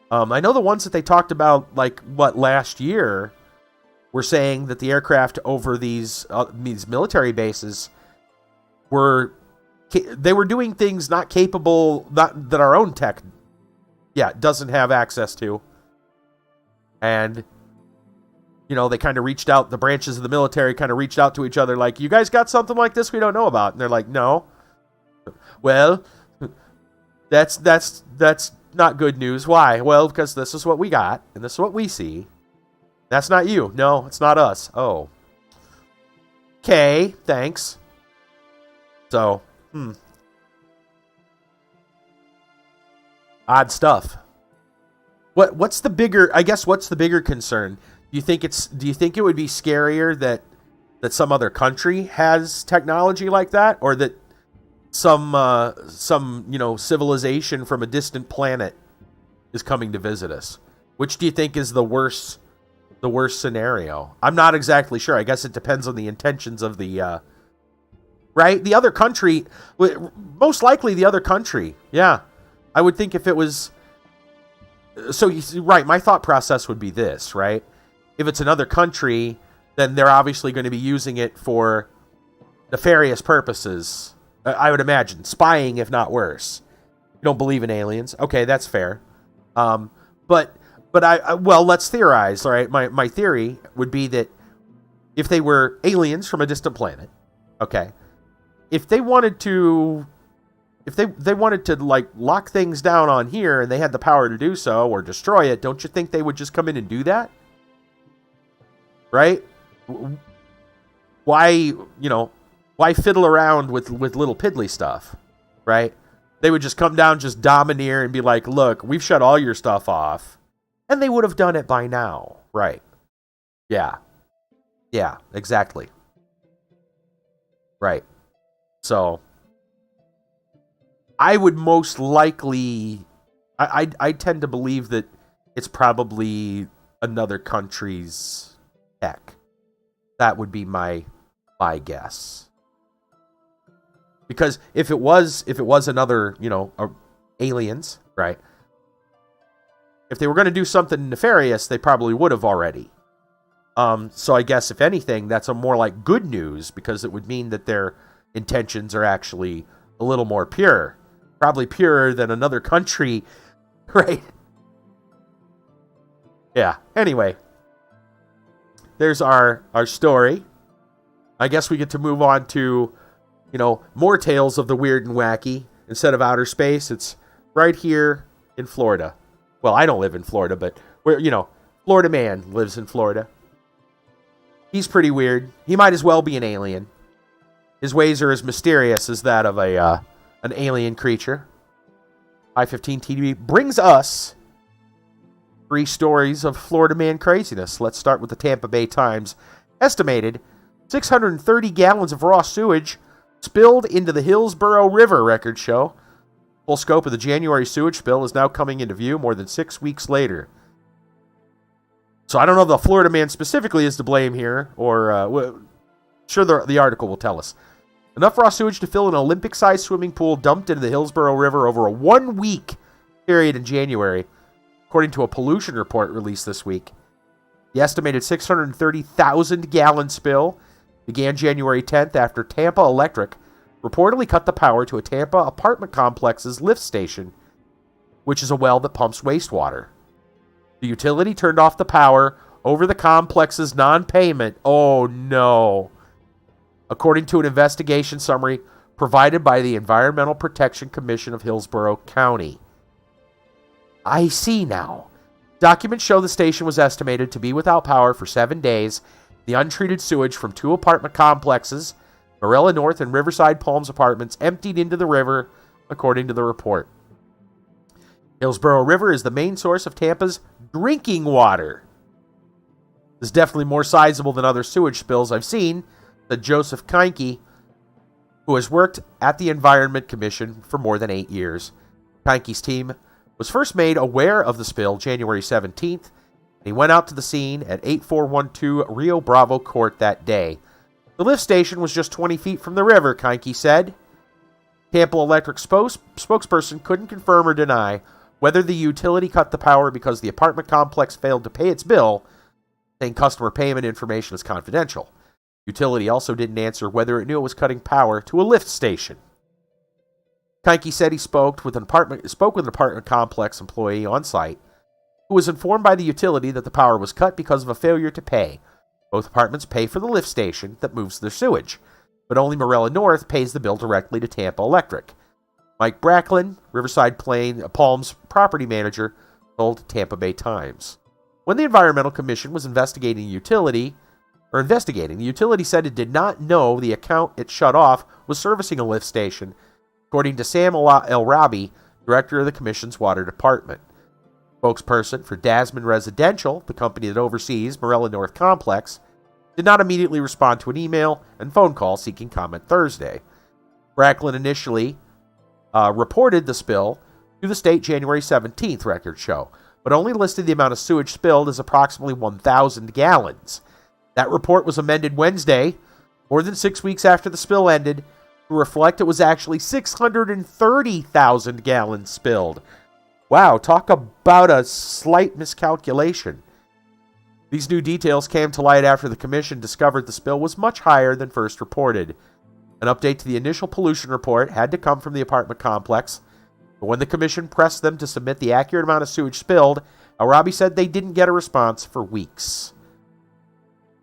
I know the ones that they talked about, last year, were saying that the aircraft over these military bases were doing things not capable, that our own tech, doesn't have access to. And they kind of reached out, the branches of the military kind of reached out to each other like, you guys got something like this we don't know about? And they're like, no. Well, that's not good news. Why? Well, because this is what we got, and this is what we see. That's not you. No, it's not us. Oh. Okay, thanks. So, odd stuff. What's the bigger concern? Do you think it would be scarier that some other country has technology like that, or that some civilization from a distant planet is coming to visit us? Which do you think is the worst scenario? I'm not exactly sure. I guess it depends on the intentions of the right? The other country, most likely the other country. Yeah. I would think if it was, so you see, right, my thought process would be this, right? If it's another country, then they're obviously going to be using it for nefarious purposes. I would imagine spying, if not worse. You don't believe in aliens? Okay, that's fair. But let's theorize. All right, my theory would be that if they were aliens from a distant planet, okay, if they wanted to lock things down on here and they had the power to do so or destroy it, don't you think they would just come in and do that? Right? Why fiddle around with little piddly stuff, right? They would just come down, just domineer and be like, look, we've shut all your stuff off. And they would have done it by now, right? Yeah. Yeah, exactly. Right. So, I would most likely, I tend to believe that it's probably another country's tech. That would be my guess. Because if it was another, aliens, right? If they were going to do something nefarious, they probably would have already. So I guess if anything, that's a more like good news, because it would mean that their intentions are actually a little more pure. Probably purer than another country, right? Yeah. Anyway, there's our story. I guess we get to move on to, more tales of the weird and wacky. Instead of outer space, it's right here in Florida. Well, I don't live in Florida, but Florida man lives in Florida. He's pretty weird. He might as well be an alien. His ways are as mysterious as that of an alien creature. I-15 TDB brings us 3 stories of Florida man craziness. Let's start with the Tampa Bay Times. Estimated 630 gallons of raw sewage spilled into the Hillsborough River, records show. Full scope of the January sewage spill is now coming into view more than 6 weeks later. So I don't know if the Florida man specifically is to blame here, or sure the article will tell us. Enough raw sewage to fill an Olympic-sized swimming pool dumped into the Hillsborough River over a 1-week period in January, according to a pollution report released this week. The estimated 630,000-gallon spill began January 10th after Tampa Electric reportedly cut the power to a Tampa apartment complex's lift station, which is a well that pumps wastewater. The utility turned off the power over the complex's non-payment. Oh, no. according to an investigation summary provided by the Environmental Protection Commission of Hillsborough County. I see now. Documents show the station was estimated to be without power for 7 days. The untreated sewage from 2 apartment complexes, Morella North and Riverside Palms apartments, emptied into the river, according to the report. Hillsborough River is the main source of Tampa's drinking water. This is definitely more sizable than other sewage spills I've seen, said Joseph Keinke, who has worked at the Environment Commission for more than 8 years. Keinke's team was first made aware of the spill January 17th, and he went out to the scene at 8412 Rio Bravo Court that day. The lift station was just 20 feet from the river, Keinke said. Tampa Electric spokesperson couldn't confirm or deny whether the utility cut the power because the apartment complex failed to pay its bill, saying customer payment information is confidential. Utility also didn't answer whether it knew it was cutting power to a lift station. Keinke said he spoke with an apartment complex employee on site who was informed by the utility that the power was cut because of a failure to pay. Both apartments pay for the lift station that moves their sewage, but only Morella North pays the bill directly to Tampa Electric. Mike Bracklin, Riverside Palms property manager, told Tampa Bay Times. When the Environmental Commission was investigating the utility said it did not know the account it shut off was servicing a lift station, according to Sam El Rabi, director of the Commission's water department. Spokesperson for Dasman Residential, the company that oversees Morella North Complex, did not immediately respond to an email and phone call seeking comment Thursday. Bracklin initially reported the spill to the state January 17th records show, but only listed the amount of sewage spilled as approximately 1,000 gallons. That report was amended Wednesday, more than 6 weeks after the spill ended, to reflect it was actually 630,000 gallons spilled. Wow, talk about a slight miscalculation. These new details came to light after the commission discovered the spill was much higher than first reported. An update to the initial pollution report had to come from the apartment complex, but when the commission pressed them to submit the accurate amount of sewage spilled, Arabi said they didn't get a response for weeks.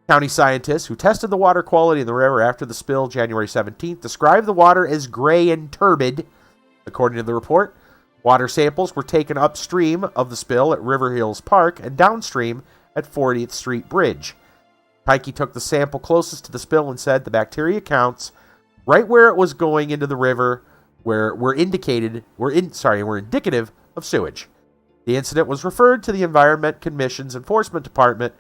County scientists who tested the water quality in the river after the spill January 17th described the water as gray and turbid. According to the report, water samples were taken upstream of the spill at River Hills Park and downstream at 40th Street Bridge. Keinke took the sample closest to the spill and said the bacteria counts right where it was going into the river were indicative of sewage. The incident was referred to the Environment Commission's Enforcement Department,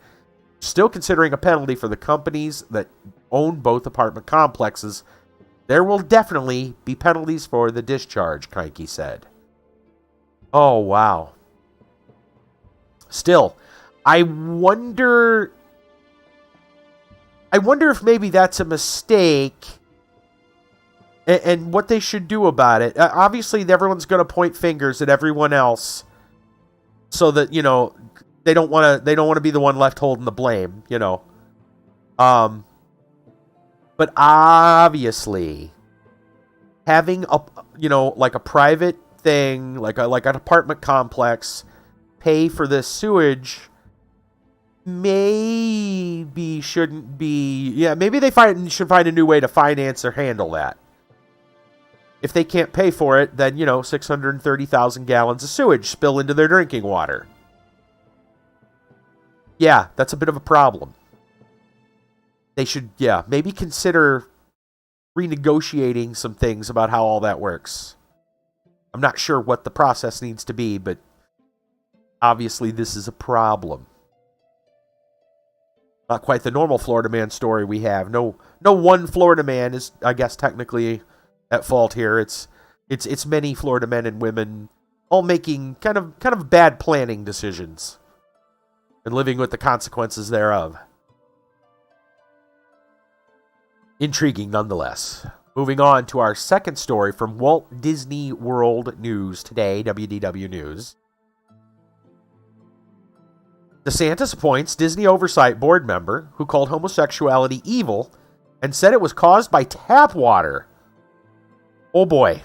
still considering a penalty for the companies that own both apartment complexes. There will definitely be penalties for the discharge, Keinke said. Oh, wow. Still, I wonder if maybe that's a mistake and what they should do about it. Obviously, everyone's going to point fingers at everyone else so that, they don't want to be the one left holding the blame, But obviously, having like a private thing, like an apartment complex, pay for this sewage, maybe shouldn't be. Yeah, maybe they should find a new way to finance or handle that. If they can't pay for it, then 630,000 gallons of sewage spill into their drinking water. Yeah, that's a bit of a problem. They should, maybe consider renegotiating some things about how all that works. I'm not sure what the process needs to be, but obviously this is a problem. Not quite the normal Florida man story we have. No one Florida man is, I guess, technically at fault here. It's many Florida men and women all making kind of bad planning decisions and living with the consequences thereof. Intriguing nonetheless. Moving on to our second story from Walt Disney World News today, WDW News. DeSantis appoints Disney Oversight Board member who called homosexuality evil and said it was caused by tap water. Oh boy.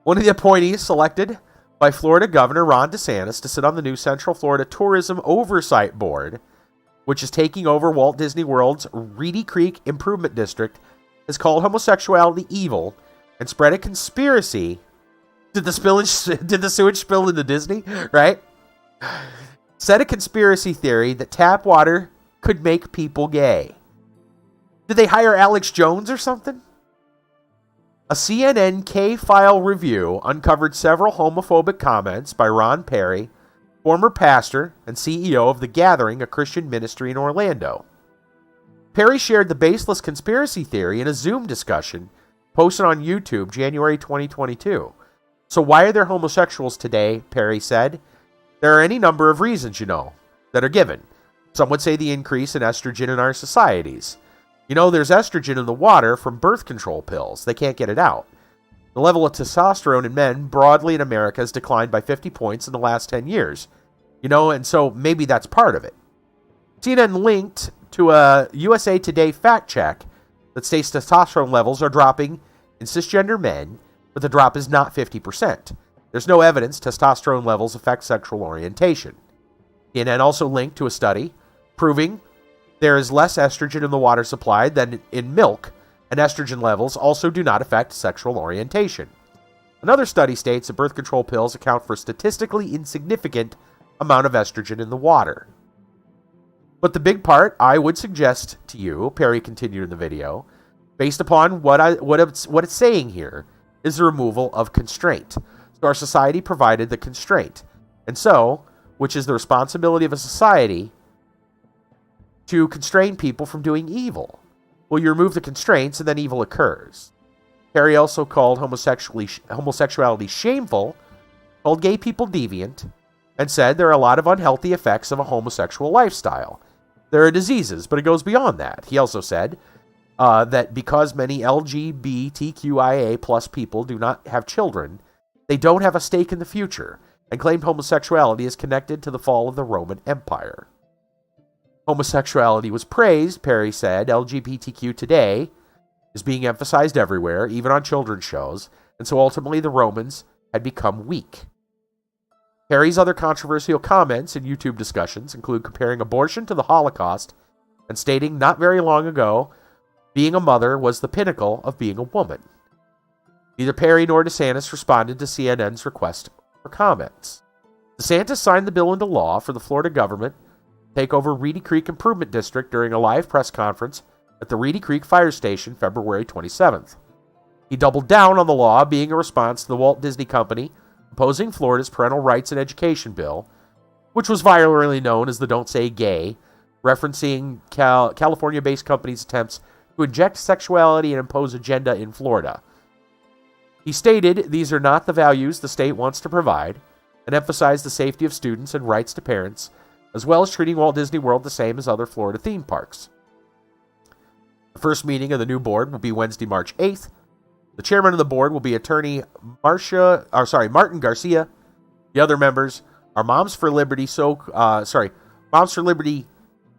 One of the appointees selected by Florida Governor Ron DeSantis to sit on the new Central Florida Tourism Oversight Board which is taking over Walt Disney World's Reedy Creek Improvement District, has called homosexuality evil and spread a conspiracy. Did the sewage spill into Disney? Right? Said a conspiracy theory that tap water could make people gay. Did they hire Alex Jones or something? A CNN K-File review uncovered several homophobic comments by Ron Perry, former pastor and CEO of The Gathering, a Christian ministry in Orlando. Perry shared the baseless conspiracy theory in a Zoom discussion posted on YouTube January 2022. So why are there homosexuals today, Perry said? There are any number of reasons, that are given. Some would say the increase in estrogen in our societies. There's estrogen in the water from birth control pills. They can't get it out. The level of testosterone in men broadly in America has declined by 50 points in the last 10 years. And so maybe that's part of it. CNN linked to a USA Today fact check that states testosterone levels are dropping in cisgender men, but the drop is not 50%. There's no evidence testosterone levels affect sexual orientation. CNN also linked to a study proving there is less estrogen in the water supply than in milk, and estrogen levels also do not affect sexual orientation. Another study states that birth control pills account for a statistically insignificant amount of estrogen in the water. But the big part, I would suggest to you, Perry continued in the video, based upon what it's saying here, is the removal of constraint. So our society provided the constraint. And so, which is the responsibility of a society to constrain people from doing evil. Well, you remove the constraints and then evil occurs. Perry also called homosexuality shameful, called gay people deviant, and said there are a lot of unhealthy effects of a homosexual lifestyle. There are diseases, but it goes beyond that. He also said that because many LGBTQIA plus people do not have children, they don't have a stake in the future, and claimed homosexuality is connected to the fall of the Roman Empire. Homosexuality was praised, Perry said. LGBTQ today is being emphasized everywhere, even on children's shows, and so ultimately the Romans had become weak. Perry's other controversial comments in YouTube discussions include comparing abortion to the Holocaust and stating not very long ago, being a mother was the pinnacle of being a woman. Neither Perry nor DeSantis responded to CNN's request for comments. DeSantis signed the bill into law for the Florida government to take over Reedy Creek Improvement District during a live press conference at the Reedy Creek Fire Station February 27th. He doubled down on the law being a response to the Walt Disney Company opposing Florida's Parental Rights and Education Bill, which was virally known as the Don't Say Gay, referencing California-based companies' attempts to inject sexuality and impose agenda in Florida. He stated these are not the values the state wants to provide, and emphasized the safety of students and rights to parents, as well as treating Walt Disney World the same as other Florida theme parks. The first meeting of the new board will be Wednesday, March 8th. The chairman of the board will be attorney Martin Garcia. The other members are Moms for Liberty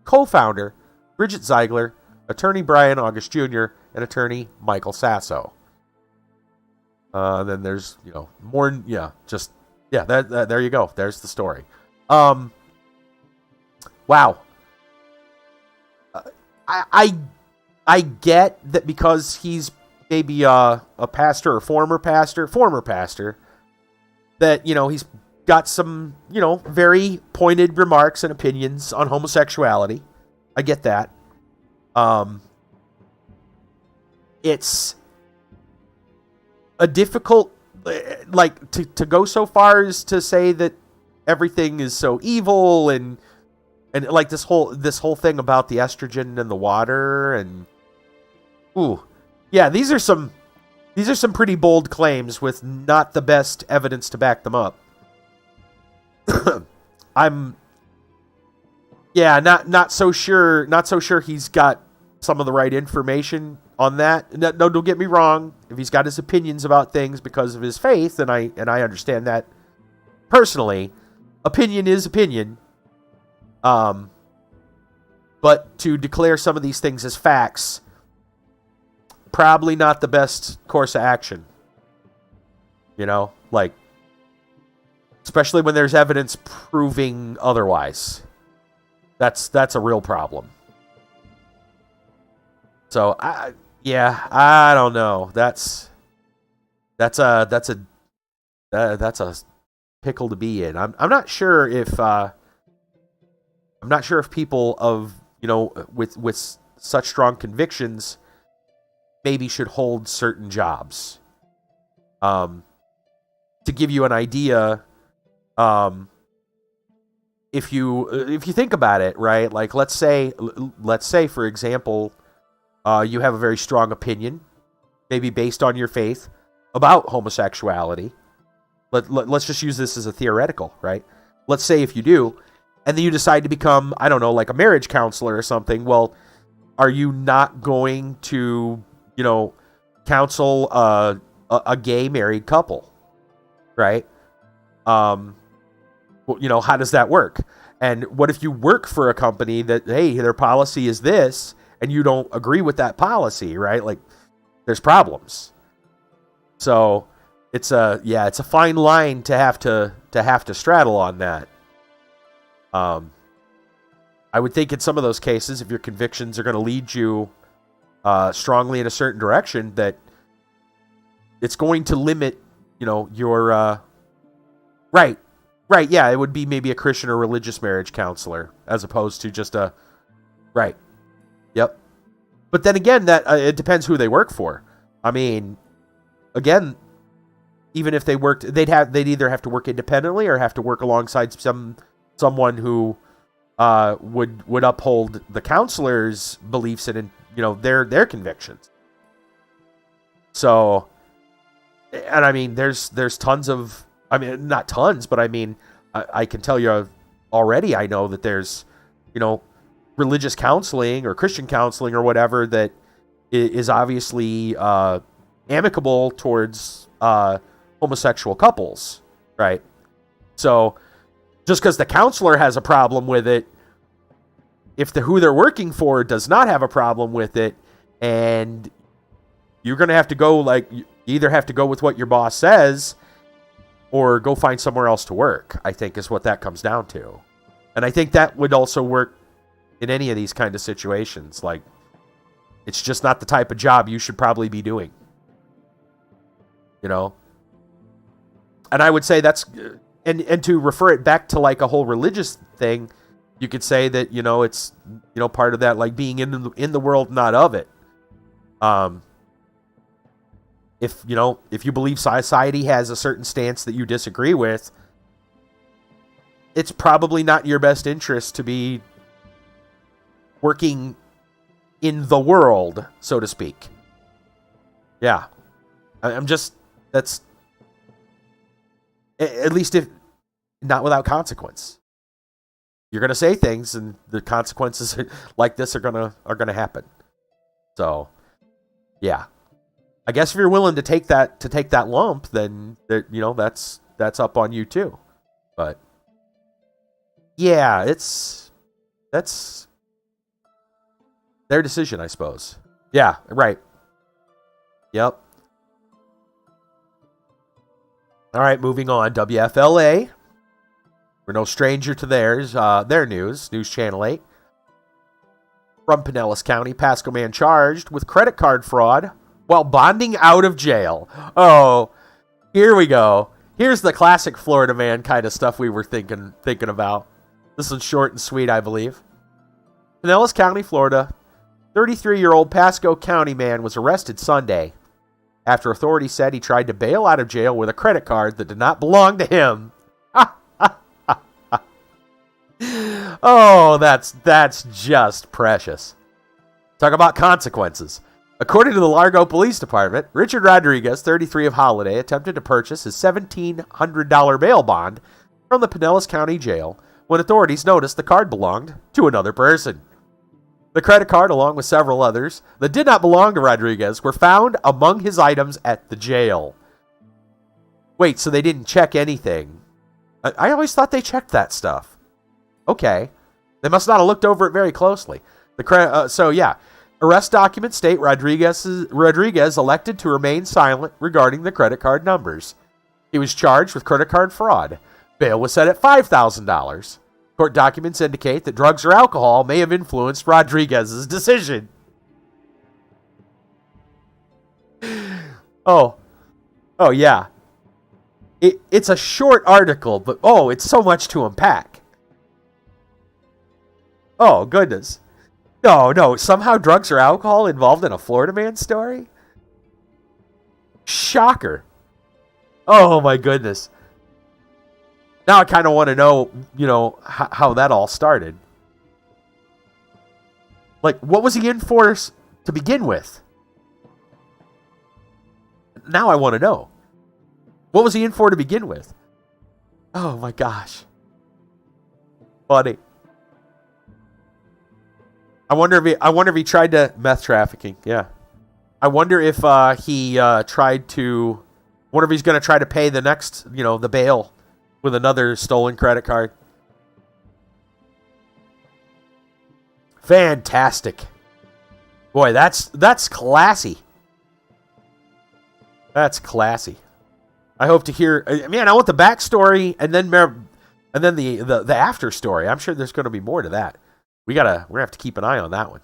co-founder Bridget Ziegler, attorney Brian August Jr., and attorney Michael Sasso. Then there's, more, there you go. There's the story. Wow. I get that because he's maybe a pastor or former pastor, that, he's got some, very pointed remarks and opinions on homosexuality. I get that. It's a difficult, to go so far as to say that everything is so evil and like this whole thing about the estrogen in the water and these are some pretty bold claims with not the best evidence to back them up. I'm not so sure he's got some of the right information on that. No, don't get me wrong. If he's got his opinions about things because of his faith, and I understand that personally, opinion is opinion. But to declare some of these things as facts, probably not the best course of action. Especially when there's evidence proving otherwise. That's a real problem. So I don't know. That's a pickle to be in. I'm not sure if people of, with such strong convictions maybe should hold certain jobs. To give you an idea, if you think about it, right? Like let's say for example, you have a very strong opinion, maybe based on your faith, about homosexuality. Let's just use this as a theoretical, right? Let's say if you do, and then you decide to become, I don't know, like a marriage counselor or something. Well, are you not going to, counsel a gay married couple, right? Well, how does that work? And what if you work for a company that, hey, their policy is this, and you don't agree with that policy, right? Like, there's problems. So it's a fine line to have to straddle on that. I would think in some of those cases, if your convictions are going to lead you strongly in a certain direction, that it's going to limit, your right. Yeah, it would be maybe a Christian or religious marriage counselor as opposed to just a right. Yep. But then again, that it depends who they work for. I mean, again, even if they worked, they'd either have to work independently or have to work alongside someone who would uphold the counselor's beliefs and their convictions. So, and I mean, there's tons of, I mean, not tons, but I mean, I can tell you already. I know that there's religious counseling or Christian counseling or whatever that is obviously amicable towards homosexual couples, right? So just because the counselor has a problem with it, if who they're working for does not have a problem with it, and you're going to have to go, like, you either have to go with what your boss says or go find somewhere else to work, I think is what that comes down to. And I think that would also work in any of these kind of situations. Like, it's just not the type of job you should probably be doing. And I would say that's, and to refer it back to like a whole religious thing, you could say that, it's, part of that, like being in the world, not of it. If you believe society has a certain stance that you disagree with, it's probably not in your best interest to be working in the world, so to speak. Yeah. That's, at least if not without consequence. You're going to say things and the consequences like this are going to happen. So, yeah. I guess if you're willing to take that lump, then that's up on you too. But yeah, that's their decision, I suppose. Yeah, right. Yep. All right, moving on. WFLA. We're no stranger to their news Channel 8. From Pinellas County, Pasco man charged with credit card fraud while bonding out of jail. Oh, here we go. Here's the classic Florida man kind of stuff we were thinking about. This is short and sweet, I believe. Pinellas County, Florida. 33-year-old Pasco County man was arrested Sunday after authorities said he tried to bail out of jail with a credit card that did not belong to him. Oh, that's just precious. Talk about consequences. According to the Largo Police Department, Richard Rodriguez, 33 of Holiday, attempted to purchase his $1,700 bail bond from the Pinellas County Jail when authorities noticed the card belonged to another person. The credit card, along with several others that did not belong to Rodriguez, were found among his items at the jail. Wait, so they didn't check anything? I always thought they checked that stuff. Okay. They must not have looked over it very closely. Arrest documents state Rodriguez elected to remain silent regarding the credit card numbers. He was charged with credit card fraud. Bail was set at $5,000. Court documents indicate that drugs or alcohol may have influenced Rodriguez's decision. Oh yeah. It's a short article, but it's so much to unpack. Oh, goodness. No. Somehow drugs or alcohol involved in a Florida man story? Shocker. Oh, my goodness. Now I kind of want to know, how that all started. Like, what was he in for to begin with? Now I want to know. What was he in for to begin with? Oh, my gosh. Funny. I wonder if he tried to meth trafficking. Yeah. I wonder if he tried to. Wonder if he's going to try to pay the next, the bail with another stolen credit card. Fantastic. Boy, that's classy. That's classy. I hope to hear. Man, I want the backstory and then the after story. I'm sure there's going to be more to that. We're gonna have to keep an eye on that one.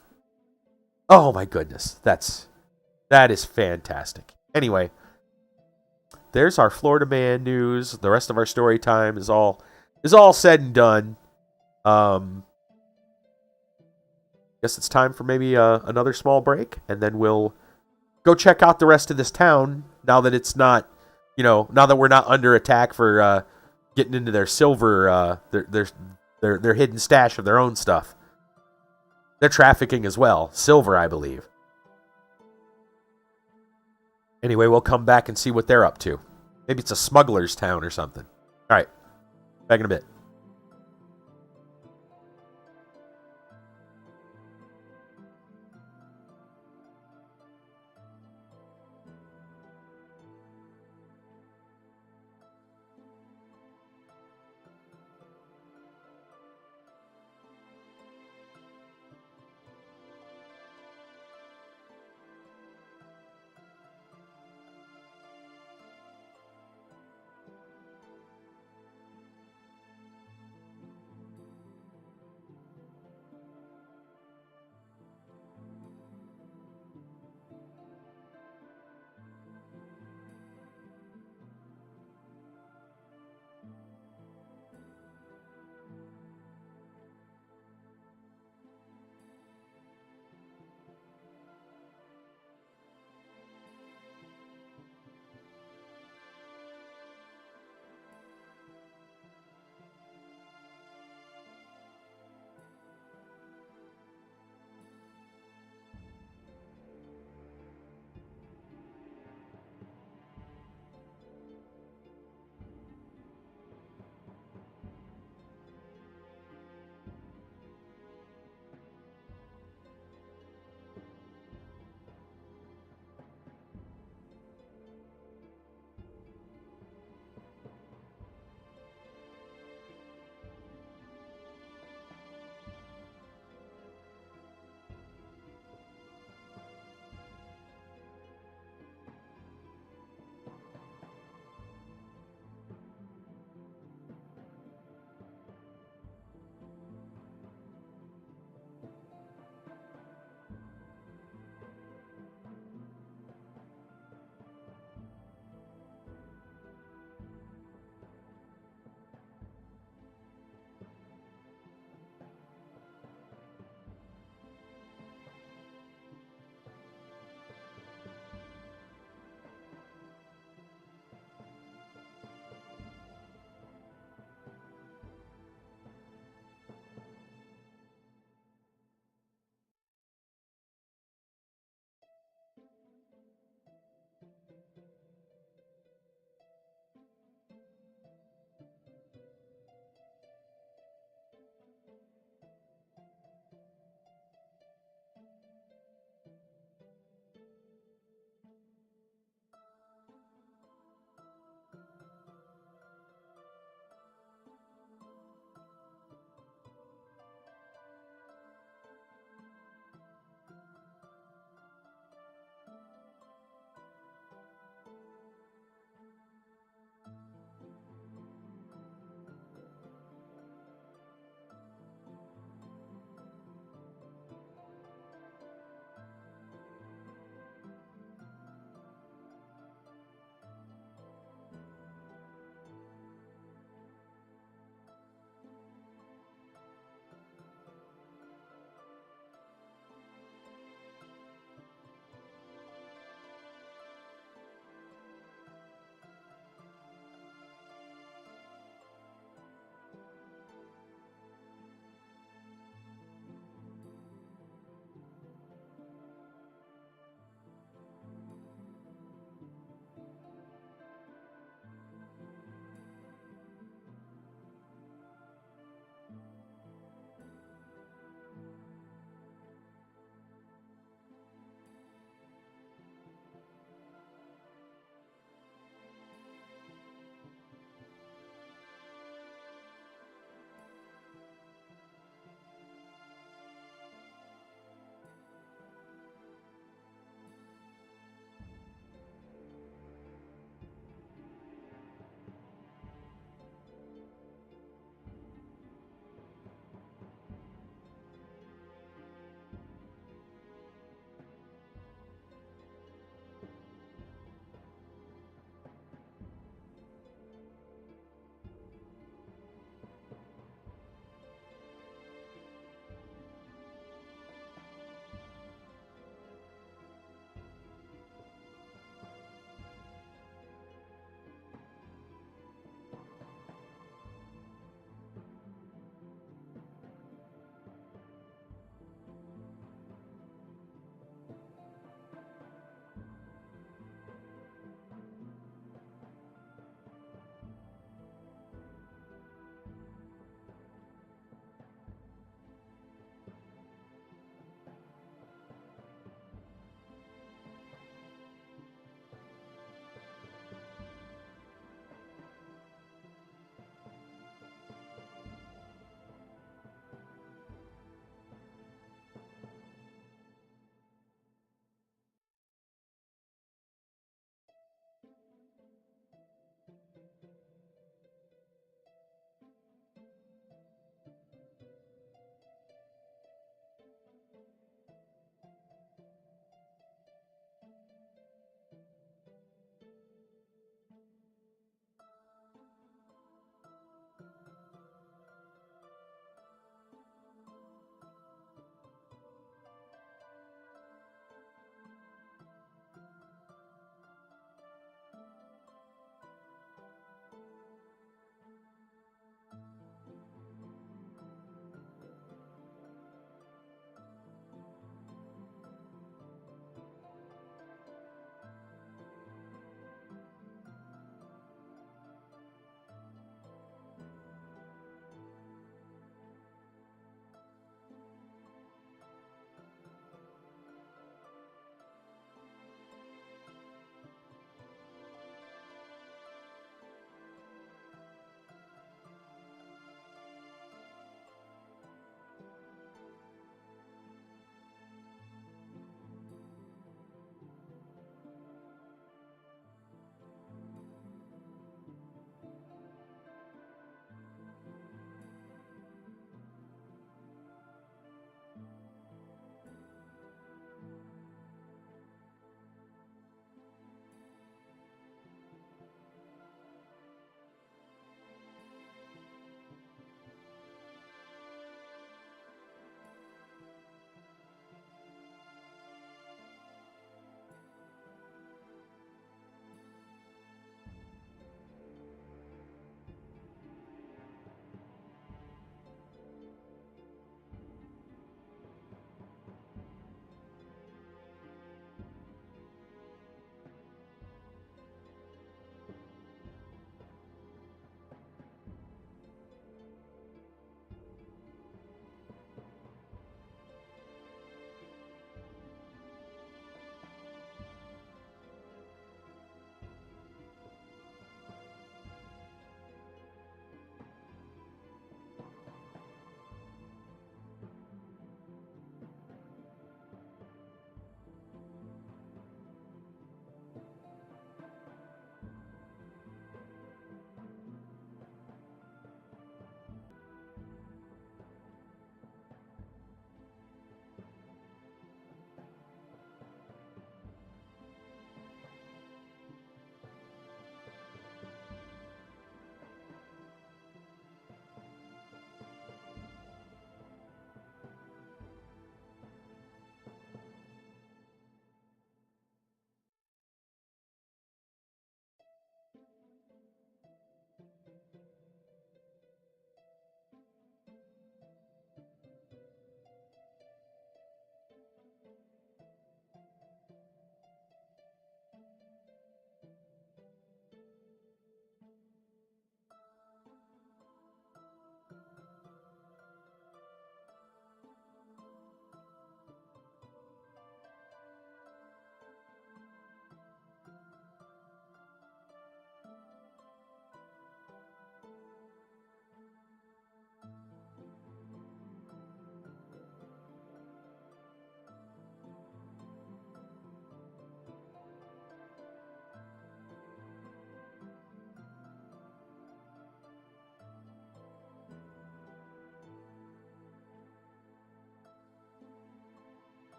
Oh my goodness, that is fantastic. Anyway, there's our Florida man news. The rest of our story time is all said and done. Guess it's time for maybe another small break, and then we'll go check out the rest of this town. Now that it's not, now that we're not under attack for getting into their silver, their hidden stash of their own stuff. They're trafficking as well. Silver, I believe. Anyway, we'll come back and see what they're up to. Maybe it's a smuggler's town or something. All right. Back in a bit.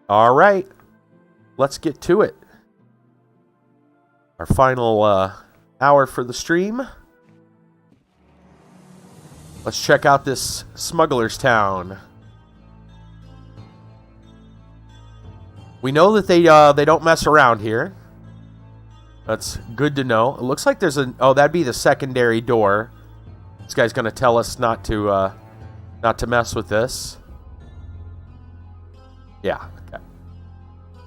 All right. Let's get to it. Our final hour for the stream. Let's check out this smuggler's town. We know that they don't mess around here. That's good to know. It looks like there's that'd be the secondary door. This guy's gonna tell us not to mess with this. Yeah. Okay.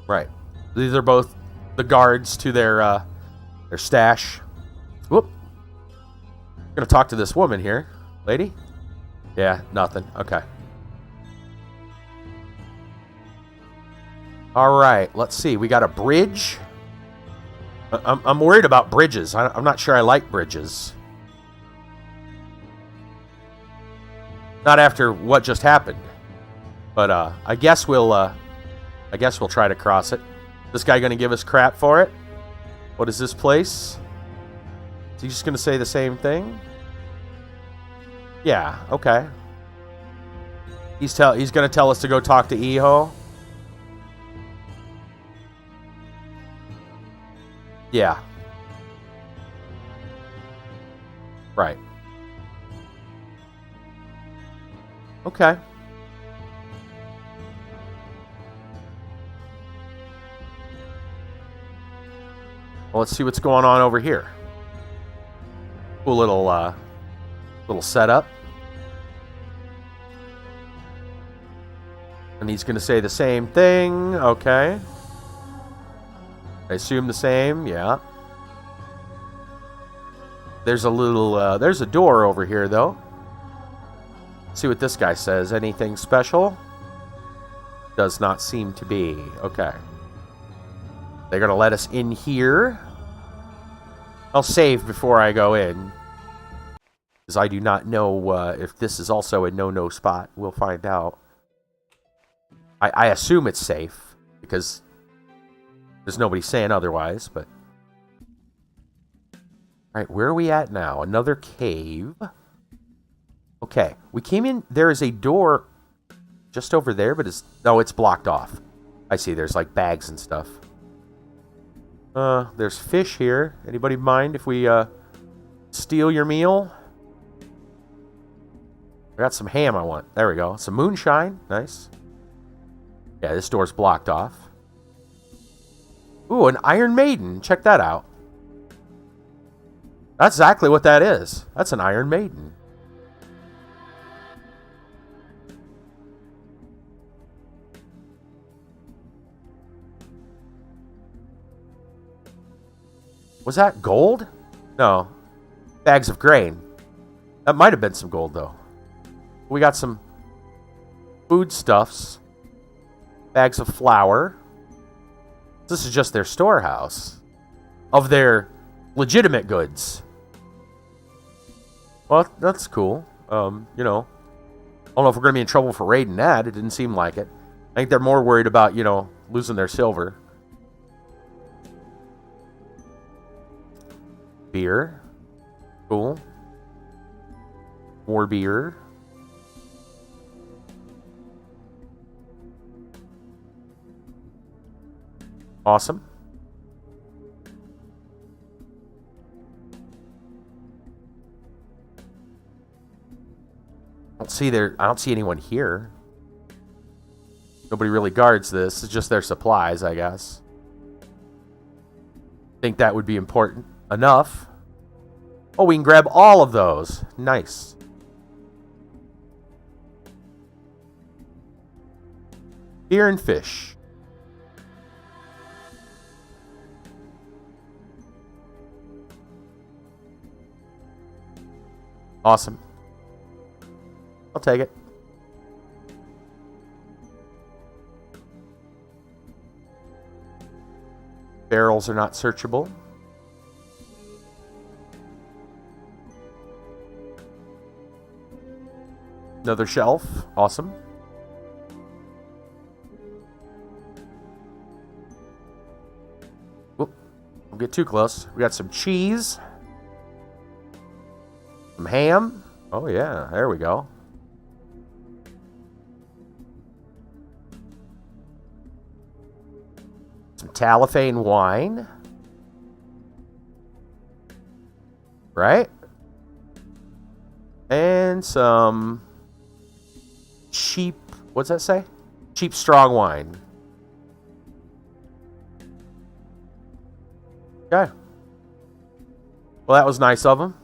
Right. These are both the guards to their stash. Whoop. I'm gonna talk to this woman here. Lady? Yeah, nothing. Okay. Alright, let's see. We got a bridge. I'm worried about bridges. I'm not sure I like bridges. Not after what just happened. But I guess we'll try to cross it. This guy gonna give us crap for it? What is this place? Is he just gonna say the same thing? Yeah, okay. He's gonna tell us to go talk to Eho. Yeah. Right. Okay. Well, let's see what's going on over here. Cool little setup. And he's going to say the same thing. Okay. I assume the same. Yeah. There's a door over here, though. Let's see what this guy says. Anything special? Does not seem to be. Okay. They're going to let us in here. I'll save before I go in. Because I do not know if this is also a no-no spot. We'll find out. I assume it's safe. Because there's nobody saying otherwise. But alright, where are we at now? Another cave. Okay. We came in. There is a door just over there. But it's blocked off. I see. There's like bags and stuff. There's fish here. Anybody mind if we steal your meal? I got some ham I want. There we go. Some moonshine. Nice. Yeah, this door's blocked off. Ooh, an Iron Maiden. Check that out. That's exactly what that is. That's an Iron Maiden. Was that gold? No. Bags of grain. That might have been some gold, though. We got some foodstuffs. Bags of flour. This is just their storehouse. Of their legitimate goods. Well, that's cool. I don't know if we're going to be in trouble for raiding that. It didn't seem like it. I think they're more worried about, losing their silver. Beer. Cool. More beer. Awesome. I don't see anyone here. Nobody really guards this. It's just their supplies, I guess. Think that would be important enough. Oh, we can grab all of those. Nice. Beer and fish. Awesome. I'll take it. Barrels are not searchable. Another shelf. Awesome. Whoop. Don't get too close. We got some cheese. Some ham. Oh, yeah. There we go. Some Talifane wine. Right? And some cheap, what's that say? Cheap strong wine. Okay. Well, that was nice of him.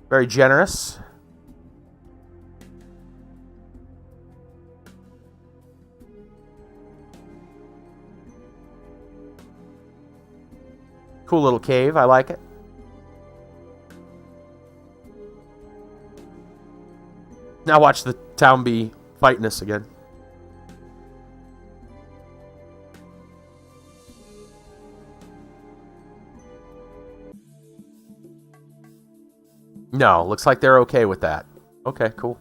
Very generous. Cool little cave. I like it. Now watch the town be fighting us again. No, looks like they're okay with that. Okay, cool.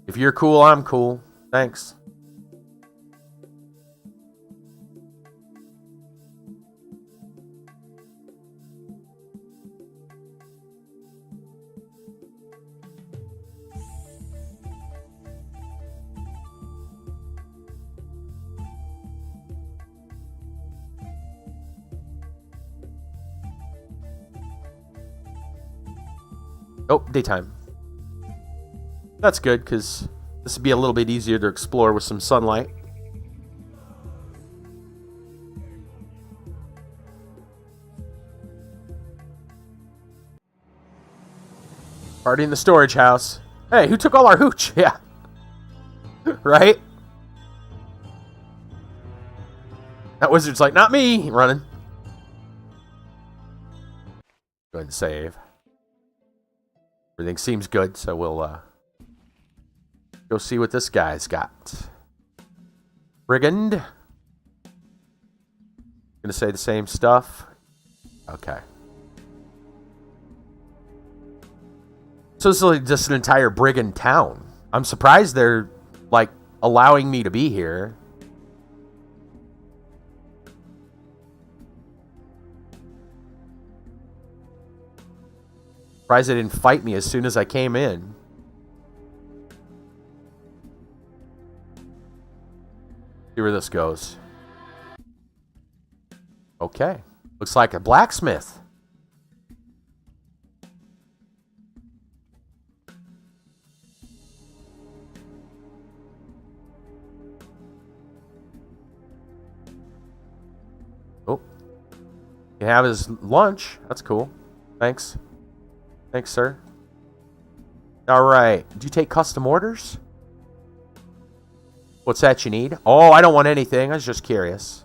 If you're cool, I'm cool. Thanks. Oh, daytime. That's good, because this would be a little bit easier to explore with some sunlight. Party in the storage house. Hey, who took all our hooch? Yeah. Right? That wizard's like, not me! Running. Go ahead and save. Everything seems good, so we'll go see what this guy's got. Brigand. Gonna say the same stuff. Okay. So this is like just an entire brigand town. I'm surprised they're like allowing me to be here. Surprised they didn't fight me as soon as I came in. See where this goes. Okay. Looks like a blacksmith. Oh. Can have his lunch. That's cool. Thanks. Thanks, sir. All right. Do you take custom orders? What's that you need? Oh, I don't want anything. I was just curious.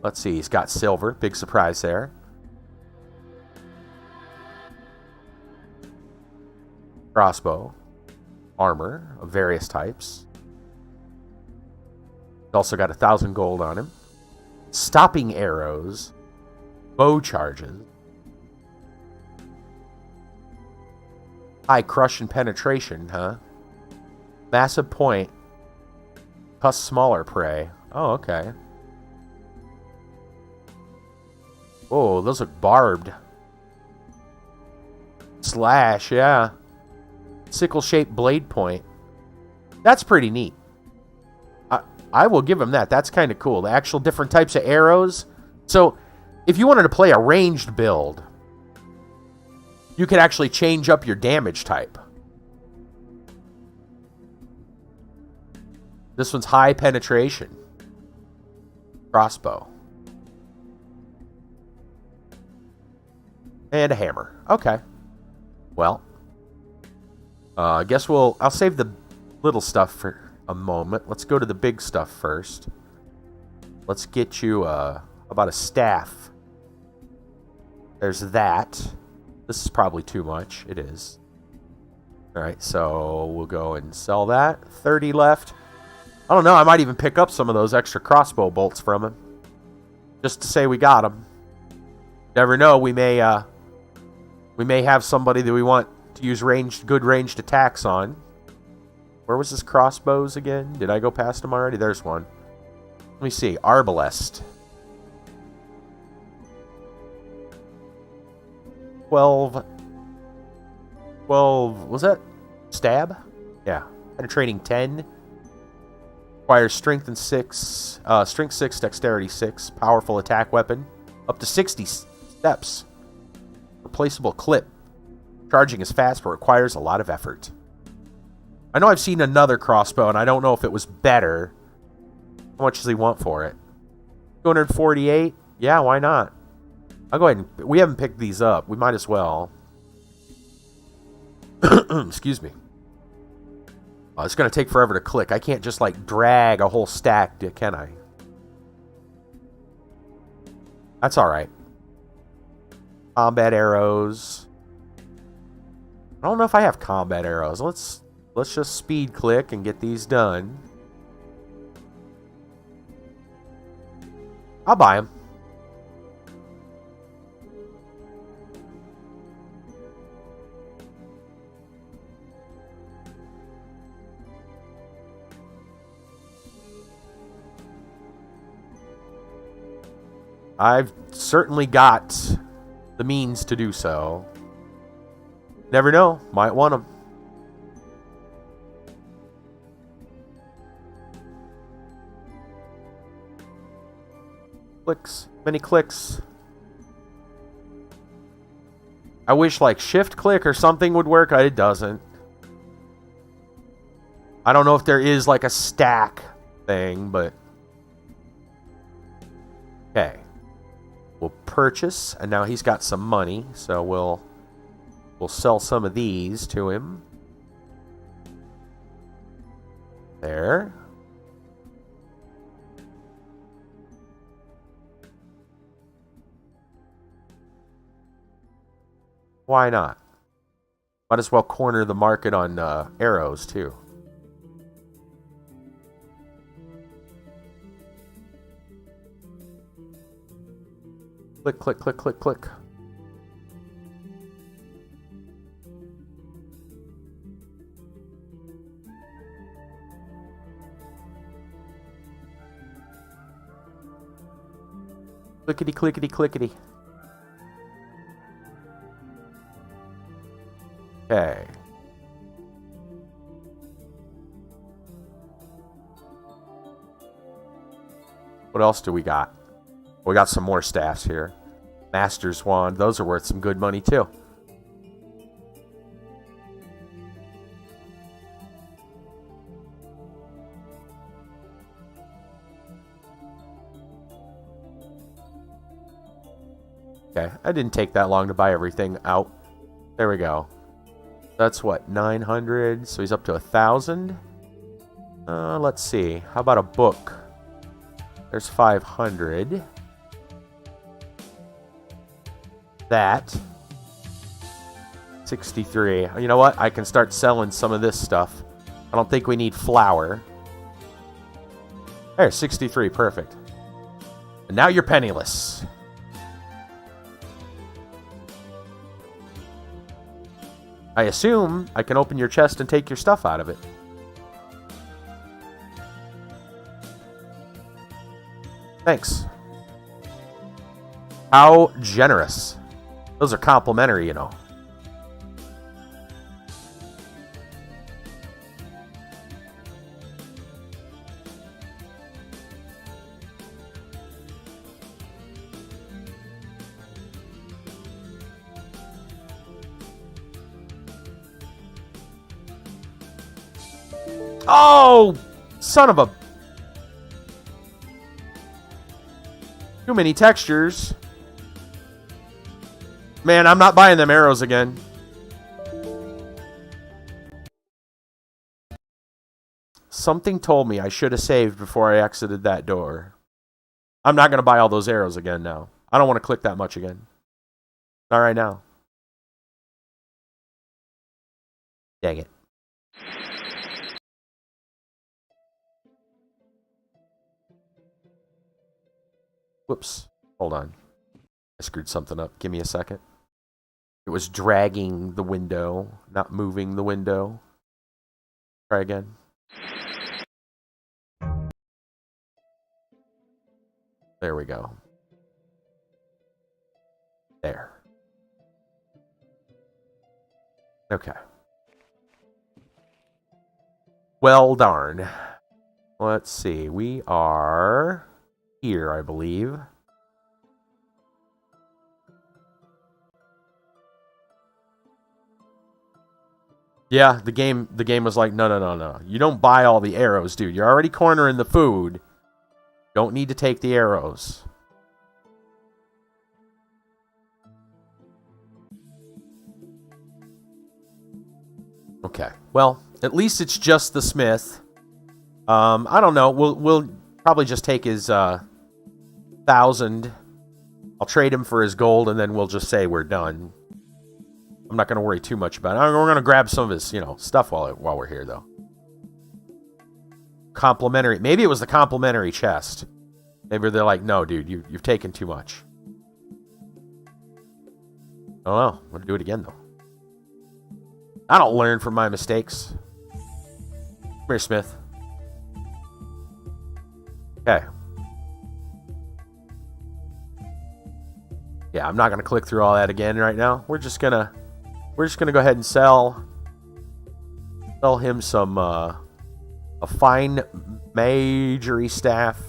Let's see. He's got silver. Big surprise there. Crossbow. Armor of various types. He's also got 1,000 gold on him. Stopping arrows. Bow charges. High crush and penetration, huh? Massive point. Plus smaller prey. Oh, okay. Oh, those look barbed. Slash, yeah. Sickle-shaped blade point. That's pretty neat. I will give him that. That's kind of cool. The actual different types of arrows. So, if you wanted to play a ranged build, you could actually change up your damage type. This one's high penetration. Crossbow. And a hammer. Okay. Well. I guess I'll save the little stuff for a moment. Let's go to the big stuff first. Let's get you about a staff. There's that. This is probably too much. It is. Alright, so we'll go and sell that. 30 left. I don't know. I might even pick up some of those extra crossbow bolts from him. Just to say we got them. Never know. We may have somebody that we want to use good ranged attacks on. Where was his crossbows again? Did I go past them already? There's one. Let me see. Arbalest. 12. Was that stab? Yeah. Penetrating 10. Requires strength 6, dexterity 6, powerful attack weapon, up to 60 steps. Replaceable clip. Charging is fast, but requires a lot of effort. I know I've seen another crossbow, and I don't know if it was better. How much does he want for it? 248? Yeah, why not? I'll go ahead and... We haven't picked these up. We might as well. Excuse me. Oh, it's going to take forever to click. I can't just, like, drag a whole stack, can I? That's alright. Combat arrows. I don't know if I have combat arrows. Let's just speed click and get these done. I'll buy them. I've certainly got the means to do so. Never know. Might want them. Clicks. Many clicks. I wish like shift click or something would work. It doesn't. I don't know if there is like a stack thing, but... Okay. We'll purchase, and now he's got some money, so we'll sell some of these to him. There. Why not? Might as well corner the market on arrows, too. Click, click, click, click, click. Clickety, clickety, clickety. Okay. What else do we got? We got some more staffs here. Master's Wand. Those are worth some good money, too. Okay. I didn't take that long to buy everything out. There we go. That's what? 900. So he's up to 1,000. Let's see. How about a book? There's 500. That 63. You know what? I can start selling some of this stuff. I don't think we need flour. There, 63. Perfect. And now you're penniless. I assume I can open your chest and take your stuff out of it. Thanks. How generous. Those are complimentary, you know. Oh, son of a... Too many textures. Man, I'm not buying them arrows again. Something told me I should have saved before I exited that door. I'm not going to buy all those arrows again now. I don't want to click that much again. Not right now. Dang it. Whoops. Hold on. I screwed something up. Give me a second. It was dragging the window, not moving the window. Try again. There we go. There. Okay. Well, darn. Let's see. We are here, I believe. Yeah, the game was like, no. You don't buy all the arrows, dude. You're already cornering the food. Don't need to take the arrows. Okay. Well, at least it's just the smith. I don't know. We'll probably just take his 1,000. I'll trade him for his gold, and then we'll just say we're done. I'm not going to worry too much about it. We're going to grab some of his, stuff while we're here, though. Complimentary. Maybe it was the complimentary chest. Maybe they're like, no, dude, you've taken too much. I don't know. I'm going to do it again, though. I don't learn from my mistakes. Come here, Smith. Okay. Yeah, I'm not going to click through all that again right now. We're just going to go ahead and sell him some a fine majory staff.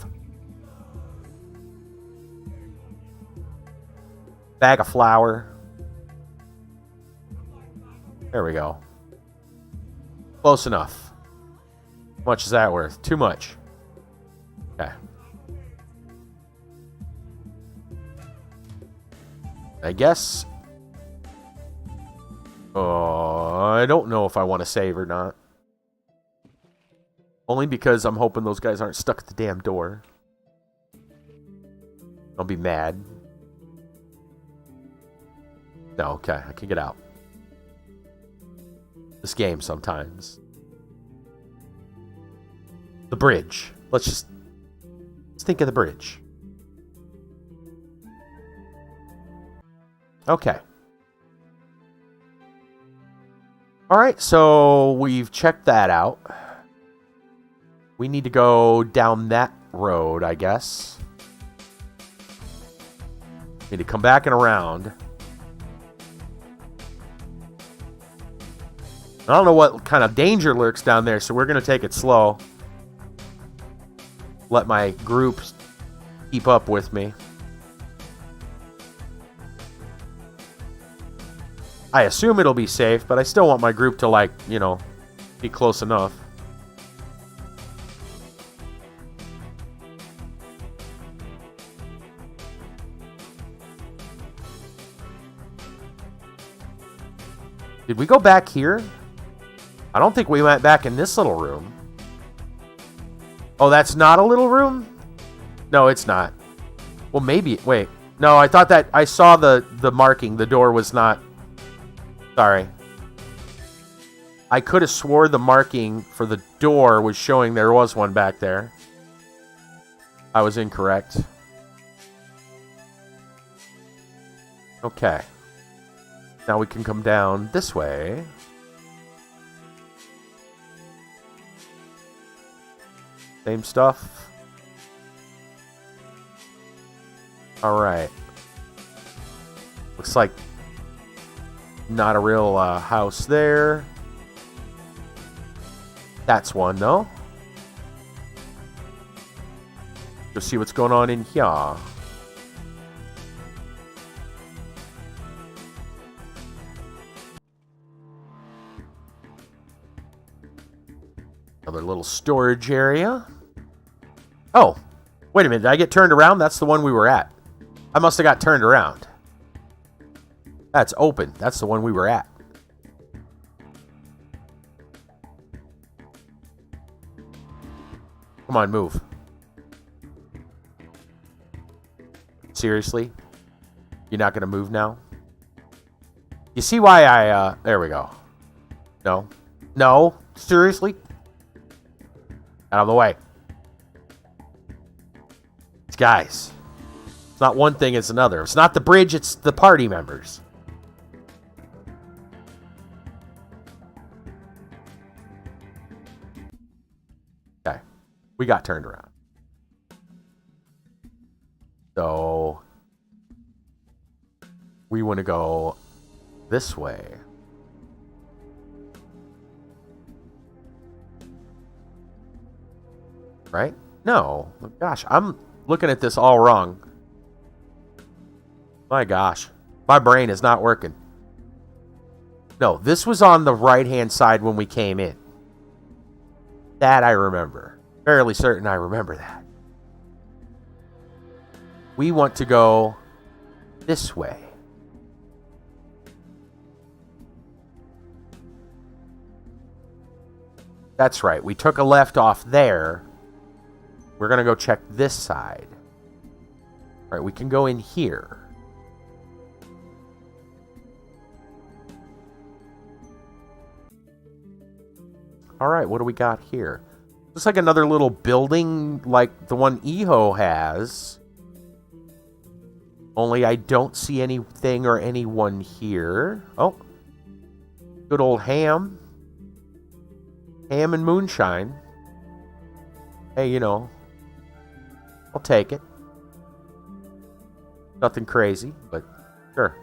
Bag of flour. There we go. Close enough. How much is that worth? Too much. Okay. I guess. I don't know if I want to save or not. Only because I'm hoping those guys aren't stuck at the damn door. I'll be mad. No, okay. I can get out. This game sometimes. The bridge. Let's think of the bridge. Okay. Alright, so we've checked that out. We need to go down that road, I guess. Need to come back and around. I don't know what kind of danger lurks down there, so we're going to take it slow. Let my group keep up with me. I assume it'll be safe, but I still want my group to, be close enough. Did we go back here? I don't think we went back in this little room. Oh, that's not a little room? No, it's not. Well, maybe. Wait. No, I thought that I saw the marking. The door was not. Sorry. I could have swore the marking for the door was showing there was one back there. I was incorrect. Okay. Now we can come down this way. Same stuff. Alright. Looks like not a real house there. That's one, though. Go see what's going on in here. Another little storage area. Oh, wait a minute. Did I get turned around? That's the one we were at. I must have got turned around. That's open. That's the one we were at. Come on, move. Seriously? You're not going to move now? You see why I, there we go. No. No. Seriously? Out of the way. Guys. It's not one thing, it's another. It's not the bridge, it's the party members. Okay. We got turned around. So we want to go this way. Right? No. Gosh, I'm looking at this all wrong. My gosh. My brain is not working. No, this was on the right-hand side when we came in. That I remember. Fairly certain I remember that. We want to go this way. That's right. We took a left off there. We're going to go check this side. All right, we can go in here. All right, what do we got here? Looks like another little building like the one Eho has. Only I don't see anything or anyone here. Oh. Good old ham. Ham and moonshine. Hey, you know. I'll take it. Nothing crazy, but sure.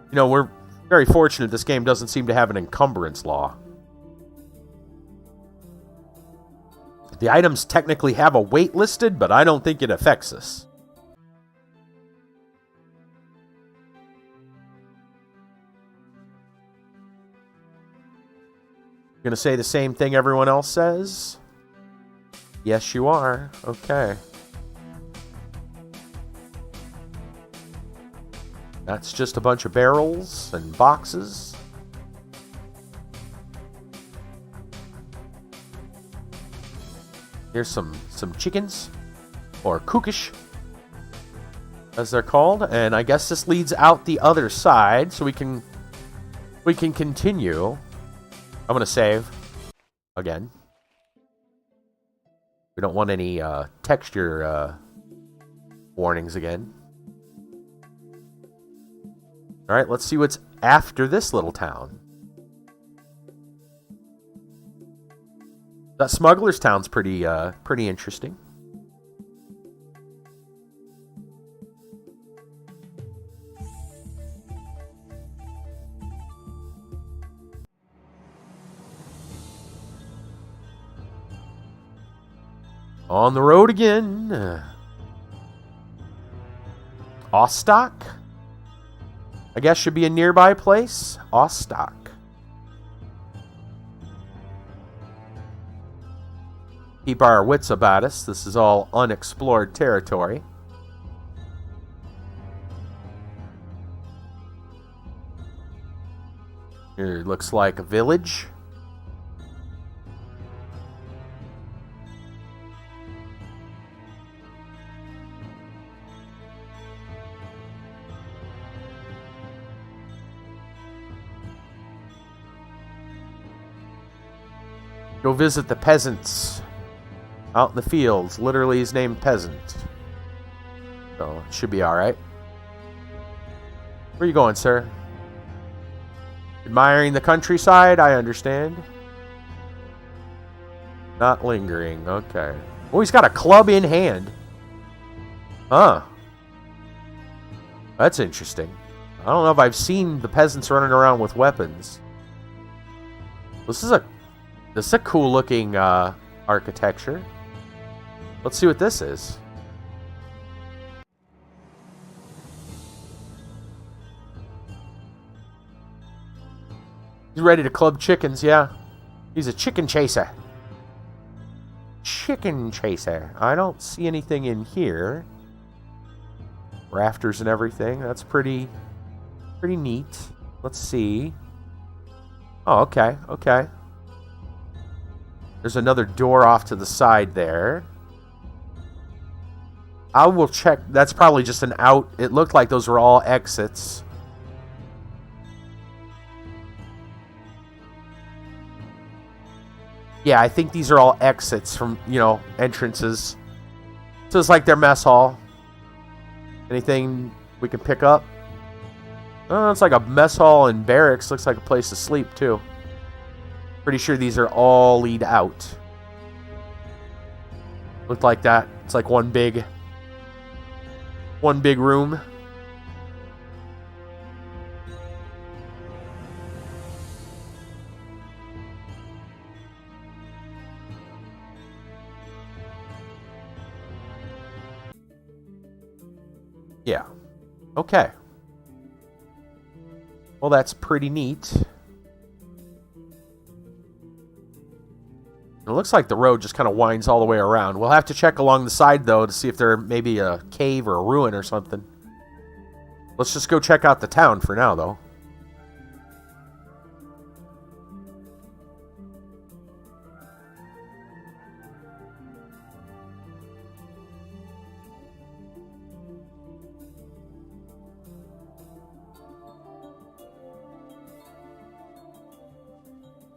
You know, we're very fortunate this game doesn't seem to have an encumbrance law. The items technically have a weight listed, but I don't think it affects us. Gonna say the same thing everyone else says? Yes, you are. Okay. That's just a bunch of barrels and boxes. Here's some chickens, or kookish, as they're called, and I guess this leads out the other side, so we can continue. I'm gonna save again. We don't want any texture warnings again. All right, let's see what's after this little town. That Smuggler's Town's pretty interesting. On the road again. Ostock? I guess should be a nearby place. Ostock. Keep our wits about us. This is all unexplored territory. Here looks like a village. Go visit the peasants out in the fields. Literally is named Peasant. So it should be alright. Where are you going, sir? Admiring the countryside, I understand. Not lingering, okay. Oh, he's got a club in hand. Huh. That's interesting. I don't know if I've seen the peasants running around with weapons. This is a cool looking architecture. Let's see what this is. He's ready to club chickens, yeah. He's a chicken chaser. Chicken chaser. I don't see anything in here. Rafters and everything. That's pretty neat. Let's see. Oh, okay, okay. There's another door off to the side there. I will check. That's probably just an out. It looked like those were all exits. Yeah, I think these are all exits from, entrances. So it's like their mess hall. Anything we can pick up? Oh, it's like a mess hall and barracks. Looks like a place to sleep, too. Pretty sure these are all lead out. Looked like that. It's like one big room. Yeah. Okay. Well, that's pretty neat. It looks like the road just kind of winds all the way around. We'll have to check along the side, though, to see if there may be a cave or a ruin or something. Let's just go check out the town for now, though.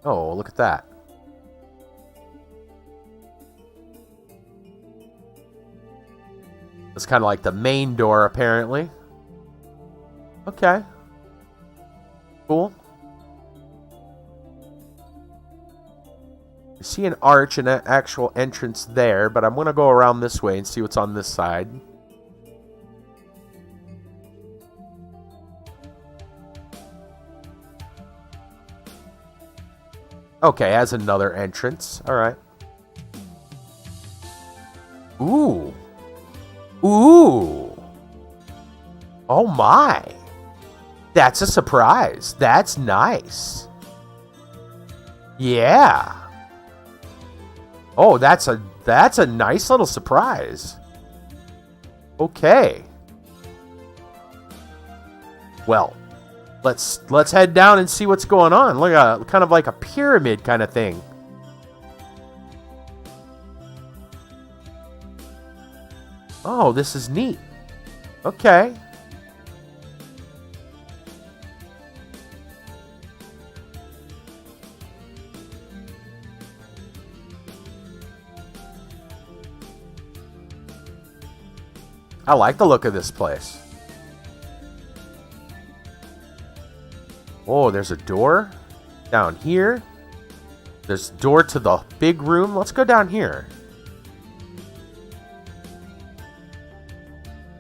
Oh, look at that. It's kind of like the main door, apparently. Okay. Cool. I see an arch and an actual entrance there, but I'm going to go around this way and see what's on this side. Okay, has another entrance. All right. Ooh. Ooh. Oh my. That's a surprise. That's nice. Yeah. Oh, that's a nice little surprise. Okay. Well, let's head down and see what's going on. Look at kind of like a pyramid kind of thing. Oh, this is neat. Okay. I like the look of this place. Oh, there's a door down here. There's a door to the big room. Let's go down here.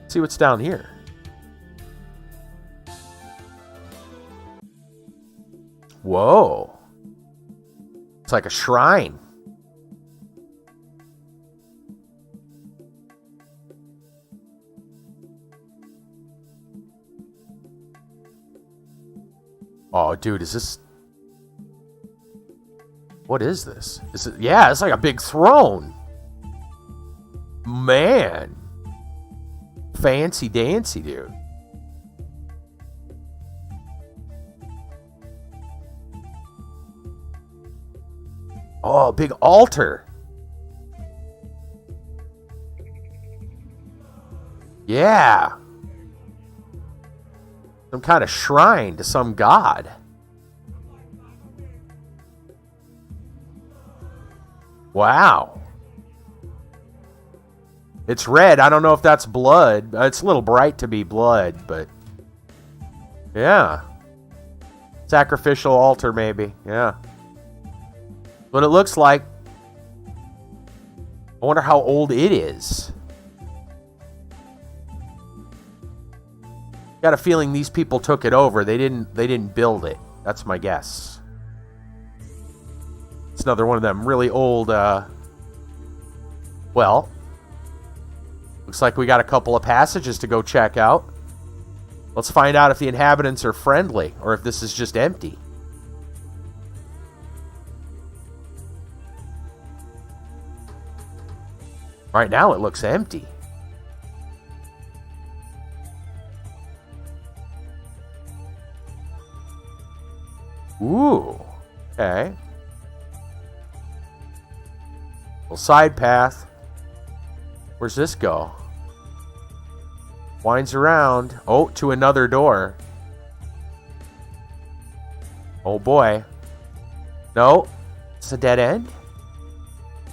See what's down here. Whoa. It's like a shrine. Oh, dude, is this... What is this? Is it... Yeah, it's like a big throne. Man. Fancy dancy, dude. Oh, big altar. Yeah. Some kind of shrine to some god. Wow. It's red. I don't know if that's blood. It's a little bright to be blood, but... Yeah. Sacrificial altar, maybe. Yeah. What it looks like. I wonder how old it is. Got a feeling these people took it over. They didn't build it. That's my guess. It's another one of them really old, well, looks like we got a couple of passages to go check out. Let's find out if the inhabitants are friendly or if this is just empty. Right now it looks empty. Ooh, okay. Little side path. Where's this go? Winds around. Oh, to another door. Oh boy. No, it's a dead end.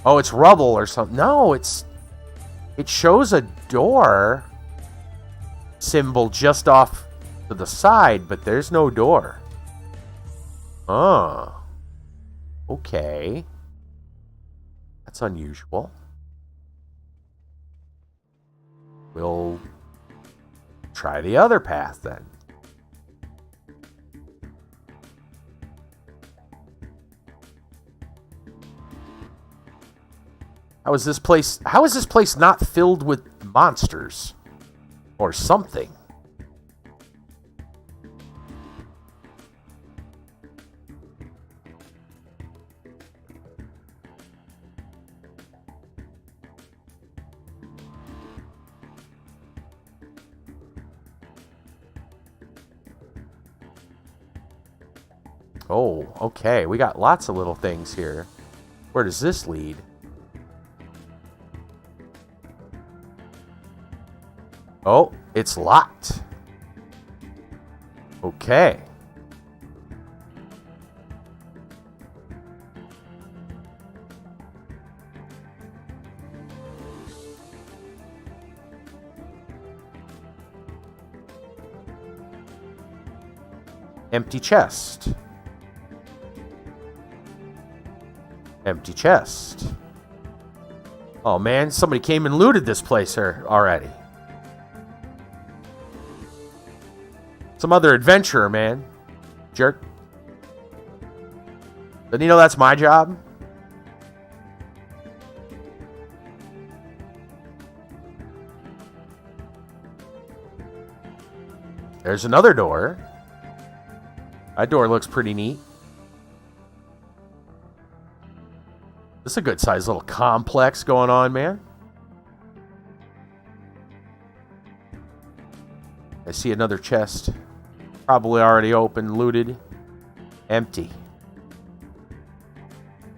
Oh, it's rubble or something. No, it shows a door symbol just off to the side, but there's no door. Oh. Okay. That's unusual. We'll try the other path then. How is this place not filled with monsters? Or something. Oh, okay. We got lots of little things here. Where does this lead? Oh, it's locked. Okay. Empty chest. Empty chest. Oh man, somebody came and looted this place here already. Some other adventurer, man. Jerk. Doesn't he know that's my job? There's another door. That door looks pretty neat. This is a good sized little complex going on, man. I see another chest. Probably already open, looted. Empty.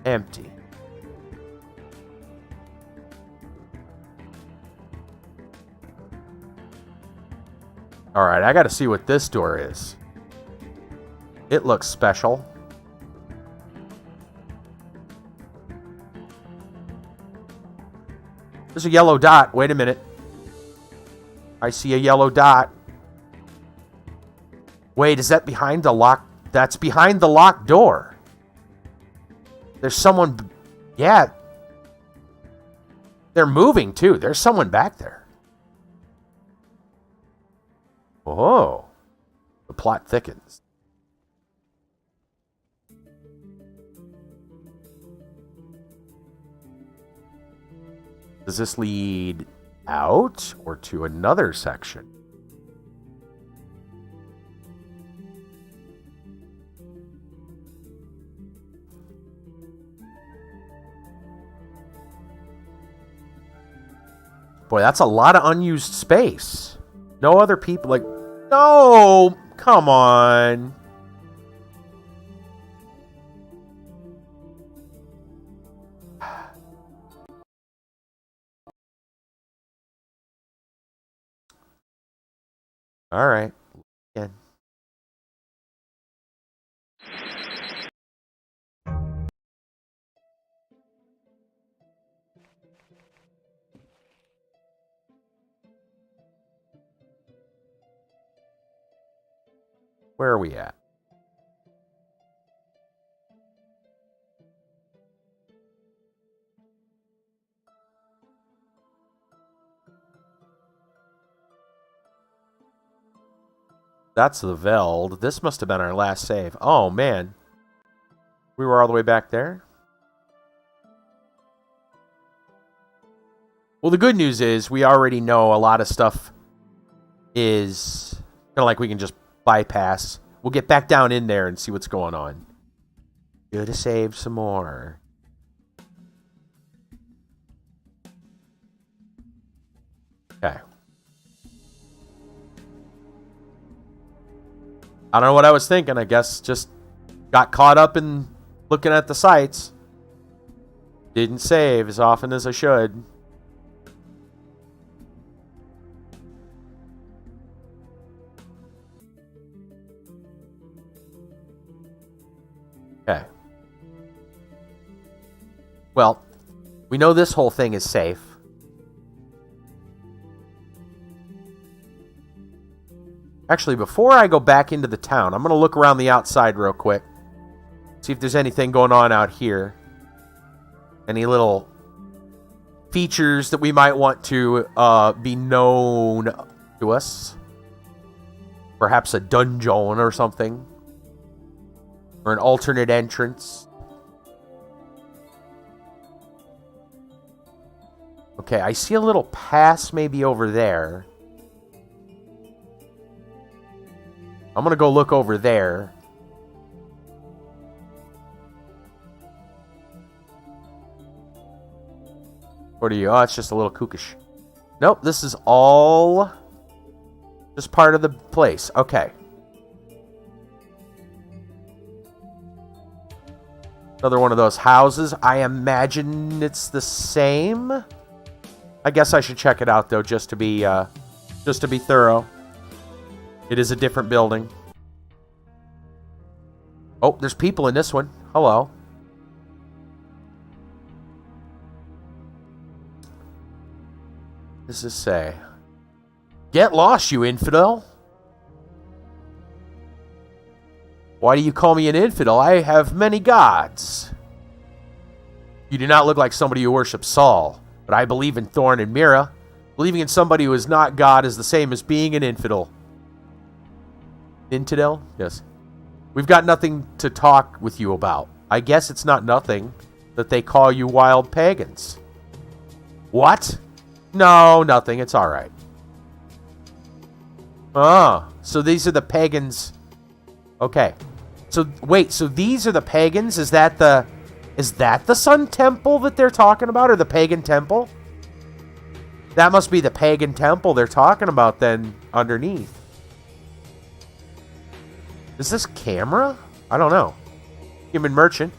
Empty. Alright, I gotta see what this door is. It looks special. There's a yellow dot. Wait a minute. I see a yellow dot. Wait, is that behind the lock? That's behind the locked door. There's someone... Yeah. They're moving, too. There's someone back there. Oh. The plot thickens. Does this lead out or to another section? Boy, that's a lot of unused space. No other people like... No! Come on. All right. Again. Where are we at? That's the Veld. This must have been our last save. Oh, man. We were all the way back there? Well, the good news is we already know a lot of stuff is kind of like we can just bypass. We'll get back down in there and see what's going on. Good to save some more. Okay. I don't know what I was thinking. I guess just got caught up in looking at the sights. Didn't save as often as I should. Okay. Well, we know this whole thing is safe. Actually, before I go back into the town, I'm going to look around the outside real quick. See if there's anything going on out here. Any little features that we might want to be known to us. Perhaps a dungeon or something. Or an alternate entrance. Okay, I see a little pass maybe over there. I'm going to go look over there. What are you? Oh, it's just a little kookish. Nope, this is all just part of the place. Okay. Another one of those houses. I imagine it's the same. I guess I should check it out though, just to be thorough. It is a different building. Oh, there's people in this one. Hello. What does this say? Get lost, you infidel. Why do you call me an infidel? I have many gods. You do not look like somebody who worships Saul, but I believe in Thorn and Mira. Believing in somebody who is not God is the same as being an infidel. Infidel? Yes. We've got nothing to talk with you about. I guess it's not nothing that they call you wild pagans. What? No, nothing. It's all right. Ah, so these are the pagans. Okay. So wait, so these are the pagans? Is that the Sun Temple that they're talking about, or the pagan temple? That must be the pagan temple they're talking about then underneath. Is this camera? I don't know. Human merchant.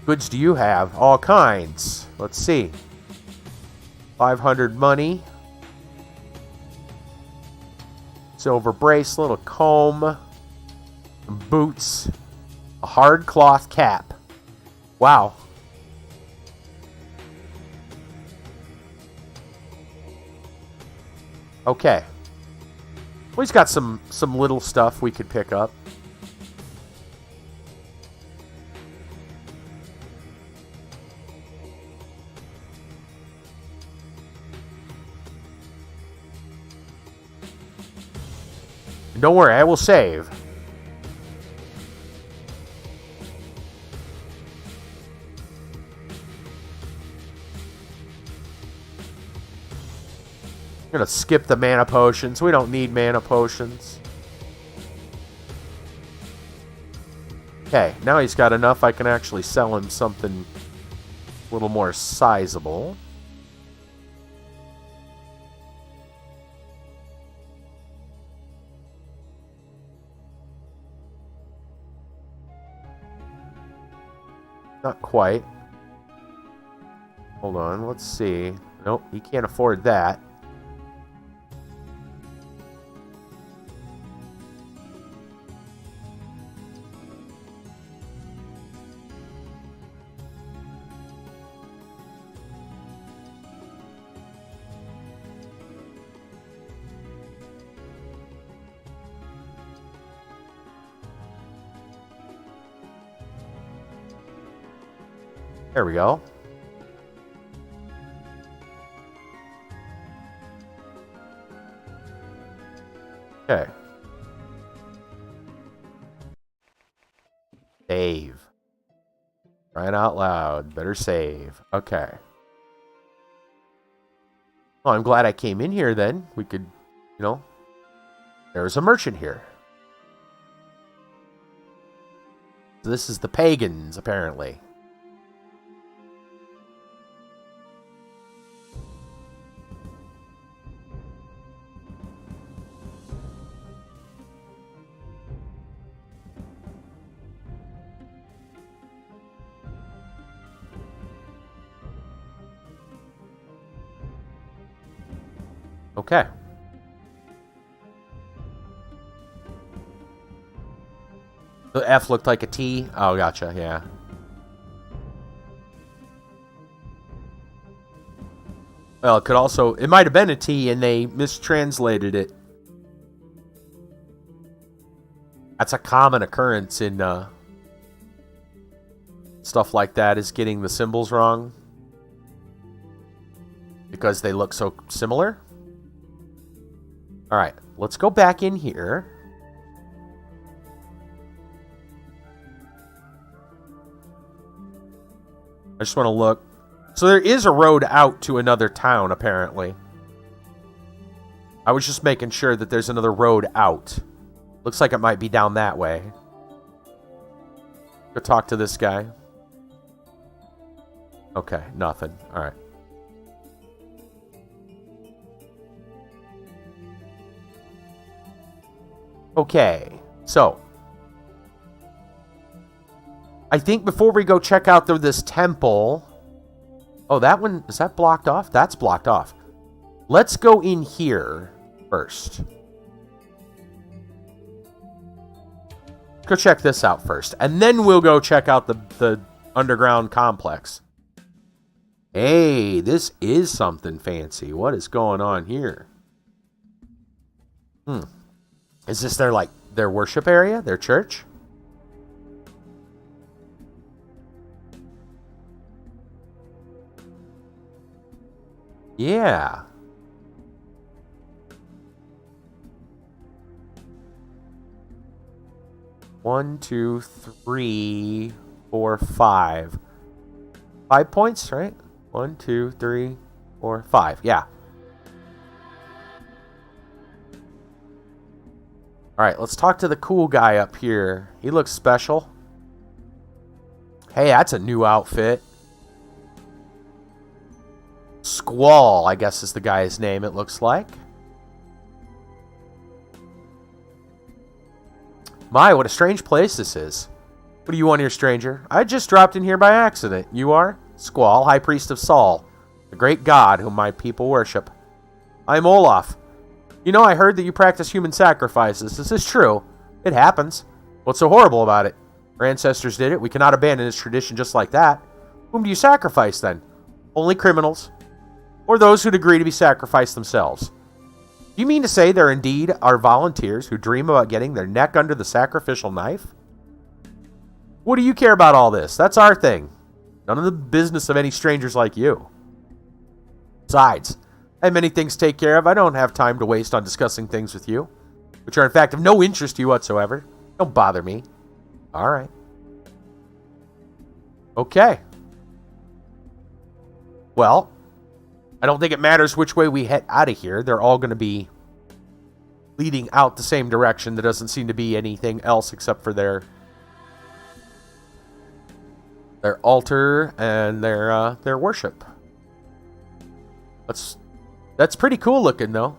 Goods do you have? All kinds. Let's see. 500 money. Silver bracelet, a comb, some boots, a hard cloth cap. Wow. Okay. Well, he's got some little stuff we could pick up. Don't worry, I will save. I'm gonna skip the mana potions. We don't need mana potions. Okay, now he's got enough. I can actually sell him something a little more sizable. Not quite. Hold on, let's see. Nope, he can't afford that. There we go. Okay. Save. Crying out loud. Better save. Okay. Well, I'm glad I came in here then. We could, you know, there's a merchant here. So this is the pagans, apparently. Okay. The F looked like a T. Oh, gotcha. Yeah. Well, it could also... It might have been a T and they mistranslated it. That's a common occurrence in stuff like that, is getting the symbols wrong. Because they look so similar. Alright, let's go back in here. I just want to look. So there is a road out to another town, apparently. I was just making sure that there's another road out. Looks like it might be down that way. Go talk to this guy. Okay, nothing. All right. Okay, so I think before we go check out this temple... Oh, that one, is that blocked off? That's blocked off. Let's go in here first. Let's go check this out first. And then we'll go check out the underground complex. Hey, this is something fancy. What is going on here? Is this their worship area? Their church? Yeah. One, two, three, four, five. 5 points, right? 1, 2, 3, 4, 5. Yeah. Alright, let's talk to the cool guy up here. He looks special. Hey, that's a new outfit. Squall, I guess is the guy's name, it looks like. My, what a strange place this is. What do you want here, stranger? I just dropped in here by accident. You are? Squall, High Priest of Sol, the great god whom my people worship. I'm Olaf. You know, I heard that you practice human sacrifices. This is true. It happens. What's so horrible about it? Our ancestors did it. We cannot abandon this tradition just like that. Whom do you sacrifice, then? Only criminals. Or those who'd agree to be sacrificed themselves. Do you mean to say there indeed are volunteers who dream about getting their neck under the sacrificial knife? What do you care about all this? That's our thing. None of the business of any strangers like you. Besides, I have many things to take care of. I don't have time to waste on discussing things with you, which are in fact of no interest to you whatsoever. Don't bother me. All right. Okay. Well, I don't think it matters which way we head out of here. They're all going to be leading out the same direction. There doesn't seem to be anything else except for their altar and their worship. That's pretty cool looking, though.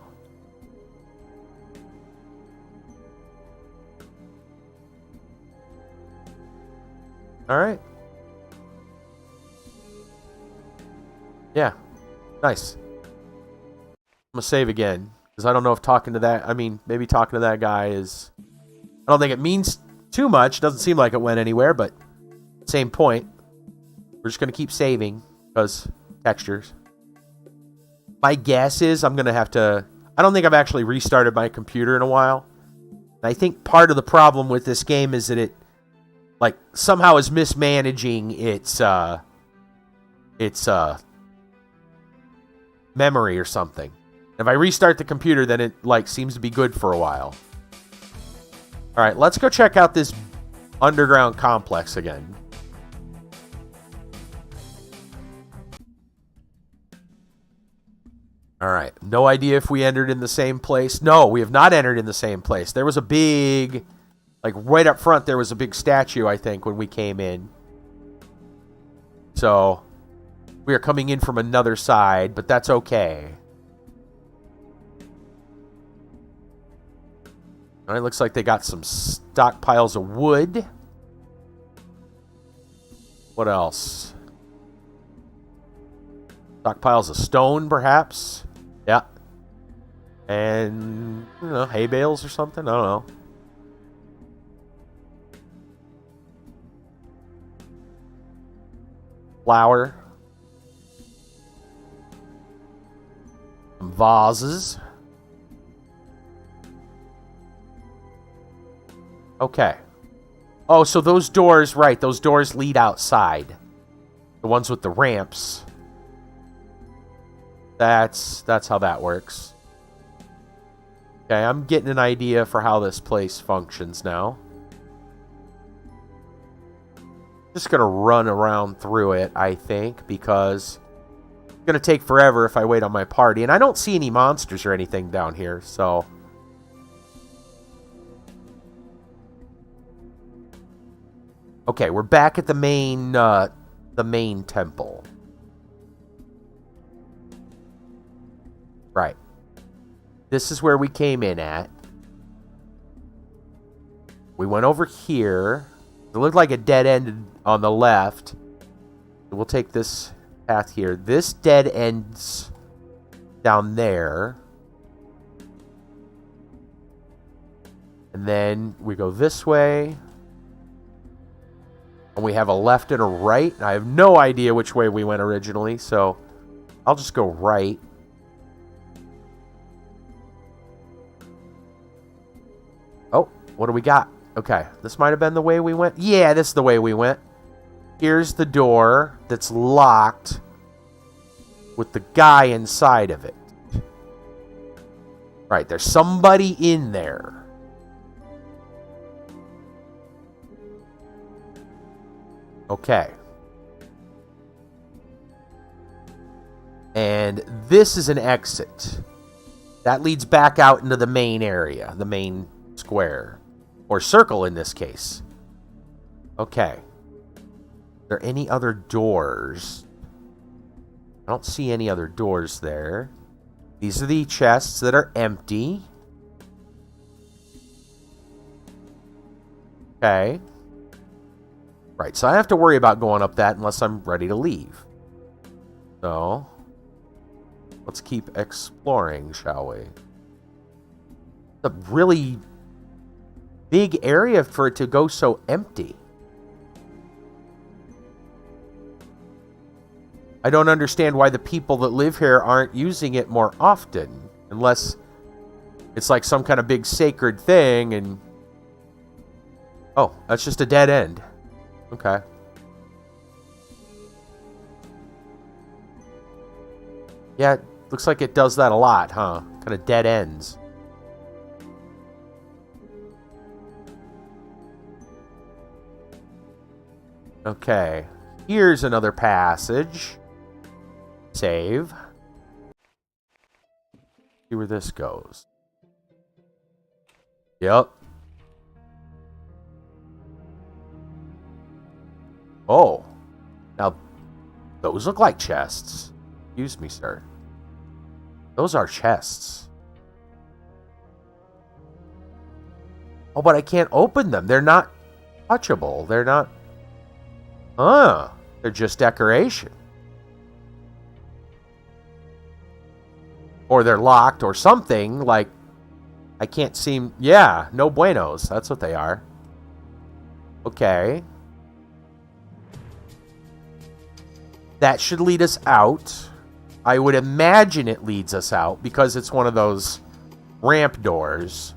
All right. Yeah. Nice. I'm gonna save again because I don't know if talking to that. Maybe talking to that guy is. I don't think it means too much. Doesn't seem like it went anywhere, but same point. We're just gonna keep saving because textures. My guess is I'm gonna have to. I don't think I've actually restarted my computer in a while. And I think part of the problem with this game is that it, somehow is mismanaging its memory or something. If I restart the computer, then it seems to be good for a while. All right, let's go check out this underground complex again. All right, no idea if we entered in the same place. No, we have not entered in the same place. There was a big, right up front, there was a big statue, I think, when we came in. So we are coming in from another side, but that's okay. All right, looks like they got some stockpiles of wood. What else? Stockpiles of stone, perhaps. Yeah. And, hay bales or something. I don't know. Flour. Some vases. Okay. Oh, so those doors, right, those doors lead outside. The ones with the ramps. That's how that works. Okay, I'm getting an idea for how this place functions now. Just gonna run around through it, I think, because going to take forever if I wait on my party. And I don't see any monsters or anything down here, so... Okay, we're back at the main temple. Right. This is where we came in at. We went over here. It looked like a dead end on the left. We'll take this path here. This dead ends down there. And then we go this way. And we have a left and a right. I have no idea which way we went originally, so I'll just go right. Oh, what do we got? Okay, this might have been the way we went. Yeah, this is the way we went. Here's the door that's locked with the guy inside of it. Right, there's somebody in there. Okay. And this is an exit. That leads back out into the main area, the main square. Or circle in this case. Okay. Are there any other doors? I don't see any other doors there. These are the chests that are empty. Okay. Right, so I have to worry about going up that unless I'm ready to leave. So, let's keep exploring, shall we? It's a really big area for it to go so empty. I don't understand why the people that live here aren't using it more often. Unless it's like some kind of big sacred thing and... Oh, that's just a dead end. Okay. Yeah, it looks like it does that a lot, huh? Kind of dead ends. Okay. Here's another passage. Save. See where this goes. Yep. Oh. Now, those look like chests. Excuse me, sir. Those are chests. Oh, but I can't open them. They're not touchable. They're not... They're just decoration. Or they're locked or something. Like, I can't seem... Yeah, no buenos. That's what they are. Okay. That should lead us out. I would imagine it leads us out because it's one of those ramp doors.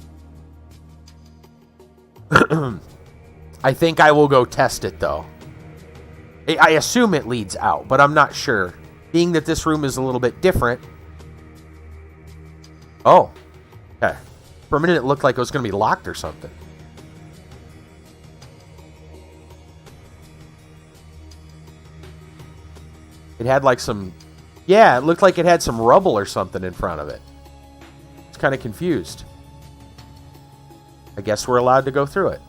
I think I will go test it, though. I assume it leads out, but I'm not sure. Being that this room is a little bit different. Oh. Okay. For a minute, it looked like it was going to be locked or something. It had like some... Yeah, it looked like it had some rubble or something in front of it. I was kind of confused. I guess we're allowed to go through it.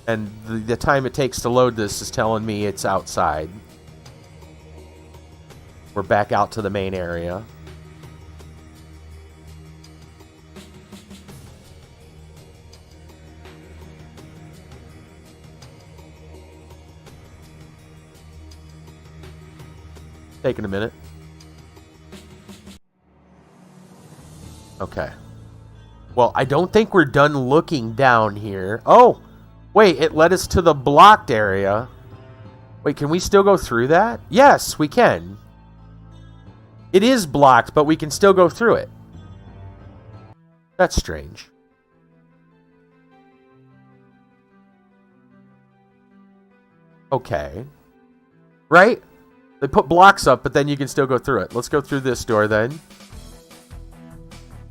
And the time it takes to load this is telling me it's outside. We're back out to the main area. Taking a minute. Okay. Well, I don't think we're done looking down here. Oh! Wait, it led us to the blocked area. Wait, can we still go through that? Yes, we can. It is blocked, but we can still go through it. That's strange. Okay. Right? They put blocks up, but then you can still go through it. Let's go through this door then.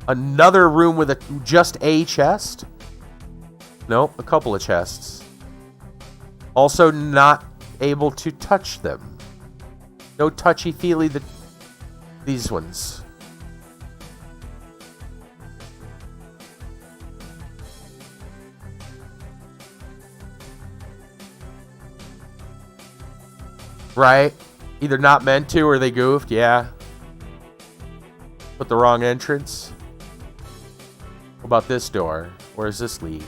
Another room with just a chest? Nope, a couple of chests. Also not able to touch them. No touchy-feely these ones. Right? Either not meant to or they goofed, yeah. Put the wrong entrance. What about this door? Where does this lead?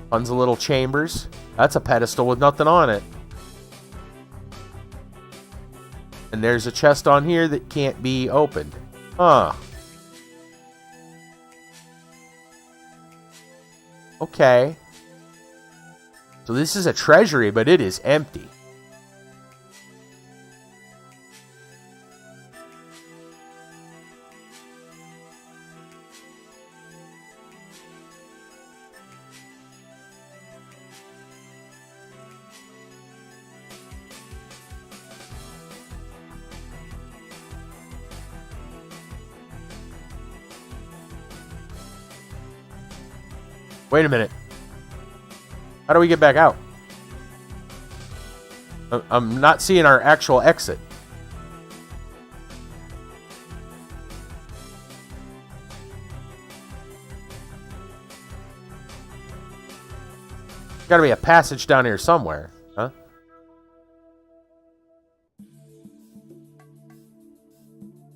Tons of little chambers. That's a pedestal with nothing on it. And there's a chest on here that can't be opened. Huh. Okay. So this is a treasury, but it is empty. Wait a minute. How do we get back out? I'm not seeing our actual exit. Gotta be a passage down here somewhere, huh?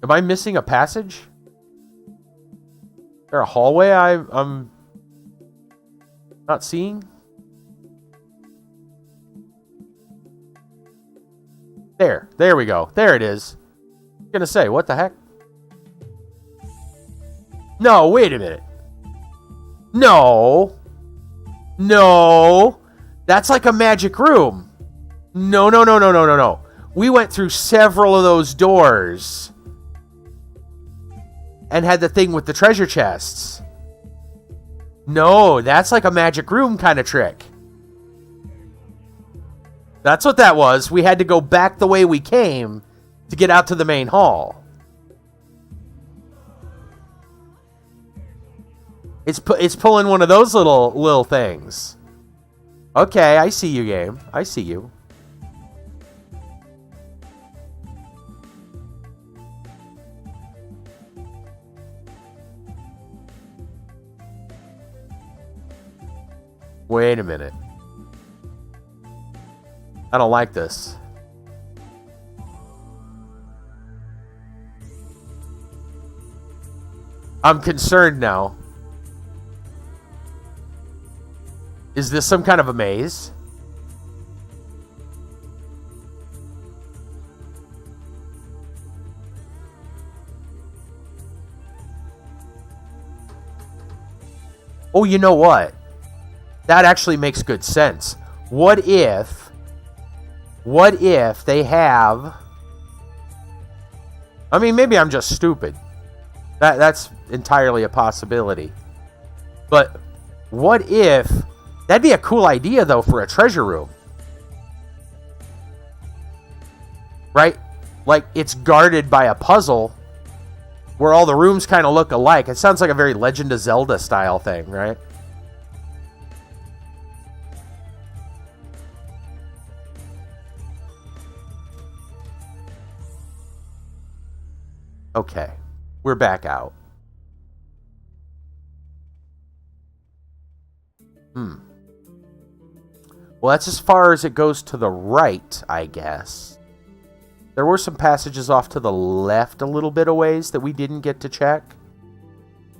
Am I missing a passage? Is there a hallway I'm not seeing? There we go. There it is. I'm gonna say, what the heck? No, wait a minute. No. That's like a magic room. No. We went through several of those doors and had the thing with the treasure chests. No, that's like a magic room kind of trick. That's what that was. We had to go back the way we came to get out to the main hall. It's pulling one of those little things. Okay, I see you, game. I see you. Wait a minute. I don't like this. I'm concerned now. Is this some kind of a maze? Oh, you know what? That actually makes good sense. What if they have... I mean, maybe I'm just stupid. That's entirely a possibility. But what if... That'd be a cool idea, though, for a treasure room. Right? Like, it's guarded by a puzzle where all the rooms kind of look alike. It sounds like a very Legend of Zelda style thing, right? Okay, we're back out. Well, that's as far as it goes to the right, I guess. There were some passages off to the left a little bit of ways that we didn't get to check.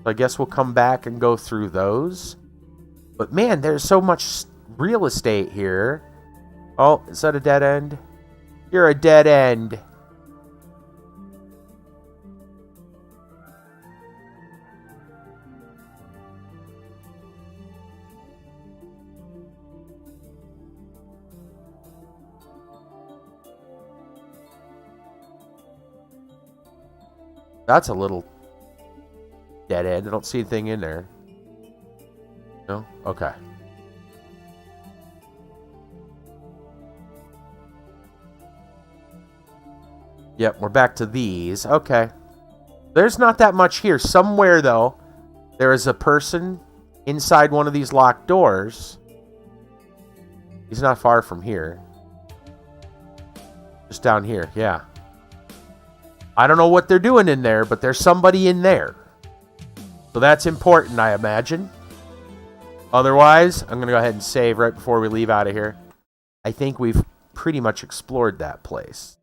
So I guess we'll come back and go through those. But man, there's so much real estate here. Oh, is that a dead end? You're a dead end. That's a little dead end. I don't see anything in there. No? Okay. Yep, we're back to these. Okay. There's not that much here. Somewhere, though, there is a person inside one of these locked doors. He's not far from here. Just down here, yeah. I don't know what they're doing in there, but there's somebody in there. So that's important, I imagine. Otherwise, I'm going to go ahead and save right before we leave out of here. I think we've pretty much explored that place.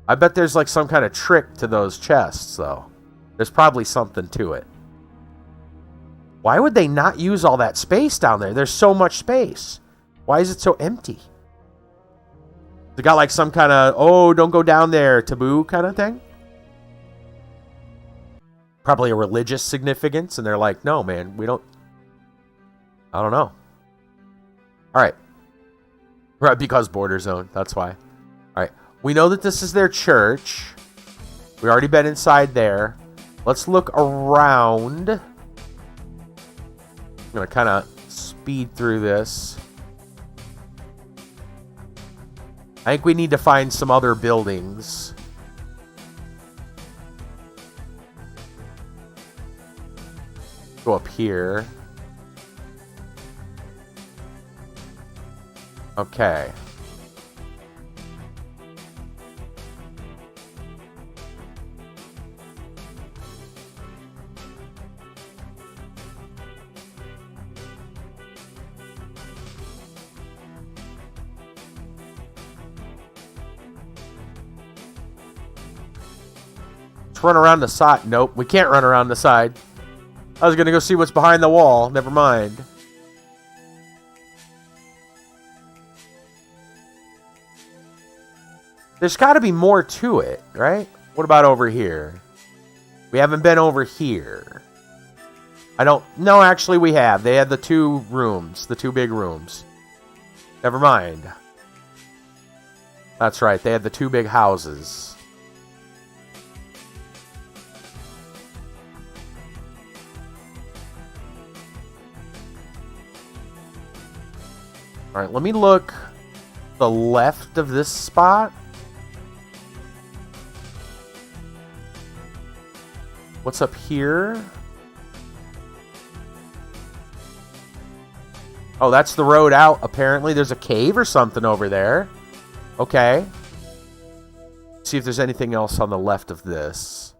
I bet there's like some kind of trick to those chests, though. There's probably something to it. Why would they not use all that space down there? There's so much space. Why is it so empty? They got like some kind of, oh, don't go down there, taboo kind of thing? Probably a religious significance, and they're like, no, man, we don't... I don't know. Alright. Right, because BorderZone, that's why. Alright, we know that this is their church. We already been inside there. Let's look around. I'm going to kind of speed through this. I think we need to find some other buildings. Go up here. Okay. Let's run around the side. Nope, we can't run around the side. I was going to go see what's behind the wall. Never mind. There's got to be more to it, right? What about over here? We haven't been over here. I don't... No, actually we have. They had the two rooms. The two big rooms. Never mind. That's right. They had the two big houses. Alright, let me look to the left of this spot. What's up here? Oh, that's the road out. Apparently, there's a cave or something over there. Okay. See if there's anything else on the left of this.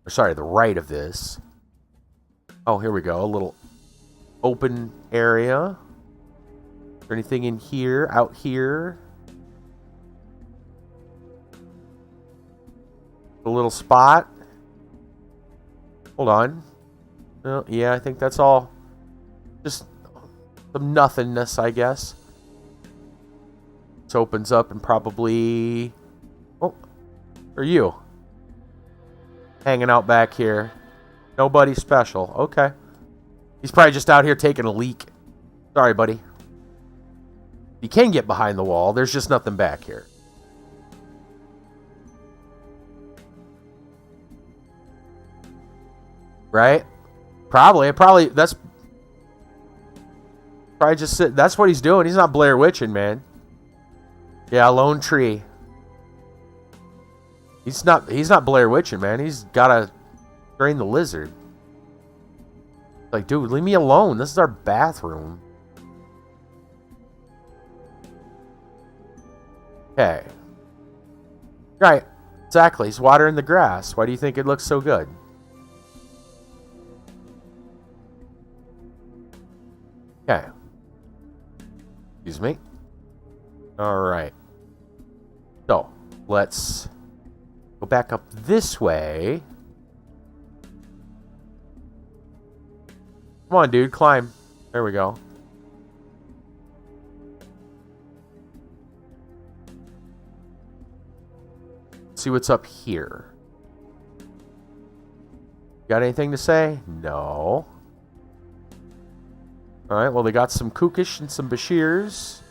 Or sorry, the right of this. Oh, here we go. A little open area. Is there anything in here? Out here? A little spot. Hold on. Oh, yeah, I think that's all. Just some nothingness, I guess. This opens up and probably... Oh, or you. Hanging out back here. Nobody special. Okay. He's probably just out here taking a leak. Sorry, buddy. You can get behind the wall. There's just nothing back here. Right? Probably, that's probably just sit. That's what he's doing. He's not Blair Witching, man. Yeah, Lone Tree. He's not Blair Witching, man. He's gotta drain the lizard. Like, dude, leave me alone. This is our bathroom. Okay. Right. Exactly. He's watering the grass. Why do you think it looks so good? Okay. Excuse me. Alright. So, let's go back up this way. Come on, dude. Climb. There we go. Let's see what's up here. Got anything to say? No. Alright, well, they got some Kookish and some Bashirs.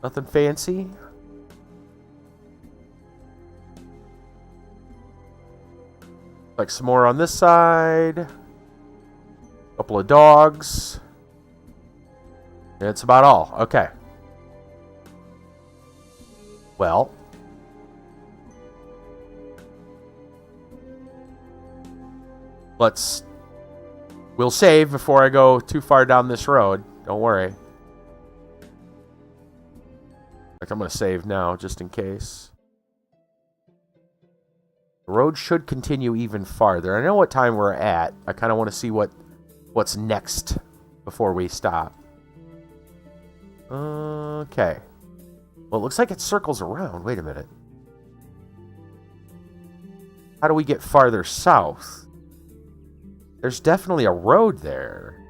Nothing fancy. Like some more on this side. Couple of dogs. That's about all. Okay. Well, we'll save before I go too far down this road. Don't worry. In fact, I'm going to save now just in case. The road should continue even farther. I know what time we're at. I kind of want to see what's next before we stop. Okay. Well, it looks like it circles around. Wait a minute. How do we get farther south? There's definitely a road there.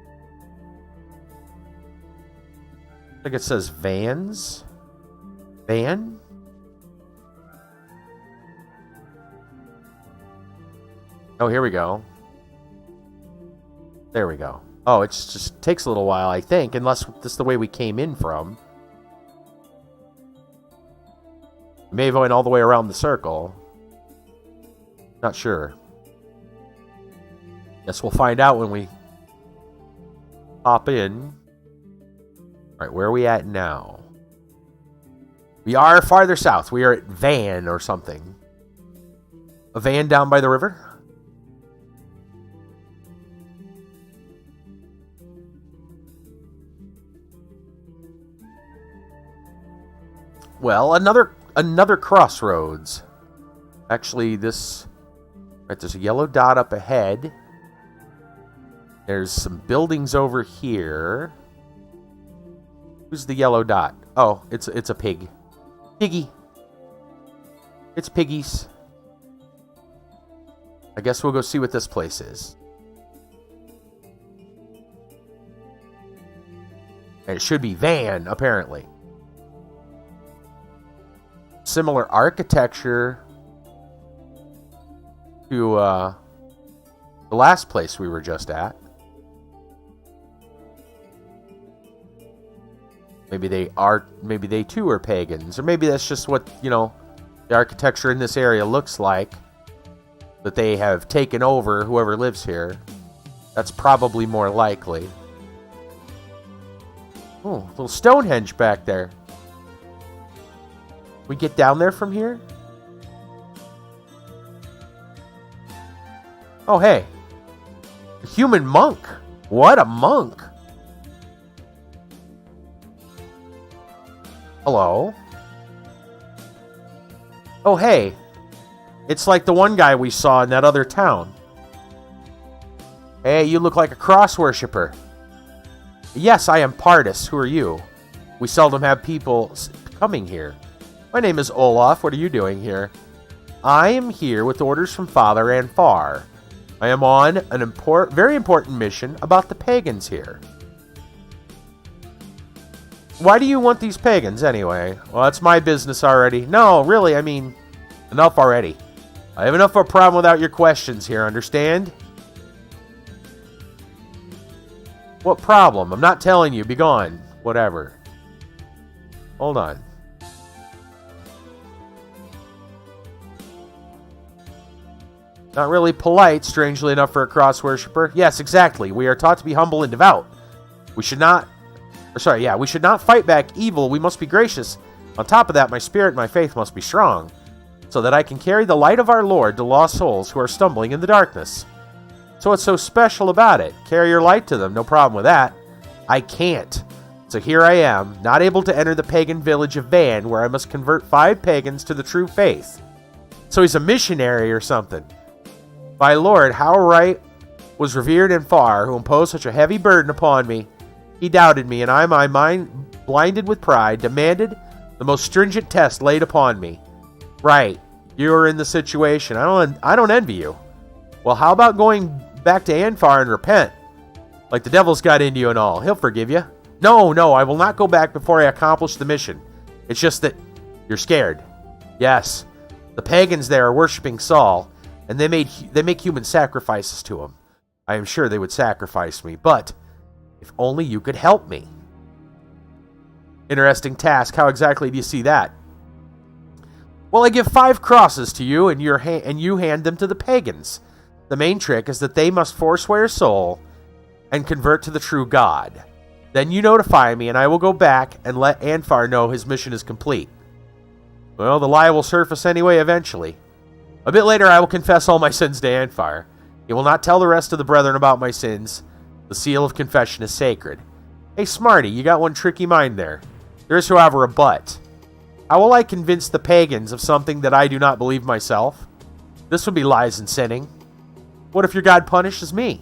I think it says vans. Van? Oh, here we go. There we go. Oh, it just takes a little while, I think, unless this is the way we came in from. We may have went all the way around the circle. Not sure. Guess we'll find out when we hop in. Alright, where are we at now? We are farther south. We are at Van or something. A van down by the river? Well, another crossroads. Actually, there's a yellow dot up ahead. There's some buildings over here. Who's the yellow dot? Oh, it's a pig. Piggy. It's piggies. I guess we'll go see what this place is. And it should be Van, apparently. Similar architecture to the last place we were just at. Maybe they too are pagans, or maybe that's just what, the architecture in this area looks like, that they have taken over whoever lives here. That's probably more likely. Oh, little Stonehenge back there. We get down there from here? Oh, hey. A human monk. What a monk. Hello? Oh, hey. It's like the one guy we saw in that other town. Hey, you look like a cross worshipper. Yes, I am Pardus. Who are you? We seldom have people coming here. My name is Olaf. What are you doing here? I am here with orders from Father Anfar. I am on an very important mission about the pagans here. Why do you want these pagans anyway? Well, that's my business already. No, really, I mean, enough already. I have enough of a problem without your questions here, understand? What problem? I'm not telling you. Be gone. Whatever. Hold on. Not really polite, strangely enough, for a cross worshipper. Yes, exactly. We are taught to be humble and devout. We should not fight back evil. We must be gracious. On top of that, my spirit and my faith must be strong, so that I can carry the light of our Lord to lost souls who are stumbling in the darkness. So what's so special about it? Carry your light to them, no problem with that. I can't. So here I am, not able to enter the pagan village of Van, where I must convert 5 pagans to the true faith. So he's a missionary or something. My Lord, how right was revered and far, who imposed such a heavy burden upon me. He doubted me, and I, my mind blinded with pride, demanded the most stringent test laid upon me. Right, you're in the situation. I don't envy you. Well, how about going back to Anfar and repent? Like the devil's got into you and all. He'll forgive you. No, I will not go back before I accomplish the mission. It's just that you're scared. Yes, the pagans there are worshipping Saul, and they make human sacrifices to him. I am sure they would sacrifice me, but if only you could help me. Interesting task. How exactly do you see that? Well, I give 5 crosses to you, and you hand them to the pagans. The main trick is that they must forswear soul and convert to the true God. Then you notify me, and I will go back and let Anfar know his mission is complete. Well, the lie will surface anyway eventually. A bit later, I will confess all my sins to Anfire. He will not tell the rest of the brethren about my sins. The seal of confession is sacred. Hey, Smarty, you got one tricky mind there. There is, however, a but. How will I convince the pagans of something that I do not believe myself? This would be lies and sinning. What if your God punishes me?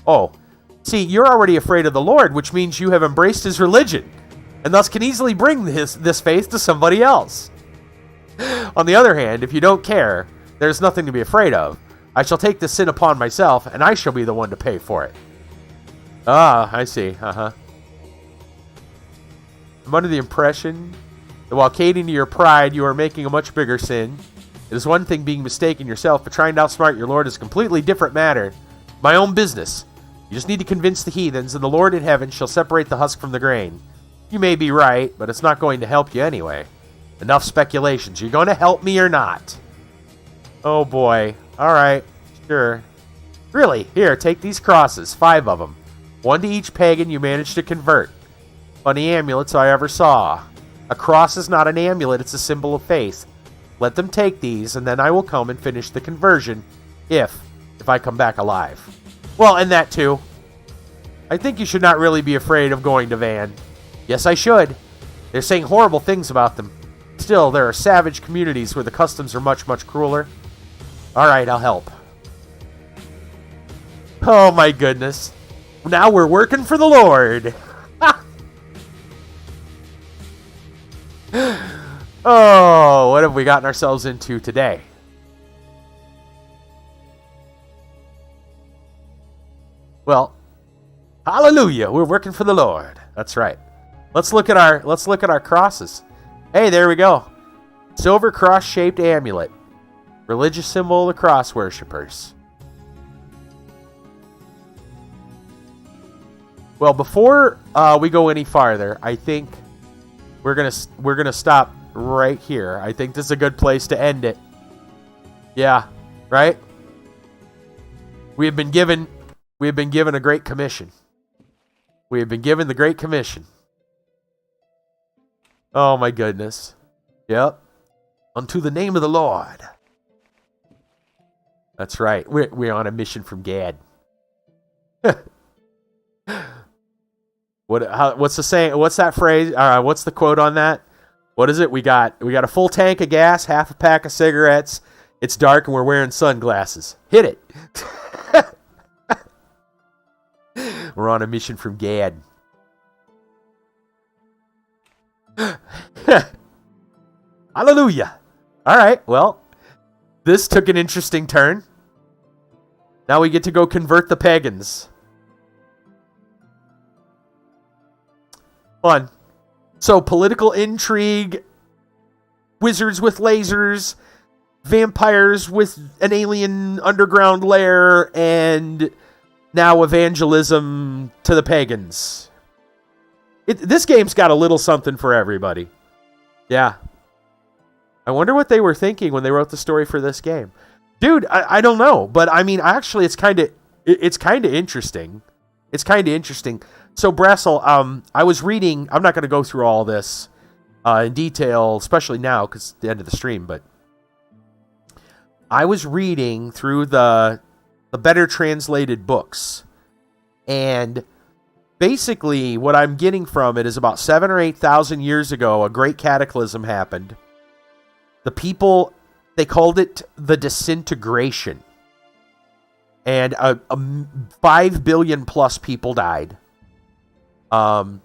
Oh, see, you're already afraid of the Lord, which means you have embraced his religion, and thus can easily bring this faith to somebody else. On the other hand, if you don't care, there's nothing to be afraid of. I shall take this sin upon myself, and I shall be the one to pay for it. Ah, I see. I'm under the impression that while catering to your pride, you are making a much bigger sin. It is one thing being mistaken yourself, but trying to outsmart your Lord is a completely different matter. My own business. You just need to convince the heathens, and the Lord in heaven shall separate the husk from the grain. You may be right, but it's not going to help you anyway. Enough speculations. You're going to help me or not? Oh boy. Alright. Sure. Really? Here, take these crosses. 5 of them. 1 to each pagan you managed to convert. Funny amulets I ever saw. A cross is not an amulet, it's a symbol of faith. Let them take these, and then I will come and finish the conversion, if I come back alive. Well, and that too. I think you should not really be afraid of going to Van. Yes, I should. They're saying horrible things about them. Still, there are savage communities where the customs are much, much crueler. Alright, I'll help. Oh my goodness. Now we're working for the Lord. Oh, what have we gotten ourselves into today? Well, hallelujah, we're working for the Lord. That's right. Let's look at our crosses. Hey, there we go. Silver cross-shaped amulet. Religious symbol of the cross worshippers. Well, before we go any farther, I think we're gonna stop right here. I think this is a good place to end it. Yeah, right? We have been given a great commission. We have been given the Great Commission. Oh my goodness. Yep. Unto the name of the Lord. That's right. We're on a mission from Gad. What's the saying? What's that phrase? What's the quote on that? What is it? We got a full tank of gas, half a pack of cigarettes. It's dark and we're wearing sunglasses. Hit it. We're on a mission from Gad. Hallelujah. All right. Well, this took an interesting turn. Now we get to go convert the pagans. Fun. So, political intrigue, wizards with lasers, vampires with an alien underground lair, and now evangelism to the pagans. This game's got a little something for everybody. Yeah. I wonder what they were thinking when they wrote the story for this game. Dude, I don't know. But, I mean, actually, it's kind of interesting. It's kind of interesting. So, Brassel, I was reading... I'm not going to go through all this in detail, especially now, because it's the end of the stream, but... I was reading through the better translated books, and basically what I'm getting from it is about 7,000 or 8,000 years ago, a great cataclysm happened. The people, they called it the disintegration, and 5 billion plus people died. Or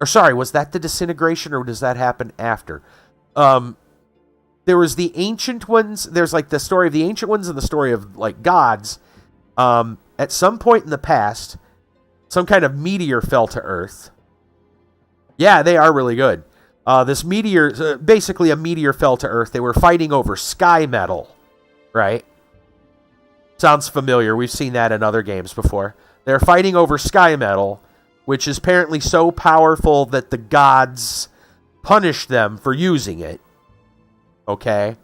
sorry, was that the disintegration, or does that happen after? There was the ancient ones. There's like the story of the ancient ones and the story of like gods. At some point in the past, some kind of meteor fell to Earth. Yeah, they are really good. This meteor, basically a meteor fell to Earth. They were fighting over sky metal, right? Sounds familiar. We've seen that in other games before. They're fighting over sky metal, which is apparently so powerful that the gods punish them for using it. Okay.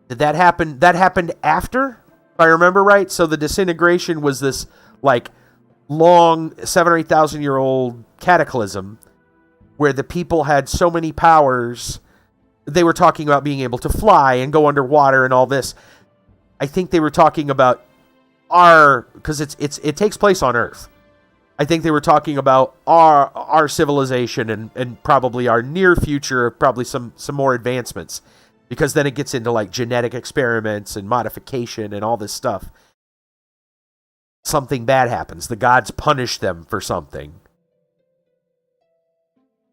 Did that happen? That happened after, if I remember right. So the disintegration was this like long 7,000 or 8,000 year old cataclysm, where the people had so many powers. They were talking about being able to fly and go underwater and all this. I think they were talking about because it takes place on Earth. I think they were talking about our civilization and probably our near future, probably some more advancements, because then it gets into like genetic experiments and modification and all this stuff. Something bad happens. The gods punish them for something.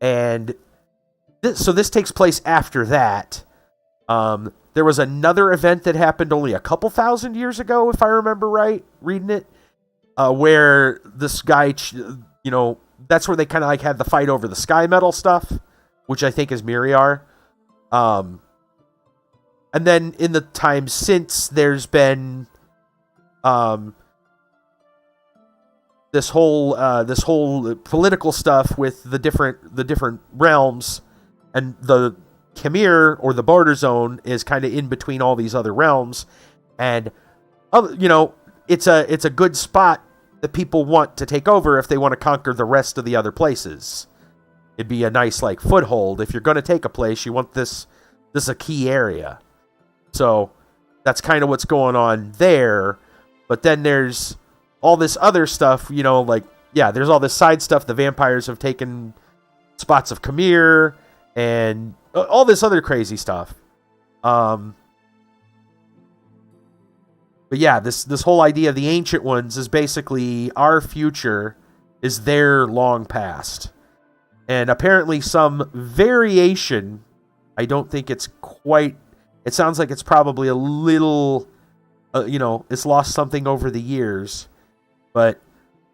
And so this takes place after that. There was another event that happened only a couple thousand years ago, if I remember right, reading it, where this guy, that's where they kind of like had the fight over the sky metal stuff, which I think is Miriar. And then in the time since, there's been this whole political stuff with the different realms, and the Khmer, or the BorderZone, is kind of in between all these other realms, and it's a good spot that people want to take over if they want to conquer the rest of the other places. It'd be a nice like foothold. If you're going to take a place, you want this a key area. So that's kind of what's going on there. But then there's all this other stuff, there's all this side stuff. The vampires have taken spots of Khmer and all this other crazy stuff. But yeah, this whole idea of the Ancient Ones is basically our future is their long past. And apparently some variation, I don't think it's quite, it sounds like it's probably a little, it's lost something over the years. But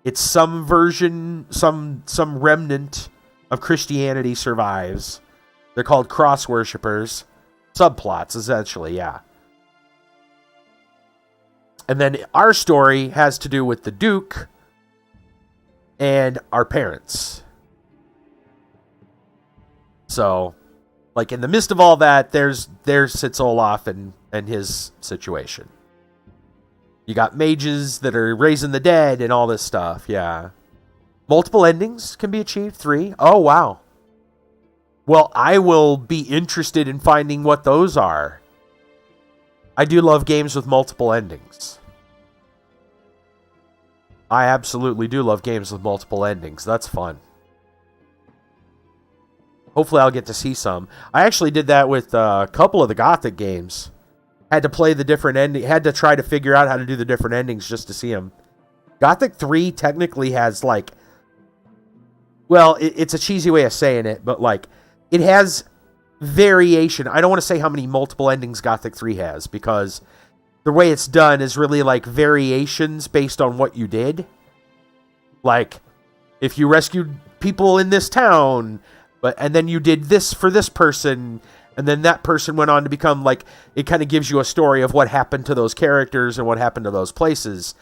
it's some version, some remnant of Christianity survives. They're called cross worshippers. Subplots, essentially, yeah. And then our story has to do with the Duke and our parents. So, like, in the midst of all that, there's sits Olaf and his situation. You got mages that are raising the dead and all this stuff, yeah. Multiple endings can be achieved, 3. Oh, wow. Well, I will be interested in finding what those are. I do love games with multiple endings. I absolutely do love games with multiple endings. That's fun. Hopefully I'll get to see some. I actually did that with a couple of the Gothic games. Had to play the different ending. Had to try to figure out how to do the different endings just to see them. Gothic 3 technically has like... Well, it's a cheesy way of saying it, but like... It has variation. I don't want to say how many multiple endings Gothic 3 has, because the way it's done is really like variations based on what you did. Like, if you rescued people in this town, and then you did this for this person, and then that person went on to become like, it kind of gives you a story of what happened to those characters and what happened to those places,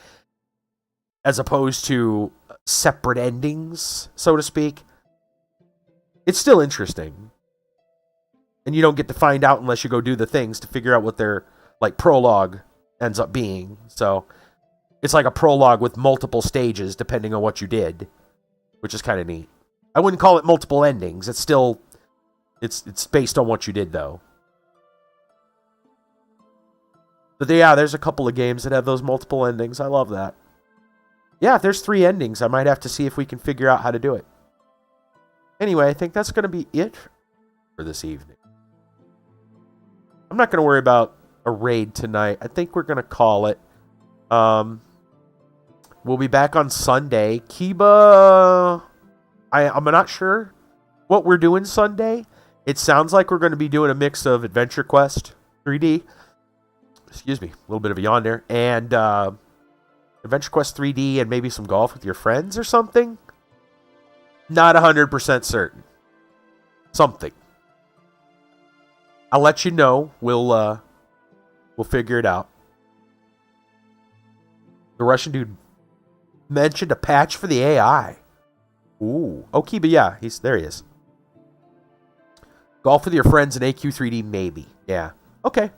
as opposed to separate endings, so to speak. It's still interesting. And you don't get to find out unless you go do the things to figure out what their like prologue ends up being. So it's like a prologue with multiple stages depending on what you did, which is kind of neat. I wouldn't call it multiple endings. It's still it's based on what you did though. But yeah, there's a couple of games that have those multiple endings. I love that. Yeah, if there's 3 endings, I might have to see if we can figure out how to do it. Anyway, I think that's going to be it for this evening. I'm not going to worry about a raid tonight. I think we're going to call it. We'll be back on Sunday. Kiba, I'm not sure what we're doing Sunday. It sounds like we're going to be doing a mix of Adventure Quest 3D. Excuse me, a little bit of a yawn there. And Adventure Quest 3D and maybe some golf with your friends or something. Not 100% certain. Something. I'll let you know. We'll figure it out. The Russian dude mentioned a patch for the AI. Ooh. Okay, but yeah, there he is. Golf with your friends in AQ3D, maybe. Yeah. Okay.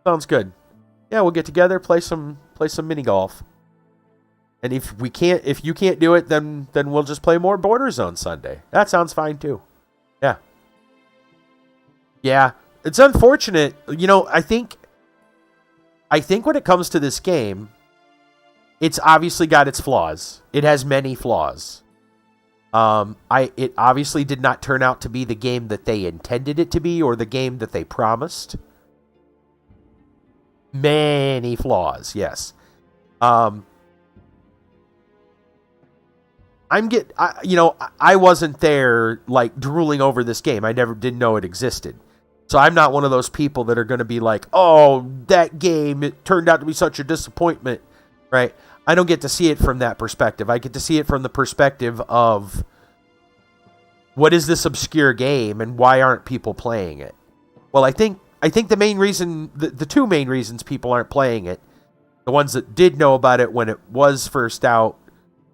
Sounds good. Yeah, we'll get together, play some mini golf. And if you can't do it, then we'll just play more BorderZone Sunday. That sounds fine too. Yeah. Yeah. It's unfortunate. You know, I think when it comes to this game, it's obviously got its flaws. It has many flaws. It obviously did not turn out to be the game that they intended it to be or the game that they promised. Many flaws, yes. I wasn't there like drooling over this game. I didn't know it existed. So I'm not one of those people that are going to be like, oh, that game, it turned out to be such a disappointment, right? I don't get to see it from that perspective. I get to see it from the perspective of what is this obscure game and why aren't people playing it? Well, I think the main reason, the two main reasons people aren't playing it, the ones that did know about it when it was first out,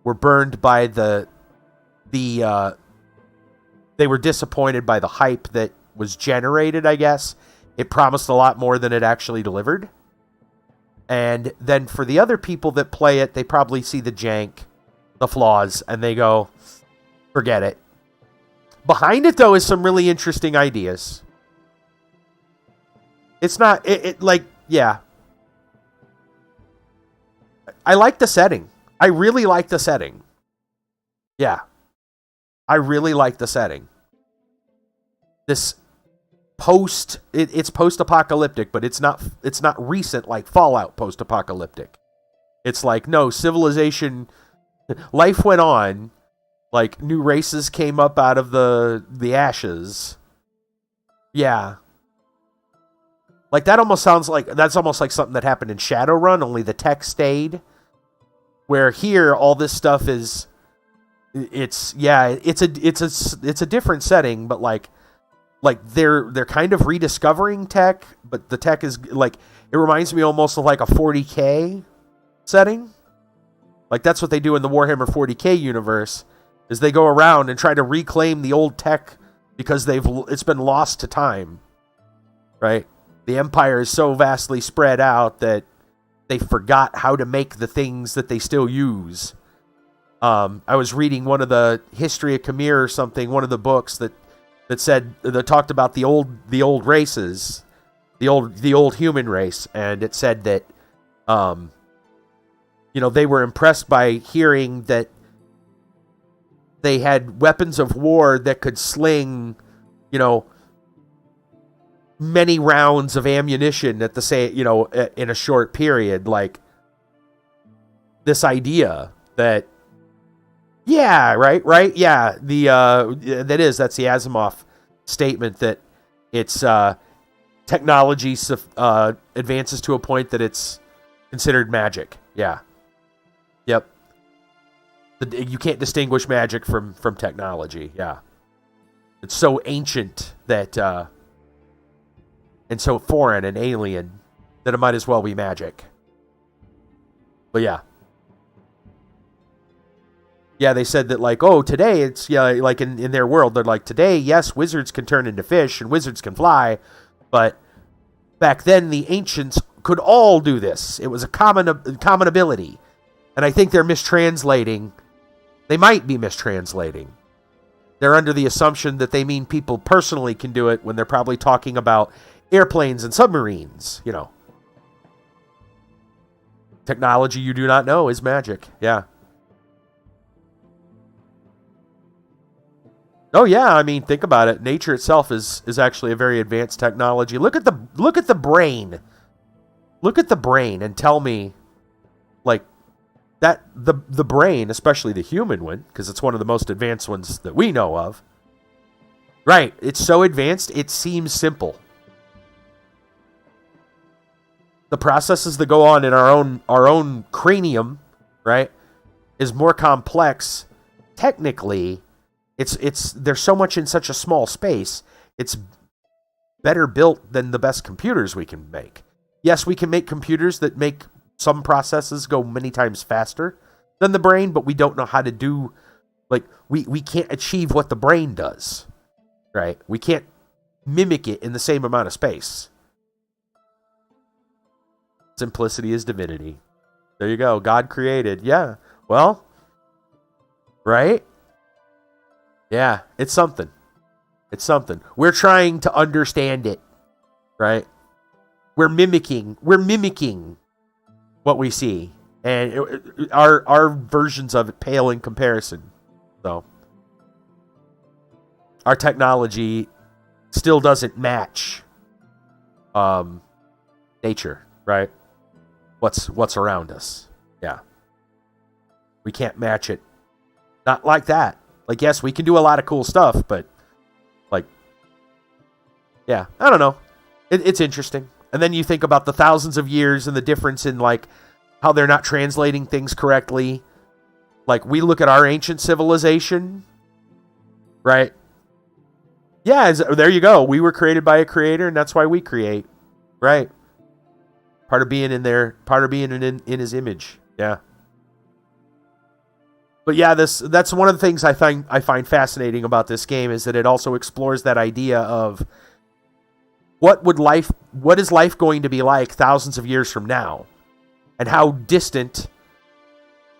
were burned by they were disappointed by the hype that was generated, I guess. It promised a lot more than it actually delivered. And then for the other people that play it, they probably see the jank, the flaws, and they go, forget it. Behind it, though, is some really interesting ideas. It's not, yeah. I like the setting. I really like the setting. Yeah. I really like the setting. This it's post-apocalyptic, but it's not recent like Fallout post-apocalyptic. It's like, no, civilization, life went on, like new races came up out of the ashes. Yeah. Like that's almost like something that happened in Shadowrun, only the tech stayed. Where here all this stuff it's a different setting, but like they're kind of rediscovering tech, but the tech is like, it reminds me almost of like a 40K setting. Like that's what they do in the Warhammer 40K universe, is they go around and try to reclaim the old tech because it's been lost to time. Right? The Empire is so vastly spread out that they forgot how to make the things that they still use. I was reading one of the History of Khmer or something, one of the books that talked about the old races, the old human race, and it said that they were impressed by hearing that they had weapons of war that could sling, many rounds of ammunition at the same, in a short period. Like this idea that, yeah, right, yeah, that's the Asimov statement that it's technology advances to a point that it's considered magic. Yeah, yep. You can't distinguish magic from technology. Yeah, it's so ancient that. And so foreign and alien that it might as well be magic. But yeah. Yeah, they said that like, oh, today it's, like in their world, they're like, today, yes, wizards can turn into fish and wizards can fly. But back then, the ancients could all do this. It was a common ability. And I think they're mistranslating. They might be mistranslating. They're under the assumption that they mean people personally can do it when they're probably talking about airplanes and submarines, Technology you do not know is magic. Yeah. Oh yeah, I mean, think about it. Nature itself is actually a very advanced technology. Look at the brain. Look at the brain and tell me, like, that the brain, especially the human one, because it's one of the most advanced ones that we know of. Right, it's so advanced, it seems simple. The processes that go on in our own cranium, right, is more complex. Technically, there's so much in such a small space. It's better built than the best computers we can make. Yes, we can make computers that make some processes go many times faster than the brain, but we don't know how to do, like, we can't achieve what the brain does, right? We can't mimic it in the same amount of space. Simplicity is divinity. There you go. God created. Yeah. Well, right? Yeah, it's something. It's something. We're trying to understand it, right? We're mimicking what we see, and our versions of it pale in comparison. So our technology still doesn't match nature, right? What's around us. Yeah. We can't match it. Not like that. Like, yes, we can do a lot of cool stuff, but like, yeah, I don't know. It's interesting. And then you think about the thousands of years and the difference in like how they're not translating things correctly. Like, we look at our ancient civilization, right? Yeah, there you go. We were created by a creator, and that's why we create, right? Part of being in there, part of being in his image. Yeah. But yeah, that's one of the things I find fascinating about this game, is that it also explores that idea of what is life going to be like thousands of years from now, and how distant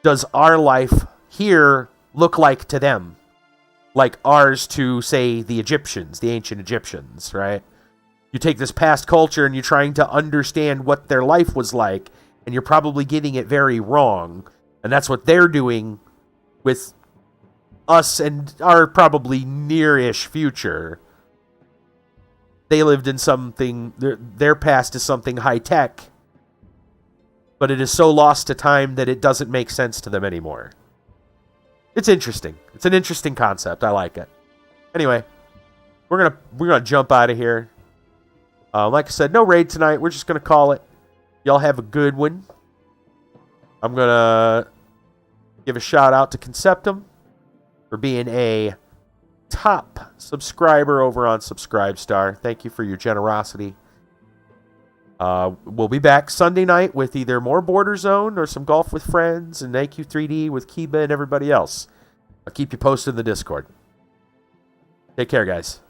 does our life here look like to them, like ours to, say, the Egyptians, the ancient Egyptians, right? You take this past culture and you're trying to understand what their life was like, and you're probably getting it very wrong, and that's what they're doing with us and our probably near-ish future. They lived in something, their past is something high-tech, but it is so lost to time that it doesn't make sense to them anymore. It's interesting. It's an interesting concept. I like it. Anyway, we're gonna jump out of here. Like I said, no raid tonight. We're just gonna call it. Y'all have a good one. I'm gonna give a shout out to Conceptum for being a top subscriber over on Subscribestar. Thank you for your generosity. We'll be back Sunday night with either more BorderZone or some golf with friends and AQ3D with Kiba and everybody else. I'll keep you posted in the Discord. Take care, guys.